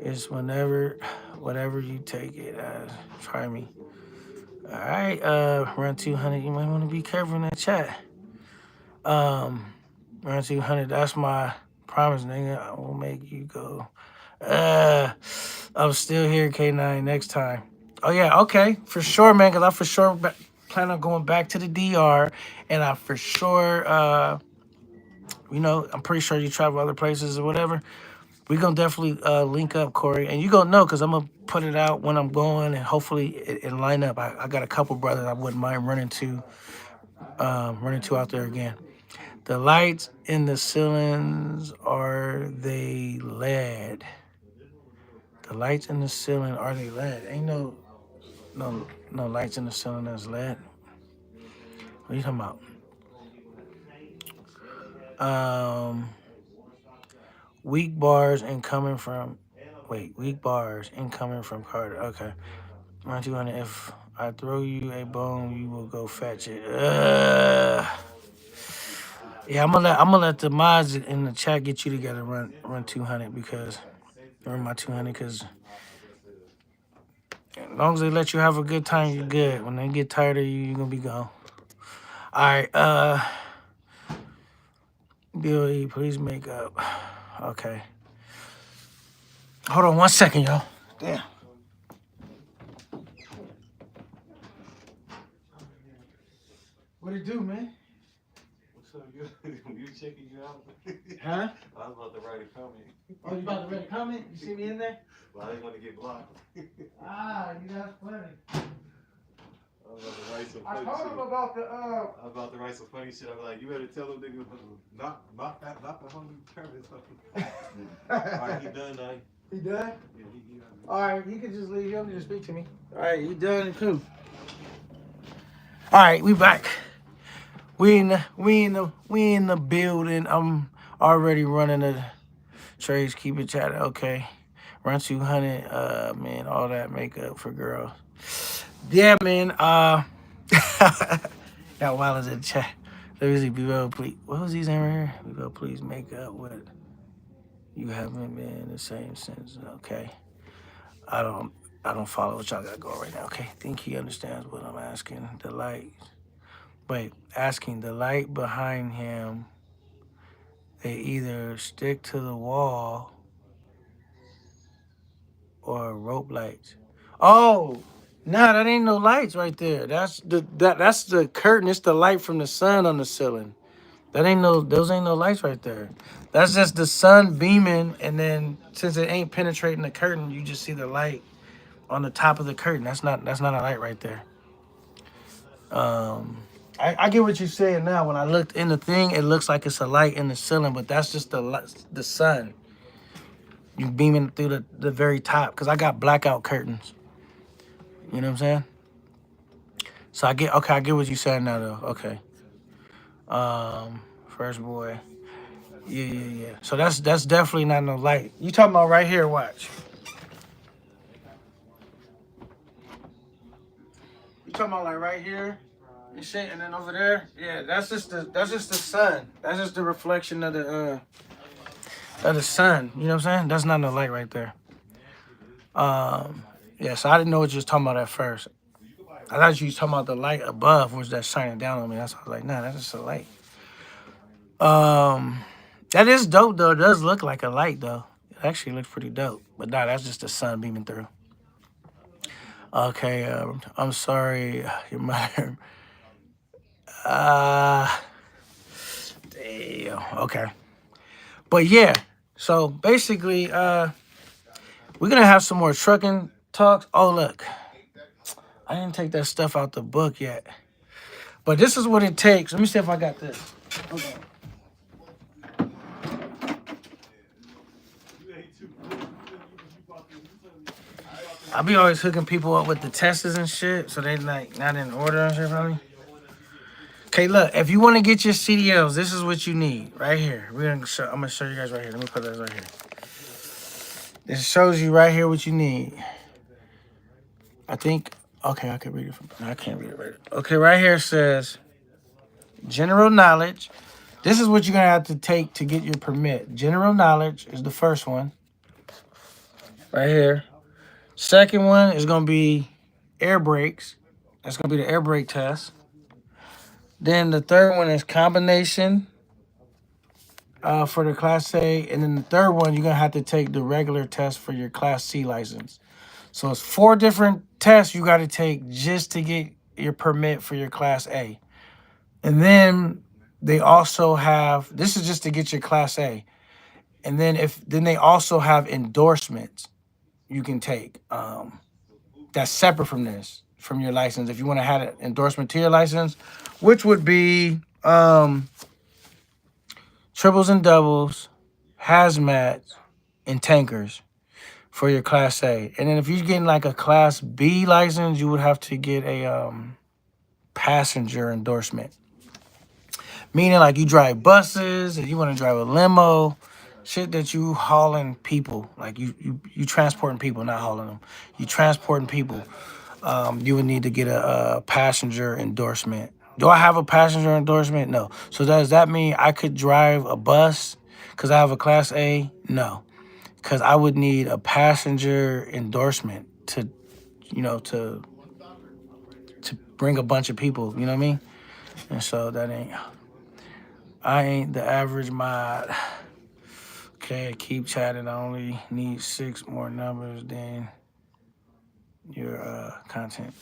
It's whatever you take it as. Try me. All right, run 200. You might want to be careful in that chat. Run 200. That's my promise, nigga. I will make you go. I'm still here, K9. Next time. Oh yeah, okay, for sure, man. Cause I for sure plan on going back to the DR, and I for sure, I'm pretty sure you travel other places or whatever. We're going to definitely link up, Corey. And you're going to know because I'm going to put it out when I'm going and hopefully it line up. I got a couple brothers I wouldn't mind running to out there again. The lights in the ceilings, are they LED? The lights in the ceiling, are they LED? Ain't no lights in the ceiling that's LED. What are you talking about? Weak bars incoming from Carter. Okay. 200. If I throw you a bone, you will go fetch it. Yeah, I'm gonna let the mods in the chat get you together. Run 200 because run my 200 because as long as they let you have a good time, you're good. When they get tired of you, you're gonna be gone. All right. BOE, please make up. Okay. Hold on 1 second, y'all. Damn. What it do, man? What's up, you checking you out? Huh? I was about to write a comment. Oh, you about to write a comment? You see me in there? Well, I didn't want to get blocked. That's funny. I was about to write some I funny told shit. him about the I was about to write some funny shit. I'm like, you better tell them niggas not the homie Travis. Alright, he done now. He done? Yeah, he All right, you can just leave. You don't need to speak to me. All right, you done too. All right, we back. We in the building. I'm already running the trades. Keep it chatting. Okay. Run 200. Man, all that makeup for girls. Yeah, man. Got Wallace in the chat. Let me see. Bebo, please. What was he saying right here? Bebo, please make up what you haven't been the same since. Okay. I don't follow what y'all got going right now. Okay. I think he understands what I'm asking. The light. Wait, asking the light behind him. They either stick to the wall or rope lights. Oh, nah, that ain't no lights right there. That's the curtain. It's the light from the sun on the ceiling. Those ain't no lights right there. That's just the sun beaming, and then since it ain't penetrating the curtain, you just see the light on the top of the curtain. That's not a light right there. I get what you're saying now. When I looked in the thing, it looks like it's a light in the ceiling, but that's just the sun. You beaming through the very top, because I got blackout curtains. You know what I'm saying? So I get okay. I get what you saying now though. Okay. First boy. Yeah, yeah, yeah. So that's definitely not no light. You talking about right here? Watch. You talking about like right here? And shit, and then over there, yeah, that's just the sun. That's just the reflection of the sun. You know what I'm saying? That's not no light right there. Um, yeah. So I didn't know what you was talking about at first. I thought you was talking about the light above, which that's shining down on me. That's why I was like, nah, that's just a light. Um, that is dope though. It does look like a light though. It actually looks pretty dope. But nah, that's just the sun beaming through. Okay. I'm sorry, your mother. Uh, damn. Okay. But yeah. So basically, we're gonna have some more trucking talks. Oh look, I didn't take that stuff out the book yet. But this is what it takes. Let me see if I got this. Okay. I be always hooking people up with the testers and shit, so they like not in order and shit for me. Okay, look, if you want to get your CDLs, this is what you need right here. I'm gonna show you guys right here. Let me put this right here. This shows you right here what you need. I think. Okay, I can read it from. No, I can't read it right. Okay, right here it says general knowledge. This is what you're gonna have to take to get your permit. General knowledge is the first one, right here. Second one is gonna be air brakes. That's gonna be the air brake test. Then the third one is combination for the Class A, and then the third one you're gonna have to take the regular test for your Class C license. So it's four different tests you got to take just to get your permit for your Class A. And then they also have this is just to get your Class A, and then they also have endorsements you can take. That's separate from this from your license. If you want to have an endorsement to your license, which would be triples and doubles, hazmat, and tankers for your Class A. And then if you're getting like a Class B license, you would have to get a passenger endorsement. Meaning like you drive buses and you want to drive a limo, shit that you hauling people. Like you transporting people, not hauling them. You transporting people. You would need to get a passenger endorsement. Do I have a passenger endorsement? No. So does that mean I could drive a bus because I have a Class A? No, because I would need a passenger endorsement to, to bring a bunch of people. You know what I mean? And so I ain't the average mod. Okay, keep chatting. I only need 6 more numbers than your content.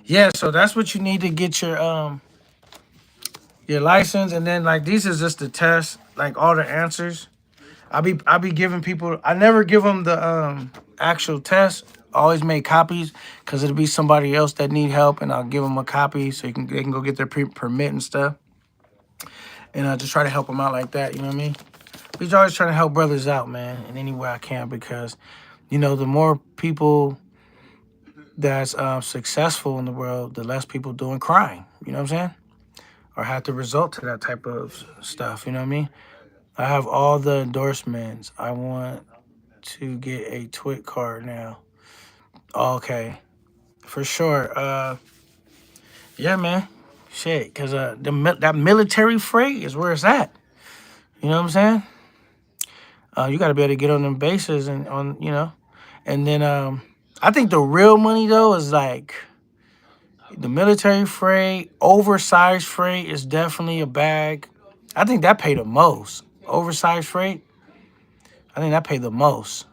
Yeah, so that's what you need to get your license, and then like these is just the test, like all the answers. I be giving people. I never give them the actual test. I always make copies because it'll be somebody else that need help, and I'll give them a copy so they can go get their permit and stuff, and I just try to help them out like that. You know what I mean? We always trying to help brothers out, man, in any way I can because the more people that's successful in the world, the less people doing crime. You know what I'm saying? Or have to result to that type of stuff. You know what I mean? I have all the endorsements. I want to get a TWIC card now. Okay, for sure. Yeah, man. Shit, cause that military freight is where it's at. You know what I'm saying? You got to be able to get on them bases and and then I think the real money though is like the military freight, oversized freight is definitely a bag. I think that pay the most. Oversized freight, I think that pay the most.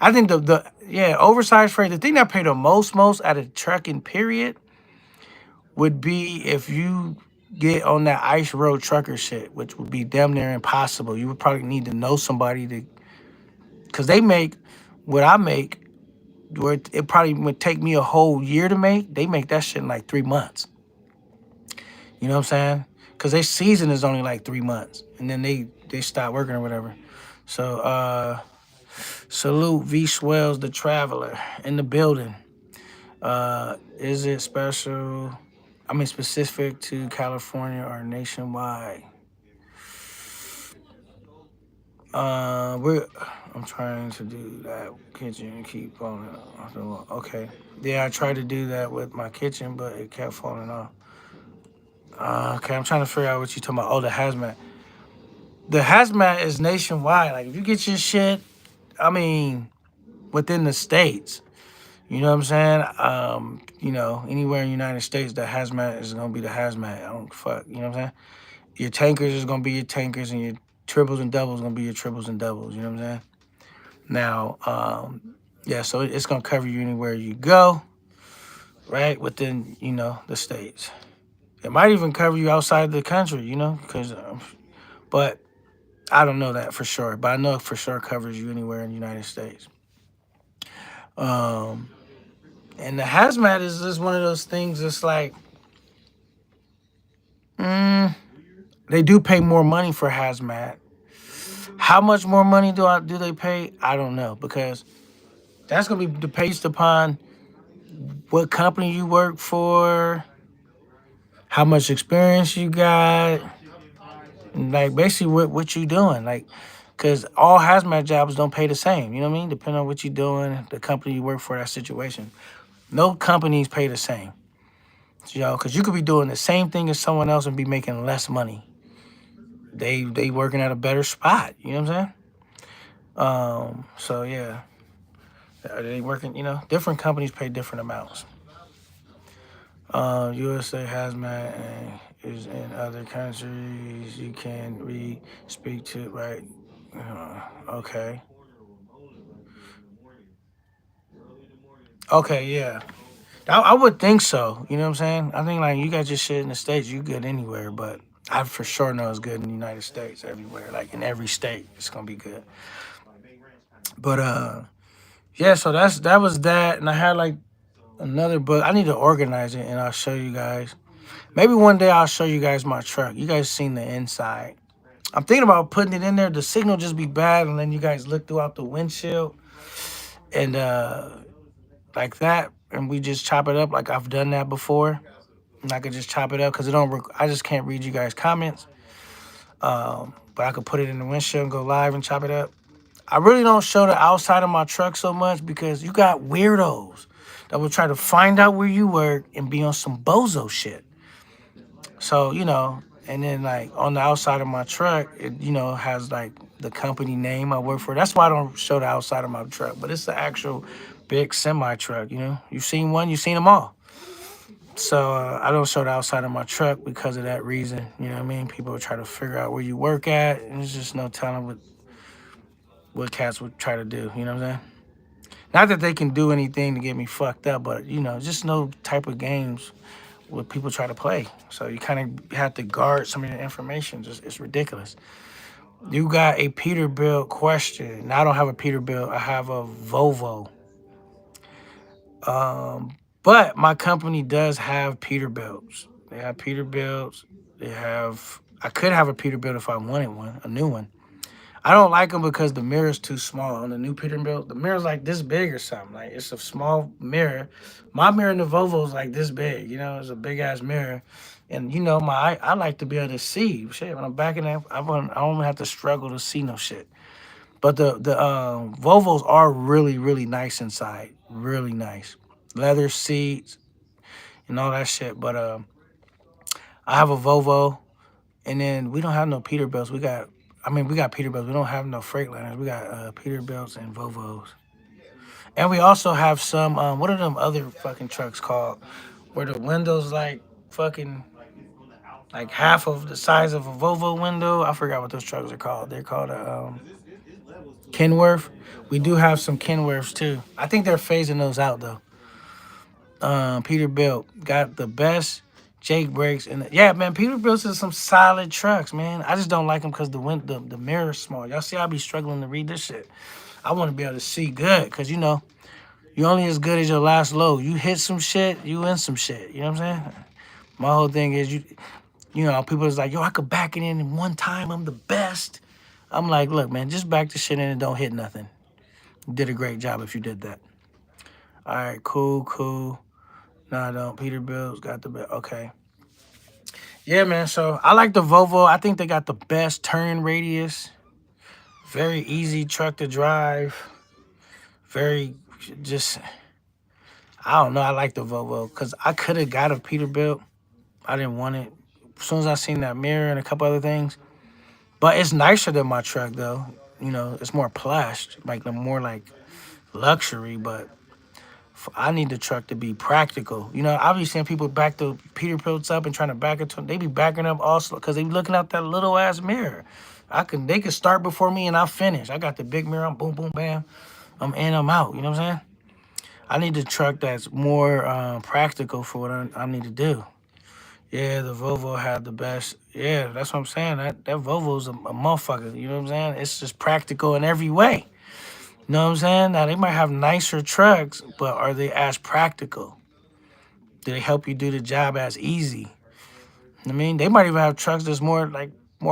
I think the oversized freight, the thing that pay the most at a trucking period would be if you get on that ice road trucker shit, which would be damn near impossible. You would probably need to know somebody because they make what I make, where it probably would take me a whole year to make. They make that shit in like 3 months. You know what I'm saying? Because their season is only like 3 months, and then they stop working or whatever. So salute V Swells the Traveler in the building. Is it special? I mean, specific to California or nationwide? We're. I'm trying to do that kitchen and keep falling off the wall. Okay. Yeah, I tried to do that with my kitchen, but it kept falling off. Okay, I'm trying to figure out what you're talking about. Oh, the hazmat. The hazmat is nationwide. Like, if you get your shit, I mean, within the states. You know what I'm saying? Anywhere in the United States, the hazmat is gonna be the hazmat. I don't fuck. You know what I'm saying? Your tankers is gonna be your tankers, and your triples and doubles gonna be your triples and doubles. You know what I'm saying? Now, yeah. So it's gonna cover you anywhere you go, right? Within the states. It might even cover you outside the country. Because but I don't know that for sure. But I know it for sure covers you anywhere in the United States. Um, and the hazmat is just one of those things. It's like. Mm, they do pay more money for hazmat. How much more money do they pay? I don't know because that's gonna be based upon what company you work for, how much experience you got, and like basically what you doing. Like, because all hazmat jobs don't pay the same. You know what I mean? Depending on what you're doing, the company you work for, that situation. No companies pay the same. Because you could be doing the same thing as someone else and be making less money. They working at a better spot. You know what I'm saying? So yeah, they working. Different companies pay different amounts. USA hazmat is in other countries. You can speak to right. Okay. Okay. Yeah. I would think so. You know what I'm saying? I think like you got your shit in the states, you good anywhere. But I for sure know it's good in the United States everywhere. Like in every state, it's gonna be good. But yeah. So that was that, and I had like another book. I need to organize it, and I'll show you guys. Maybe one day I'll show you guys my truck. You guys seen the inside. I'm thinking about putting it in there. The signal just be bad, and then you guys look throughout the windshield and like that, and we just chop it up. Like I've done that before, and I could just chop it up because it don't. I just can't read you guys' comments. But I could put it in the windshield and go live and chop it up. I really don't show the outside of my truck so much because you got weirdos that will try to find out where you work and be on some bozo shit. So, and then like on the outside of my truck, it, has like the company name I work for. That's why I don't show the outside of my truck, but it's the actual big semi truck, You've seen one, you've seen them all. So I don't show the outside of my truck because of that reason. You know what I mean? People would try to figure out where you work at, and there's just no telling what cats would try to do. You know what I'm saying? Not that they can do anything to get me fucked up, but just no type of games what people try to play. So you kind of have to guard some of your information. Just it's ridiculous. You got a Peterbilt question. Now I don't have a Peterbilt. I have a Volvo. But my company does have Peterbilts. They have Peterbilts. They have. I could have a Peterbilt if I wanted one, a new one. I don't like them because the mirror's too small on the new Peterbilt. The mirror's like this big or something. Like it's a small mirror. My mirror in the Volvo's like this big. It's a big ass mirror. And I like to be able to see shit when I'm backing up. I don't have to struggle to see no shit. But the Volvos are really really nice inside, really nice, leather seats and all that shit. But I have a Volvo, and then we don't have no Peterbilts. We got Peterbilts. We don't have no Freightliners. We got Peterbilts and Volvos. And we also have some, what are them other fucking trucks called? Where the windows like fucking, like half of the size of a Volvo window. I forgot what those trucks are called. They're called Kenworth. We do have some Kenworths too. I think they're phasing those out though. Peterbilt got the best Jake brakes and yeah, man. Peterbilt's is some solid trucks, man. I just don't like them because the mirror's small. Y'all see, I be struggling to read this shit. I want to be able to see good because you only as good as your last load. You hit some shit, you in some shit. You know what I'm saying? My whole thing is people is like, yo, I could back it in one time. I'm the best. I'm like, look, man, just back the shit in and don't hit nothing. You did a great job if you did that. All right, cool. No, I don't. Peterbilt's got the best. Okay. Yeah, man. So I like the Volvo. I think they got the best turn radius. Very easy truck to drive. Very just I don't know. I like the Volvo because I could have got a Peterbilt. I didn't want it. As soon as I seen that mirror and a couple other things, but it's nicer than my truck though. You know, it's more plush, like the more like luxury. But I need the truck to be practical. You know, I be seeing people back the Peterbilts up and trying to back it to. They be backing up also because they be looking out that little ass mirror. They could start before me and I finish. I got the big mirror. I'm boom, boom, bam. I'm in, I'm out. You know what I'm saying? I need a truck that's more practical for what I need to do. Yeah, the Volvo had the best. Yeah, that's what I'm saying. That Volvo's a motherfucker. You know what I'm saying? It's just practical in every way. You know what I'm saying? Now they might have nicer trucks, but are they as practical? Do they help you do the job as easy? I mean, they might even have trucks that's more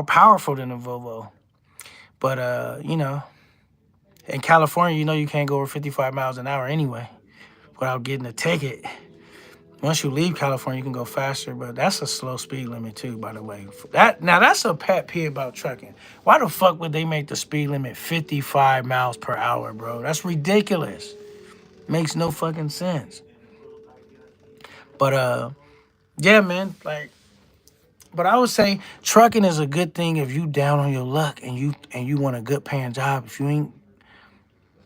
powerful than a Volvo. But you know, in California, you know you can't go over 55 miles an hour anyway without getting a ticket. Once you leave California, you can go faster, but that's a slow speed limit too, by the way. That's a pet peeve about trucking. Why the fuck would they make the speed limit 55 miles per hour, bro? That's ridiculous. Makes no fucking sense. But yeah, man, like, but I would say trucking is a good thing if you down on your luck and you want a good paying job. If you ain't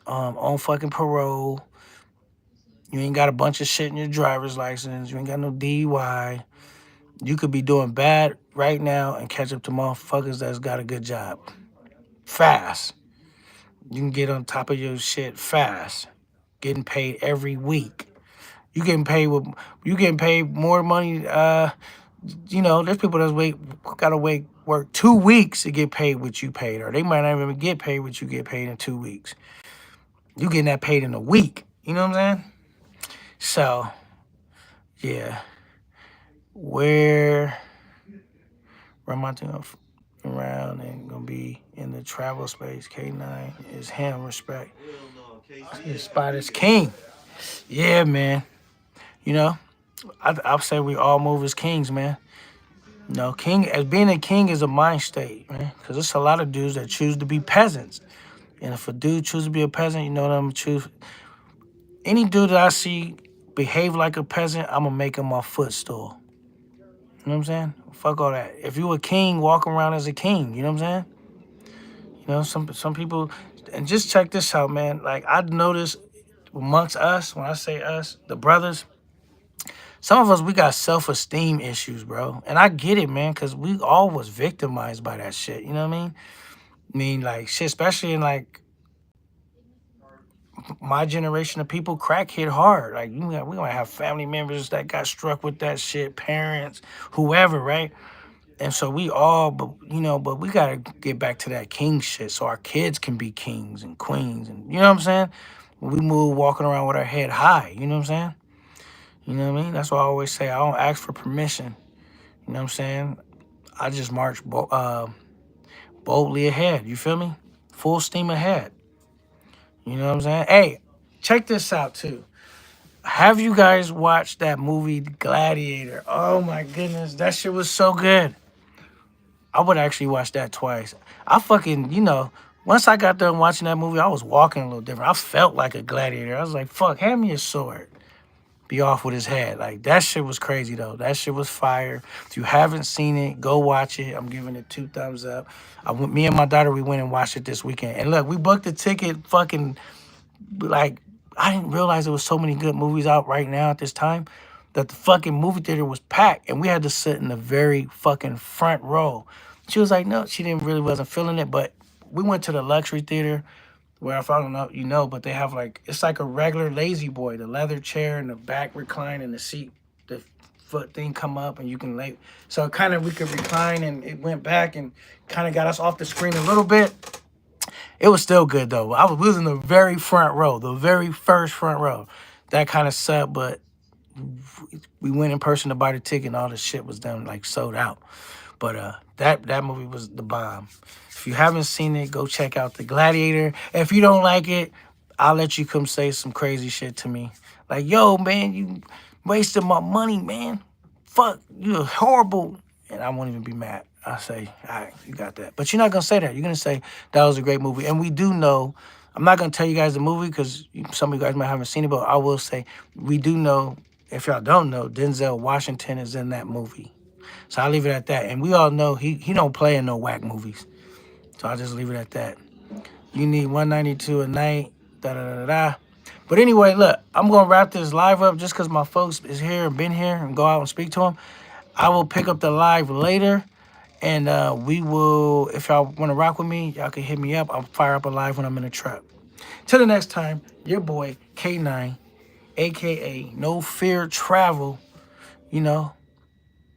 on fucking parole, you ain't got a bunch of shit in your driver's license, you ain't got no DUI. You could be doing bad right now and catch up to motherfuckers that's got a good job. Fast. You can get on top of your shit fast. Getting paid every week. You getting paid more money. You know, there's people that's gotta work 2 weeks to get paid what you paid, or they might not even get paid what you get paid in 2 weeks. You getting that paid in a week. You know what I'm saying? So, yeah. Where am I doing around and gonna be in the travel space? K9 is him, respect. His spot is king. Yeah, man. You know, I'll say we all move as kings, man. No, king as being a king is a mind state, man. Because there's a lot of dudes that choose to be peasants. And if a dude chooses to be a peasant, you know what I'm gonna choose. Any dude that I see behave like a peasant, I'm gonna make him my footstool. You know what I'm saying? Fuck all that. If you a king, walk around as a king. You know what I'm saying? You know, some people, and just check this out, man. Like I noticed amongst us, when I say us, the brothers, some of us we got self-esteem issues, bro. And I get it, man, because we all was victimized by that shit. You know what I mean? Like shit, especially in like my generation of people, crack hit hard. Like we gonna have family members that got struck with that shit, parents, whoever, right? And so we all, but we gotta get back to that king shit so our kids can be kings and queens, and you know what I'm saying? When we move walking around with our head high, you know what I'm saying? You know what I mean? That's why I always say I don't ask for permission. You know what I'm saying? I just march boldly ahead. You feel me? Full steam ahead. You know what I'm saying? Hey, check this out too. Have you guys watched that movie Gladiator? Oh my goodness, that shit was so good. I would actually watch that twice. I fucking, once I got done watching that movie, I was walking a little different. I felt like a gladiator. I was like, fuck, hand me a sword. Be off with his head. Like, that shit was crazy, though. That shit was fire. If you haven't seen it, go watch it. I'm giving it 2 thumbs up. Me and my daughter, we went and watched it this weekend. And look, we booked a ticket fucking, like, I didn't realize there was so many good movies out right now at this time that the fucking movie theater was packed and we had to sit in the very fucking front row. She was like, no, she didn't really wasn't feeling it, but we went to the luxury theater where if I don't know, but they have like, it's like a regular lazy boy, the leather chair and the back recline and the seat, the foot thing come up and you can lay. So kind of we could recline and it went back and kind of got us off the screen a little bit. It was still good though. We was in the very front row, the very first front row. That kind of sucked, but we went in person to buy the ticket and all the shit was done like sold out. But that movie was the bomb. If you haven't seen it, go check out The Gladiator. If you don't like it, I'll let you come say some crazy shit to me. Like, yo, man, wasted my money, man. Fuck, you're horrible. And I won't even be mad. I say, all right, you got that. But you're not gonna say that. You're gonna say that was a great movie. And we do know. I'm not gonna tell you guys the movie because some of you guys might haven't seen it, but I will say we do know. If y'all don't know, Denzel Washington is in that movie. So I'll leave it at that. And we all know he don't play in no whack movies. So I'll just leave it at that. You need 192 a night. Da da da da. But anyway, look, I'm gonna wrap this live up just because my folks is here and been here and go out and speak to them. I will pick up the live later, and we will. If y'all want to rock with me, y'all can hit me up. I'll fire up a live when I'm in the truck. Till the next time, your boy K9, aka No Fear Travel. You know,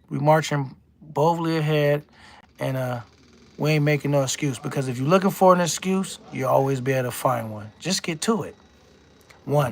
we marching boldly ahead, and we ain't making no excuse because if you're looking for an excuse, you'll always be able to find one. Just get to it. One.